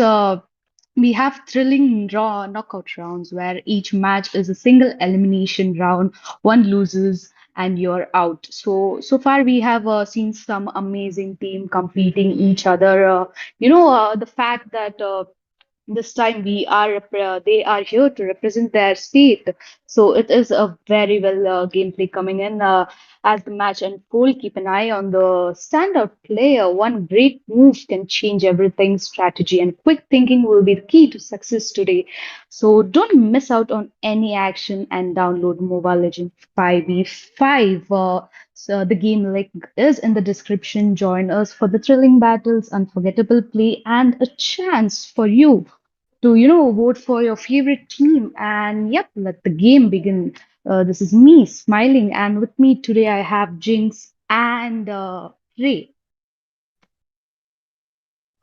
we have thrilling raw knockout rounds where each match is a single elimination round. One loses and you're out. So far we have seen some amazing team competing each other. The fact that this time they are here to represent their state, so it is a very well gameplay coming in as the match unfold. Keep an eye on the standout player. One great move can change everything. Strategy and quick thinking will be the key to success today, so don't miss out on any action and download Mobile Legend 5v5. So the game link is in the description. Join us for the thrilling battles, unforgettable play, and a chance for you to vote for your favorite team. And yep, let the game begin. This is me smiling, and with me today I have Jinx and Ray.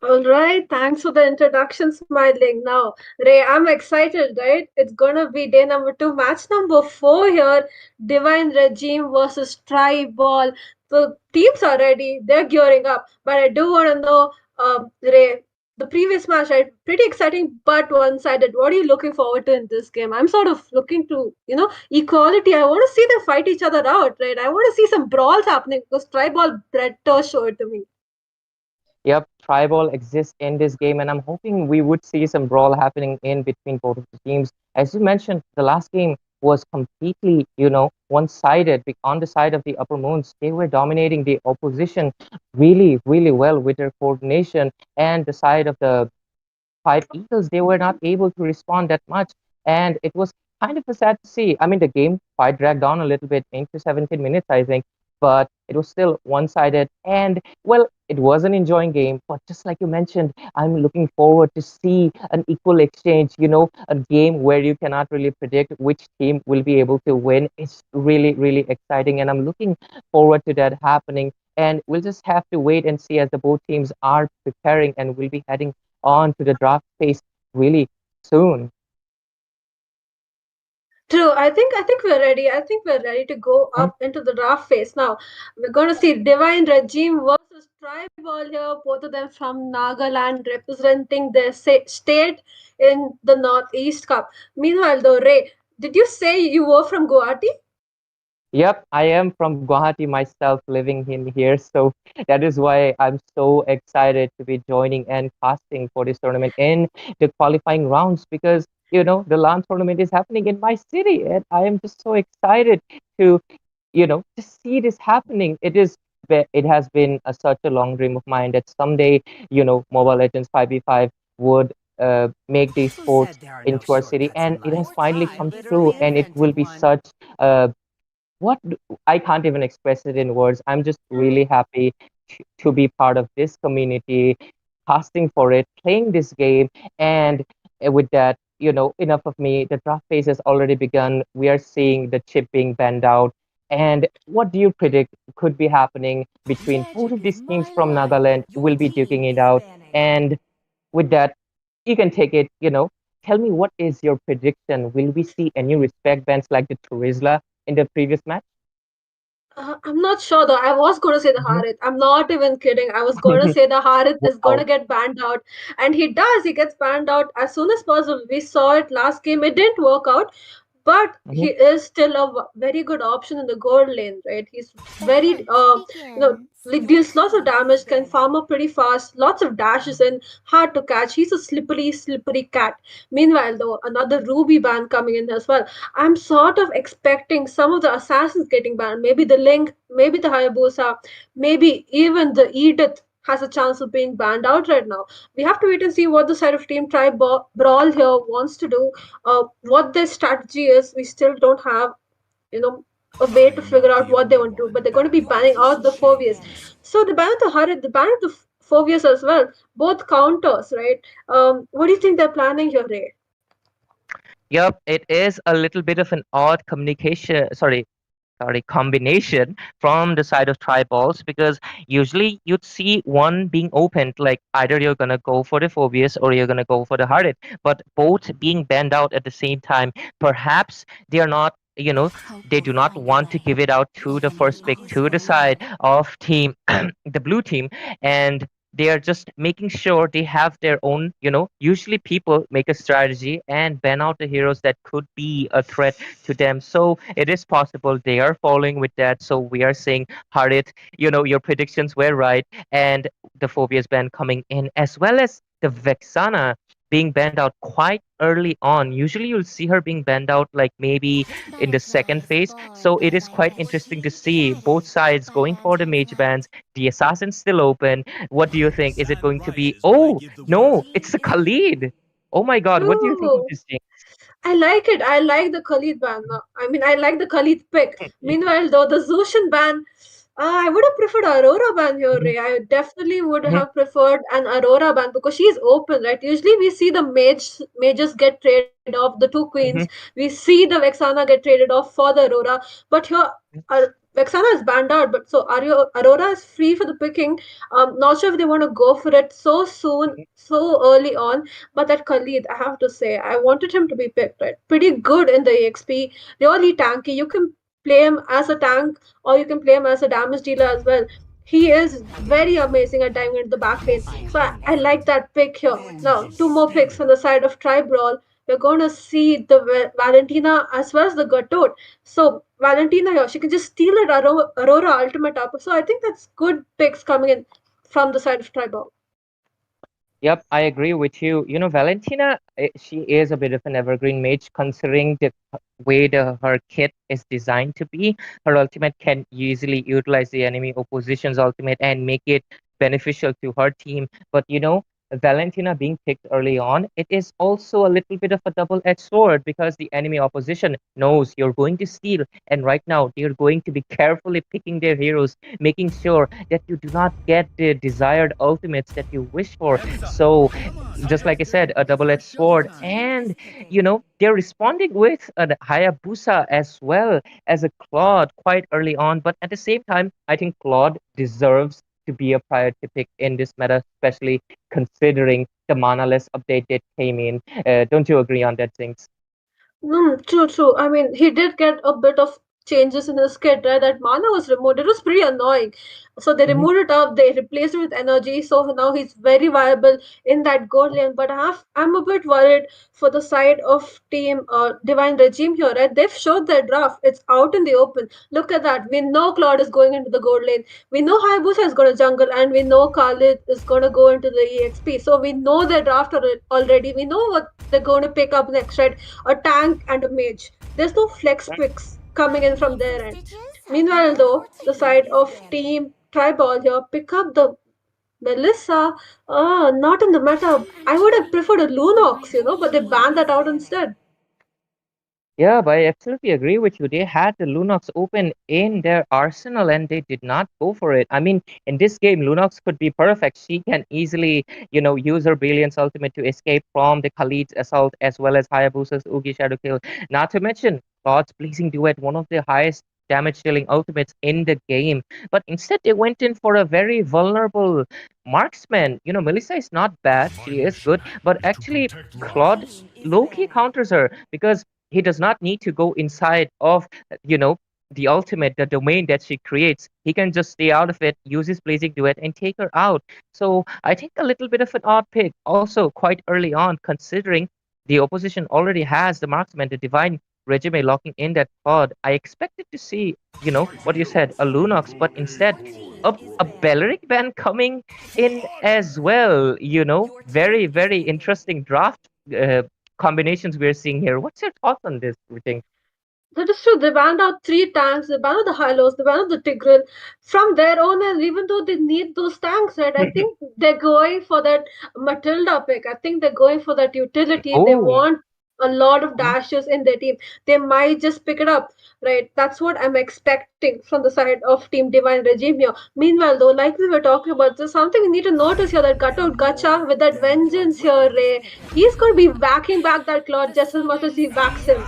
All right, thanks for the introduction, Smiling. Now, Ray, I'm excited, right? It's gonna be day number two, match number four here. Divine Regime versus Tribal. The teams are ready, they're gearing up. But I do want to know, Ray, the previous match, right? Pretty exciting, but one-sided. What are you looking forward to in this game? I'm sort of looking to, equality. I want to see them fight each other out, right? I want to see some brawls happening because Tribal better show it to me.
Yep, tribal exists in this game, and I'm hoping we would see some brawl happening in between both of the teams. As you mentioned, the last game was completely, one-sided. On the side of the Upper Moons, they were dominating the opposition really, really well with their coordination, and the side of the Five Eagles, they were not able to respond that much. And it was kind of a sad to see. I mean, the game quite dragged on a little bit into 17 minutes, I think, but it was still one-sided. And, well, it was an enjoying game, but just like you mentioned, I'm looking forward to see an equal exchange, a game where you cannot really predict which team will be able to win. It's really, really exciting, and I'm looking forward to that happening. And we'll just have to wait and see as the both teams are preparing, and we'll be heading on to the draft phase really soon.
True. I think we're ready. I think we're ready to go up into the draft phase now. We're going to see Divine Regime versus Tribal here, both of them from Nagaland representing their state in the Northeast Cup. Meanwhile, though, Ray, did you say you were from Guwahati?
Yep, I am from Guwahati myself, living in here, so that is why I'm so excited to be joining and casting for this tournament in the qualifying rounds, because the LAN tournament is happening in my city, and I am just so excited to to see this happening. It has been such a long dream of mine that someday Mobile Legends 5v5 would make these sports into our city, and it has finally come true, and it will be such a I can't even express it in words. I'm just really happy to be part of this community, casting for it, playing this game, and with that, enough of me. The draft phase has already begun. We are seeing the chip being banned out. And what do you predict could be happening between both of these teams from Nagaland? Will be duking it out. And with that, you can take it, Tell me, what is your prediction? Will we see any respect bans like the Turizla in the previous match?
I'm not sure though. I was going to say the
Mhm.
Harith. I'm not even kidding. I was going to say the Harith is going to
Wow.
get banned out. And he does. He gets banned out as soon as possible. We saw it last game. It didn't work out. But he
Mhm.
is still a very good option in the gold lane, right? He's very, like deals lots of damage, can farm up pretty fast, lots of dashes and hard to catch. He's a slippery, slippery cat. Meanwhile, though, another Ruby ban coming in as well. I'm sort of expecting some of the assassins getting banned. Maybe the Link, maybe the Hayabusa, maybe even the Edith has a chance of being banned out right now. We have to wait and see what the side of Team Tribe Brawl here wants to do. What their strategy is, we still don't have, you know, a way to figure out what they want to do. But they're going to be banning out the Fovias. So the ban of the Harid, the ban of the Fovias as well, both counters, right? What do you think they're planning here, Ray?
Yep, it is a little bit of an odd communication. Sorry, combination from the side of triballs, because usually you'd see one being opened, like either you're gonna go for the Phobius or you're gonna go for the Hearted, but both being banned out at the same time. Perhaps they are not, they do not want to give it out to the first pick to the side of team the blue team, and they are just making sure they have their own, usually people make a strategy and ban out the heroes that could be a threat to them. So it is possible they are following with that. So we are saying, Harit, your predictions were right, and the Phobia's ban coming in, as well as the Vexana being banned out quite early on. Usually you'll see her being banned out like maybe in the second phase. So it is quite interesting to see both sides going for the mage bans, the assassin's still open. What do you think? Is it going to be, oh no, it's a Khalid. Oh my god, what do you think of
True.
this thing?
I like it. I like the Khalid ban. I mean, I like the Khalid pick. Meanwhile, though, the Zushin ban, I would have preferred Aurora ban here, Ray. I definitely would have preferred an Aurora ban because she's open, right? Usually we see the mages get traded off, the two queens. We see the Vexana get traded off for the Aurora. But here, uh, Vexana is banned out, but so Aurora is free for the picking. Not sure if they want to go for it so soon, so early on. But that Khalid, I have to say, I wanted him to be picked, right? Pretty good in the EXP, really tanky. You can play him as a tank or you can play him as a damage dealer as well. He is very amazing at diving into the back lane. So I like that pick here. Now, two more picks on the side of Tri Brawl. We're going to see the Valentina as well as the Gatot. So Valentina here, she can just steal it Aurora ultimate up. So I think that's good picks coming in from the side of Tri Brawl.
Yep, I agree with you. Valentina, she is a bit of an evergreen mage considering the way her kit is designed to be. Her ultimate can easily utilize the enemy opposition's ultimate and make it beneficial to her team. But Valentina being picked early on, it is also a little bit of a double-edged sword because the enemy opposition knows you're going to steal, and right now they're going to be carefully picking their heroes, making sure that you do not get the desired ultimates that you wish for. So, just like I said, a double-edged sword, and they're responding with a Hayabusa as well as a Claude quite early on. But at the same time, I think Claude deserves to be a priority pick in this meta, especially considering the manaless update that came in. Don't you agree on that, things?
True, true. I mean, he did get a bit of changes in his kit, right? That mana was removed. It was pretty annoying. So they removed it up, they replaced it with energy. So now he's very viable in that gold lane. But I'm a bit worried for the side of team Divine Regime here, right? They've showed their draft. It's out in the open. Look at that. We know Claude is going into the gold lane. We know Hayabusa is going to jungle, and we know Khalid is going to go into the EXP. So we know their draft already. We know what they're going to pick up next, right? A tank and a mage. There's no flex picks coming in from their end. Meanwhile, though, the side of Team Tribal here pick up the Melissa. Not in the meta. I would have preferred a Lunox, but they banned that out instead.
Yeah, but I absolutely agree with you. They had the Lunox open in their arsenal and they did not go for it. I mean, in this game, Lunox could be perfect. She can easily, use her Brilliance ultimate to escape from the Khalid's assault as well as Hayabusa's Oogie Shadow Kill. Not to mention God's Blazing Duet, one of the highest damage dealing ultimates in the game. But instead, they went in for a very vulnerable marksman. Melissa is not bad. She is good. But actually, Claude low-key counters her because he does not need to go inside of the ultimate, the domain that she creates. He can just stay out of it, use his Blazing Duet, and take her out. So I think a little bit of an odd pick, also quite early on, considering the opposition already has the marksman, the Divine Regime locking in that pod. I expected to see, what you said, a Lunox, but instead a Belleric ban coming in as well. Very, very interesting draft combinations we're seeing here. What's your thoughts on this, thing?
That is true. They banned out three tanks. They banned out the Hylos. They banned out the Tigreal from their own end. Even though they need those tanks, right? I think they're going for that Matilda pick. I think they're going for that utility. They
Oh.
want a lot of dashes in their team. They might just pick it up, right? That's what I'm expecting from the side of Team Divine Regime here. Meanwhile, though, like we were talking about, there's something we need to notice here that Gato Gacha with that vengeance here, Ray. He's going to be whacking back that Claude just as much as he whacks him.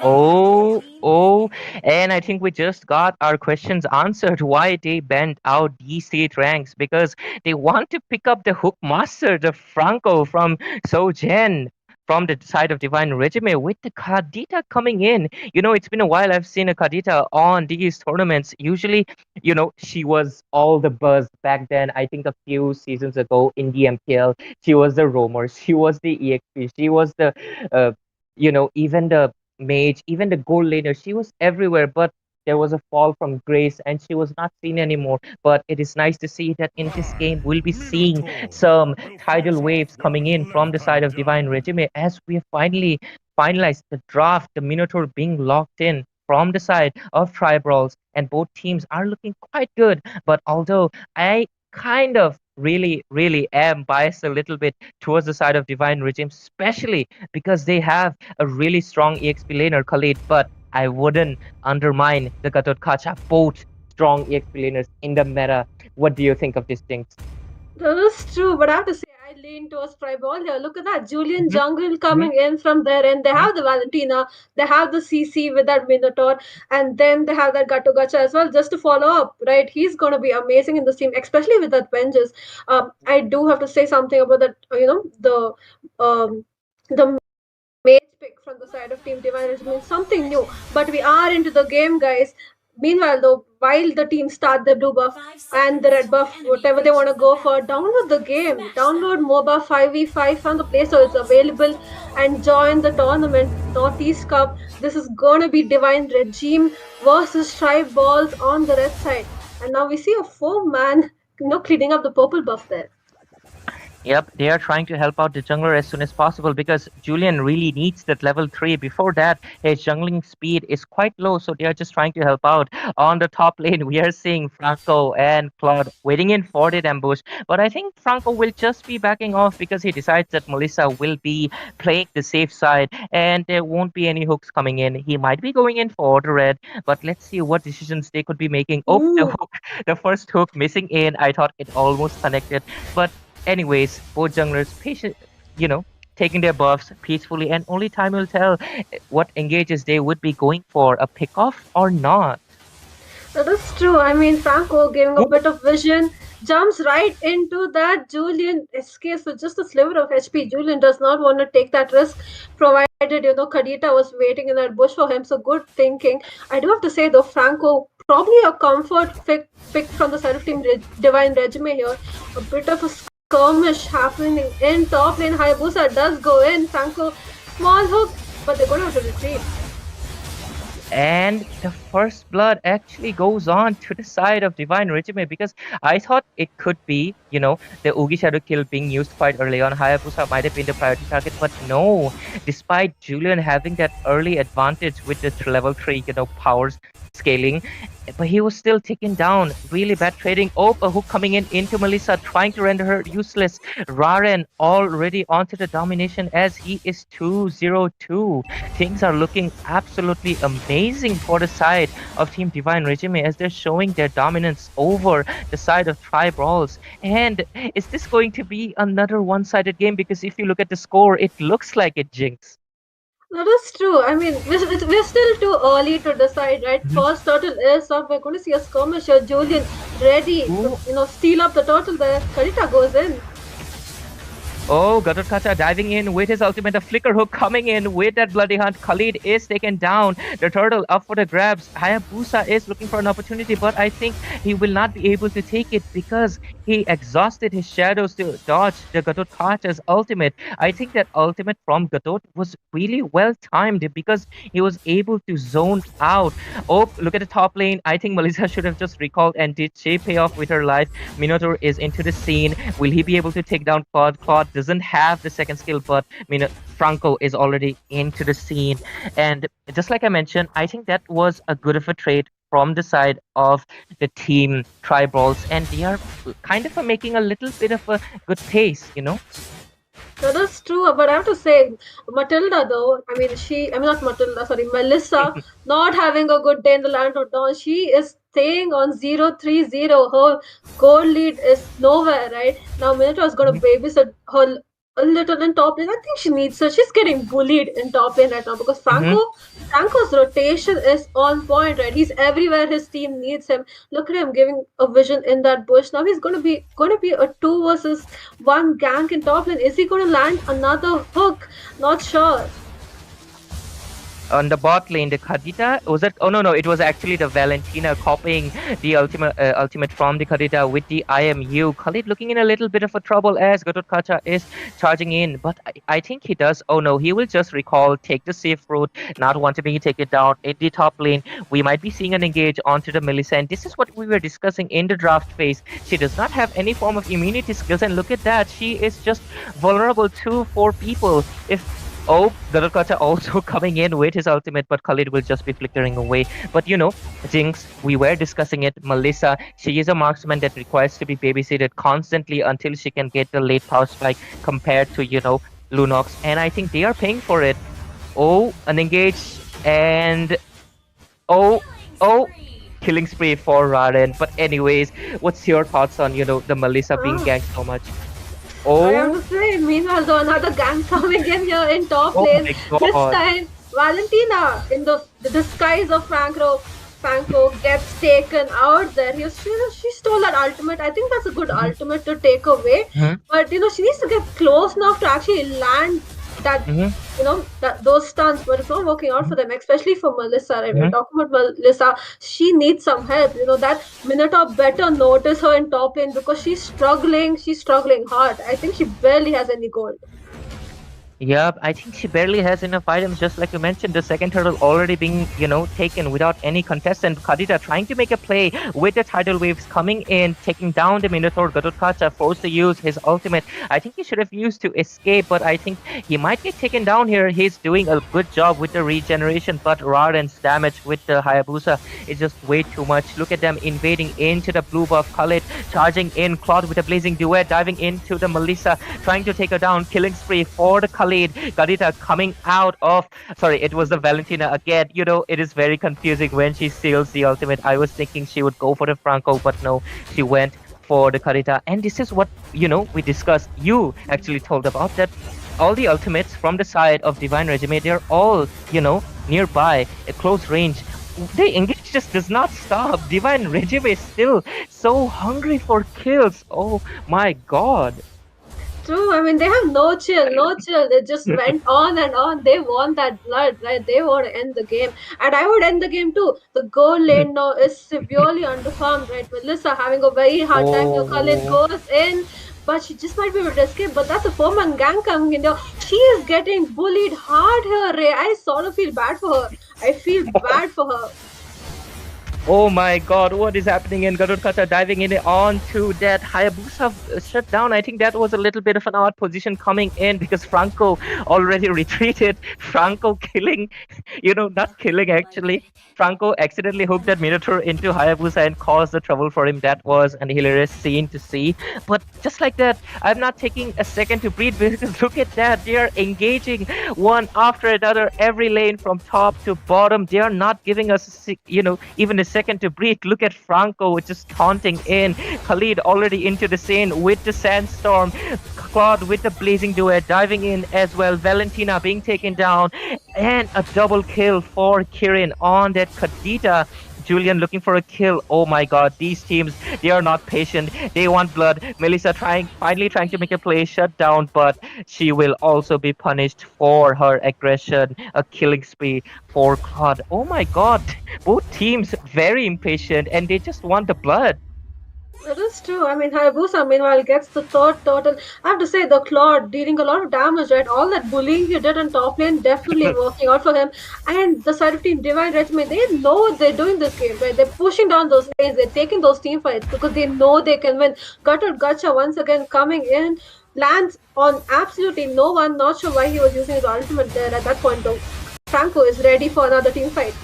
Oh, and I think we just got our questions answered why they bent out these state ranks because they want to pick up the Hook Master, the Franco from Sojen. From the side of Divine Regime with the Kadita coming in. It's been a while I've seen a Kadita on these tournaments. Usually, she was all the buzz back then. I think a few seasons ago in the MPL, she was the roamer, she was the EXP, she was the, even the mage, even the gold laner. She was everywhere, but there was a fall from grace and she was not seen anymore. But it is nice to see that in this game we'll be seeing some tidal waves coming in from the side of Divine Regime as we have finally finalized the draft, the Minotaur being locked in from the side of Tribals, and both teams are looking quite good. But although I kind of really am biased a little bit towards the side of Divine Regime, especially because they have a really strong EXP laner, Khalid, but I wouldn't undermine the Gatot Kacha, both strong EXP laners in the meta. What do you think of these things?
That is true, but I have to say, I lean towards Tribal here. Look at that. Julian Jungle coming in from there, and they have the Valentina, they have the CC with that Minotaur, and then they have that Gato Gacha as well, just to follow up, right? He's going to be amazing in this team, especially with that Vengeance. I do have to say something about that, the mage pick from the side of Team Divine is means something new, but we are into the game, guys. Meanwhile, though, while the teams start the blue buff and the red buff, whatever they want to go for, download the game. Download MOBA 5v5 from the Play Store. It's available and join the tournament, Northeast Cup. This is gonna be Divine Regime versus Tribe Balls on the red side. And now we see a 4-man, cleaning up the purple buff there.
Yep, they are trying to help out the jungler as soon as possible because Julian really needs that level 3. Before that, his jungling speed is quite low, so they are just trying to help out. On the top lane, we are seeing Franco and Claude waiting in for that ambush, but I think Franco will just be backing off because he decides that Melissa will be playing the safe side and there won't be any hooks coming in. He might be going in for the red, but let's see what decisions they could be making. Oh, the hook, the first hook missing in. I thought it almost connected, but anyways, both junglers patient, taking their buffs peacefully, and only time will tell what engages they would be going for, a pick off or not.
That is true. I mean, Franco giving a bit of vision, jumps right into that. Julian escapes with just a sliver of HP. Julian does not want to take that risk, provided, Kadita was waiting in that bush for him. So good thinking. I do have to say, though, Franco, probably a comfort pick from the side of Team Divine Regime here. A bit of a skirmish happening in top lane. Hayabusa does go in. Franco, small hook, but they're going to have to retreat.
And the first blood actually goes on to the side of Divine Regime because I thought it could be, the Oogie Shadow kill being used quite early on. Hayabusa might have been the priority target, but no. Despite Julian having that early advantage with the level 3, powers scaling, but he was still taken down. Really bad trading. Oh, a hook coming in into Melissa, trying to render her useless. Raren already onto the domination as he is 2-0-2. Things are looking absolutely amazing for the side of Team Divine Regime as they're showing their dominance over the side of Tribals. And is this going to be another one-sided game? Because if you look at the score, it looks like it, Jinx.
That is true. I mean, we're still too early to decide, right? First turtle is off. We're going to see a skirmish here. Julian ready to, steal up the turtle there. Karita goes in.
Oh, Gatot Kacha diving in with his ultimate, a flicker hook coming in with that bloody hunt. Khalid is taken down. The turtle up for the grabs. Hayabusa is looking for an opportunity, but I think he will not be able to take it because he exhausted his shadows to dodge the Gatot Kacha's ultimate. I think that ultimate from Gatot was really well timed because he was able to zone out. Oh, look at the top lane. I think Melissa should have just recalled, and did she pay off with her life? Minotaur is into the scene. Will he be able to take down Claude? Claude doesn't have the second skill, but Franco is already into the scene. And just like I mentioned, I think that was a good of a trade from the side of the team Tribals, and they are kind of making a little bit of a good pace,
That is true, but I have to say, Matilda though, I mean not Matilda, sorry, Melissa, not having a good day in the land of dawn. She is staying on 0-3-0. Her goal lead is nowhere, right? Now Minotaur is gonna babysit her a little in top lane. I think she needs her. She's getting bullied in top lane right now because Franco's rotation is on point, right? He's everywhere his team needs him. Look at him giving a vision in that bush. Now he's gonna be a 2 versus 1 gank in top lane. Is he gonna land another hook? Not sure.
On the bot lane, the Khadija was it? Oh no, it was actually the Valentina copying the ultimate from the Khadija with the IMU. Khalid looking in a little bit of a trouble as Gatotkacha is charging in, but I think he does. Oh no, he will just recall, take the safe route, not want to be taken down in the top lane. We might be seeing an engage onto the Melissa, and this is what we were discussing in the draft phase. She does not have any form of immunity skills, and look at that, she is just vulnerable to 4 people. Oh, Gatotkacha also coming in with his ultimate, but Khalid will just be flickering away. But Jinx, we were discussing it. Melissa, she is a marksman that requires to be babysitted constantly until she can get the late power spike compared to, Lunox. And I think they are paying for it. Oh, an engage. And oh, killing spree for Raren. But anyways, what's your thoughts on, the Melissa being ganked so much?
I have to say, meanwhile, though, another gang coming in here in top lane. This time, Valentina, in the disguise of Franco gets taken out there. She stole that ultimate. I think that's a good ultimate to take away. But, she needs to get close enough to actually land that, those stuns. But it's not working out for them, especially for Melissa. Right? We're talking about Melissa. She needs some help. That Minotaur better notice her in top lane because she's struggling. She's struggling hard. I think she barely has any gold.
Yep, I think she barely has enough items, just like you mentioned, the second turtle already being, taken without any contest, and Khadija trying to make a play with the tidal waves coming in, taking down the Minotaur. Gatotkacha forced to use his ultimate. I think he should have used to escape, but I think he might get taken down here. He's doing a good job with the regeneration, but Raren's damage with the Hayabusa is just way too much. Look at them invading into the blue buff. Khalid charging in, Claude with a blazing duet, diving into the Melissa, trying to take her down, killing spree for the Khalid. Kadita coming out of, it was the Valentina again. It is very confusing when she steals the ultimate. I was thinking she would go for the Franco, but no, she went for the Kadita. And this is what, we discussed. You actually told about that. All the ultimates from the side of Divine Regime, they're all, nearby, at close range. The engage just does not stop. Divine Regime is still so hungry for kills. Oh my god.
True, I mean, they have no chill. They just went on and on. They want that blood, right? They want to end the game. And I would end the game too. The goal lane now is severely underfarmed, right? Melissa having a very hard time. Khalid goes in, but she just might be able to escape. But that's a 4-man gang coming in there. She is getting bullied hard here, Ray. I sort of feel bad for her. I feel bad for her.
Oh my god, what is happening in Gatotkacha diving in onto that Hayabusa shut down. I think that was a little bit of an odd position coming in because Franco already retreated. Franco killing, not killing actually. Franco accidentally hooked that Minotaur into Hayabusa and caused the trouble for him. That was an hilarious scene to see. But just like that, I'm not taking a second to breathe because look at that. They are engaging one after another, every lane from top to bottom. They are not giving us, even a second to breathe. Look at Franco just taunting in. Khalid already into the scene with the sandstorm. Claude with the blazing duet diving in as well. Valentina being taken down. And a double kill for Kirin on that Kadita. Julian looking for a kill. Oh my god, these teams, they are not patient. They want blood. Melissa finally trying to make a play, shut down, but she will also be punished for her aggression. A killing spree for Claude. Oh my god, both teams very impatient and they just want the blood.
That is true. I mean, Hayabusa, meanwhile, gets the third turtle. I have to say, the Claude dealing a lot of damage, right? All that bullying he did in top lane definitely working out for him. And the side of Team Divine Regiment, they know what they're doing this game, right? They're pushing down those lanes, they're taking those team fights because they know they can win. Gacha once again coming in, lands on absolutely no one. Not sure why he was using his ultimate there at that point, though. Franco is ready for another team fight.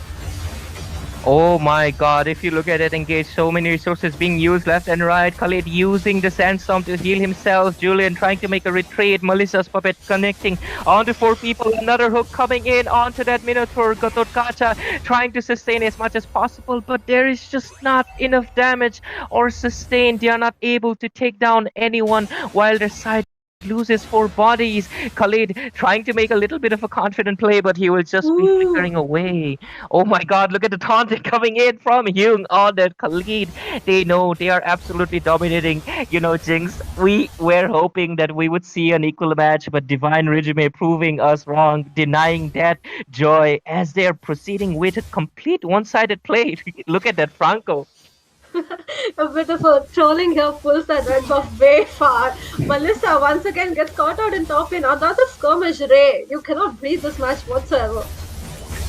Oh my god, if you look at it, engage so many resources being used left and right. Khalid using the sandstorm to heal himself. Julian trying to make a retreat. Melissa's puppet connecting onto four people. Another hook coming in onto that Minotaur. Gototkacha trying to sustain as much as possible, but there is just not enough damage or sustain. They are not able to take down anyone while their side loses four bodies. Khalid trying to make a little bit of a confident play, but he will just be flickering away. Oh my god, look at the taunt coming in from Hyung on that Khalid. They know they are absolutely dominating. Jinx, we were hoping that we would see an equal match, but Divine Regime proving us wrong, denying that joy as they are proceeding with a complete one-sided play. Look at that Franco.
A bit of a trolling here pulls that red buff way far. Melissa once again gets caught out in top lane. Another skirmish, Ray. You cannot breathe this match whatsoever.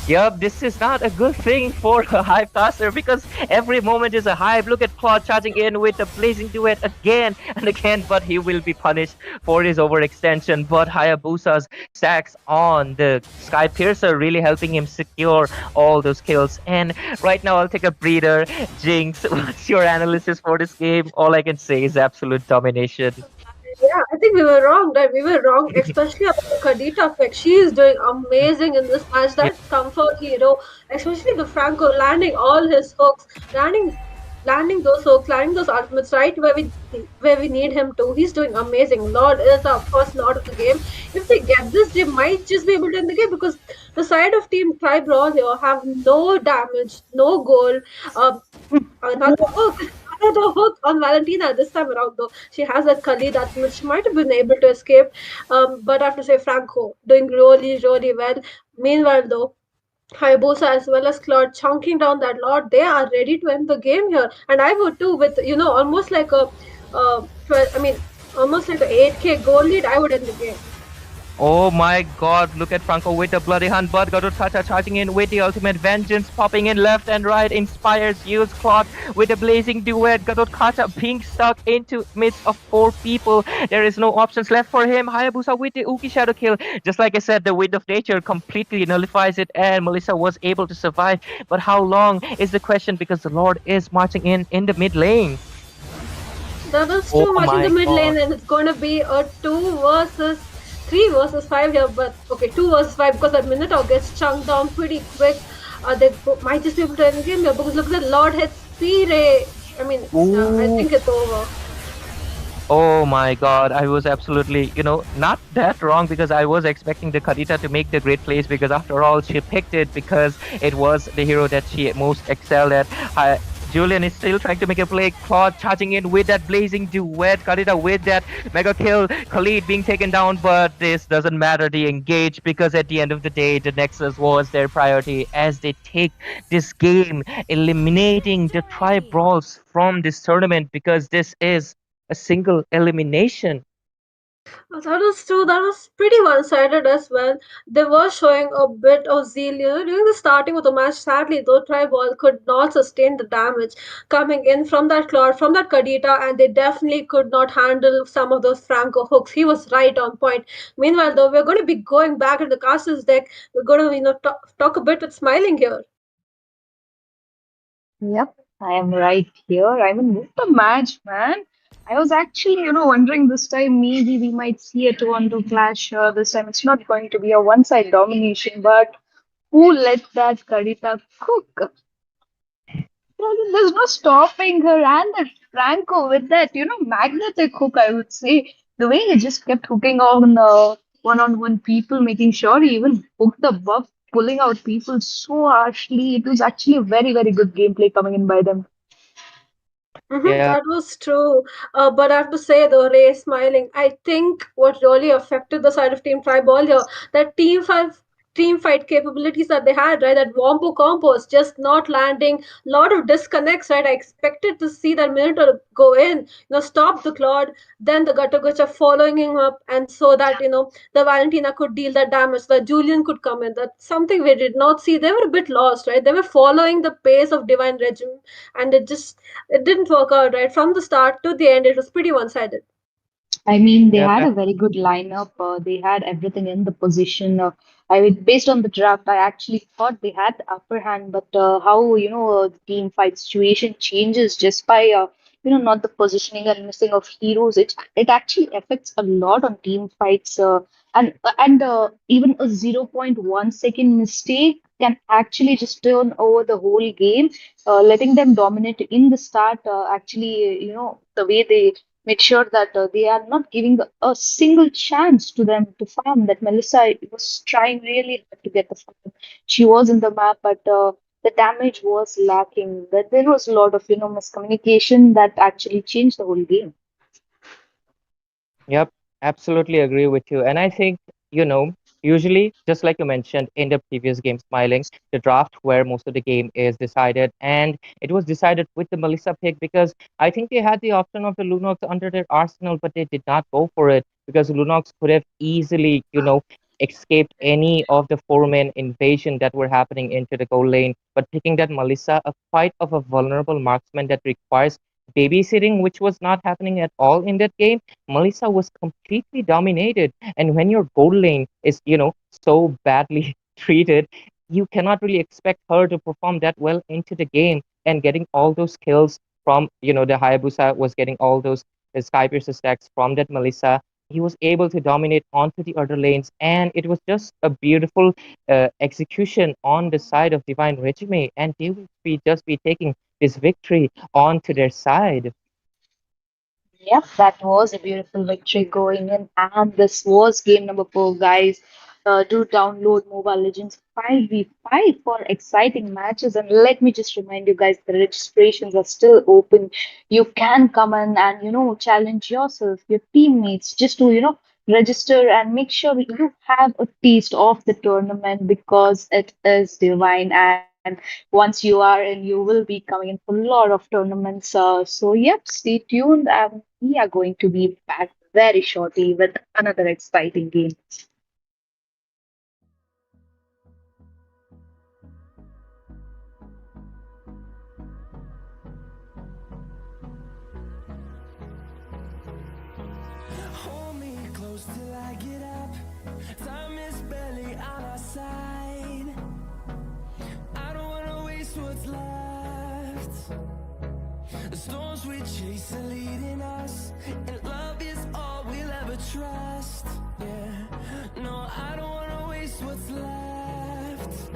Yup, this is not a good thing for a hype caster because every moment is a hype. Look at Claude charging in with the blazing duet again and again, but he will be punished for his overextension. But Hayabusa's stacks on the Sky Piercer really helping him secure all those kills. And right now, I'll take a breather. Jinx, what's your analysis for this game? All I can say is absolute domination.
Yeah, I think we were wrong, right? We were wrong, especially about Kadita pick. She is doing amazing in this match. That comfort hero, especially the Franco landing all his hooks, landing those hooks, landing those ultimates right where we need him to. He's doing amazing. Lord is our first Lord of the game. If they get this, they might just be able to end the game because the side of Team Tri Brawl here have no damage, no gold, another hook. Another hook on Valentina this time around, though. She has that Kali that she might have been able to escape. But I have to say, Franco doing really, really well. Meanwhile, though, Hayabusa as well as Claude chunking down that lot, they are ready to end the game here. And I would too, with almost like a, 12, I mean, almost like a 8K goal lead. I would end the game.
Oh my god, look at Franco with the bloody hunt, but Gototkacha charging in with the ultimate vengeance, popping in left and right, inspires, use clock with a blazing duet, Gototkacha being stuck into midst of four people. There is no options left for him. Hayabusa with the Uki Shadow kill. Just like I said, the wind of nature completely nullifies it and Melissa was able to survive. But how long is the question because the Lord is marching in the mid lane.
That is too much in the mid lane and it's going to be a 3 versus 5 here, but okay, 2 versus 5 because that Minotaur gets chunked down pretty quick. They might just be able to end the game here because look at the Lord hits P-Ray. I mean, I think it's over.
Oh my god, I was absolutely, not that wrong because I was expecting the Kadita to make the great plays because after all, she picked it because it was the hero that she most excelled at. Julian is still trying to make a play. Claude charging in with that blazing duet. Kadita with that mega kill. Khalid being taken down, but this doesn't matter. They engage because at the end of the day, the Nexus was their priority as they take this game, eliminating the Tri Brawls from this tournament because this is a single elimination.
That is true. That was pretty one-sided as well. They were showing a bit of zeal, during the starting of the match. Sadly, though, Tribal could not sustain the damage coming in from that Claude, from that Kadita, and they definitely could not handle some of those Franco hooks. He was right on point. Meanwhile, though, we're going to be going back into the Castle's deck. We're going to, talk a bit with Smiling here.
Yep, I am right here. I mean, what a match, man. I was actually, wondering this time maybe we might see a 2-on-2 clash this time. It's not going to be a one-side domination, but who let that Karita cook? There's no stopping her and that Franco with that, magnetic hook, I would say. The way he just kept hooking on one-on-one people, making sure he even hooked the buff, pulling out people so harshly. It was actually a very, very good gameplay coming in by them.
That was true. But I have to say, though, Ray Smiling, I think what really affected the side of Team Tribal here, that team fight capabilities that they had, right? That Wombo combos just not landing, lot of disconnects, right? I expected to see that Minotaur go in, stop the Claude, then the Gatagucha following him up, and so that, the Valentina could deal that damage, that Julian could come in. That's something we did not see. They were a bit lost, right? They were following the pace of Divine Regime, and it didn't work out, right? From the start to the end, it was pretty one-sided.
I mean, they had a very good lineup. They had everything in the position. Based on the draft, I actually thought they had the upper hand, but how the team fight situation changes just by not the positioning and missing of heroes. It actually affects a lot on team fights, and even a 0.1 second mistake can actually just turn over the whole game, letting them dominate in the start. Actually, the way they made sure that they are not giving a single chance to them to farm. That Melissa was trying really hard to get the farm. She was in the map, but the damage was lacking. That there was a lot of miscommunication that actually changed the whole game.
Yep, absolutely agree with you. And I think, usually, just like you mentioned in the previous game, Smiling, the draft where most of the game is decided, and it was decided with the Melissa pick because I think they had the option of the Lunox under their arsenal, but they did not go for it because Lunox could have easily, escaped any of the four-man invasion that were happening into the goal lane. But picking that Melissa, a quite of a vulnerable marksman that requires babysitting, which was not happening at all in that game. Melissa was completely dominated. And when your goal lane is, so badly treated, you cannot really expect her to perform that well into the game and getting all those kills from, the Hayabusa was getting all those Skypiercer stacks from that Melissa. He was able to dominate onto the other lanes, and it was just a beautiful execution on the side of Divine Regime, and they will just be taking this victory onto their side.
Yep, that was a beautiful victory going in, and this was game number 4, guys. Do download Mobile Legends 5v5 for exciting matches. And let me just remind you guys, the registrations are still open. You can come in and challenge yourself, your teammates, just to register and make sure you have a taste of the tournament because it is divine. And once you are in, you will be coming in for a lot of tournaments. So, yep, stay tuned. We are going to be back very shortly with another exciting game.
Hold me close till I get up. Time is barely on our side. I don't wanna waste what's left. The storms we chase are leading us, and love is all we'll ever trust. Yeah, no, I don't wanna waste what's left.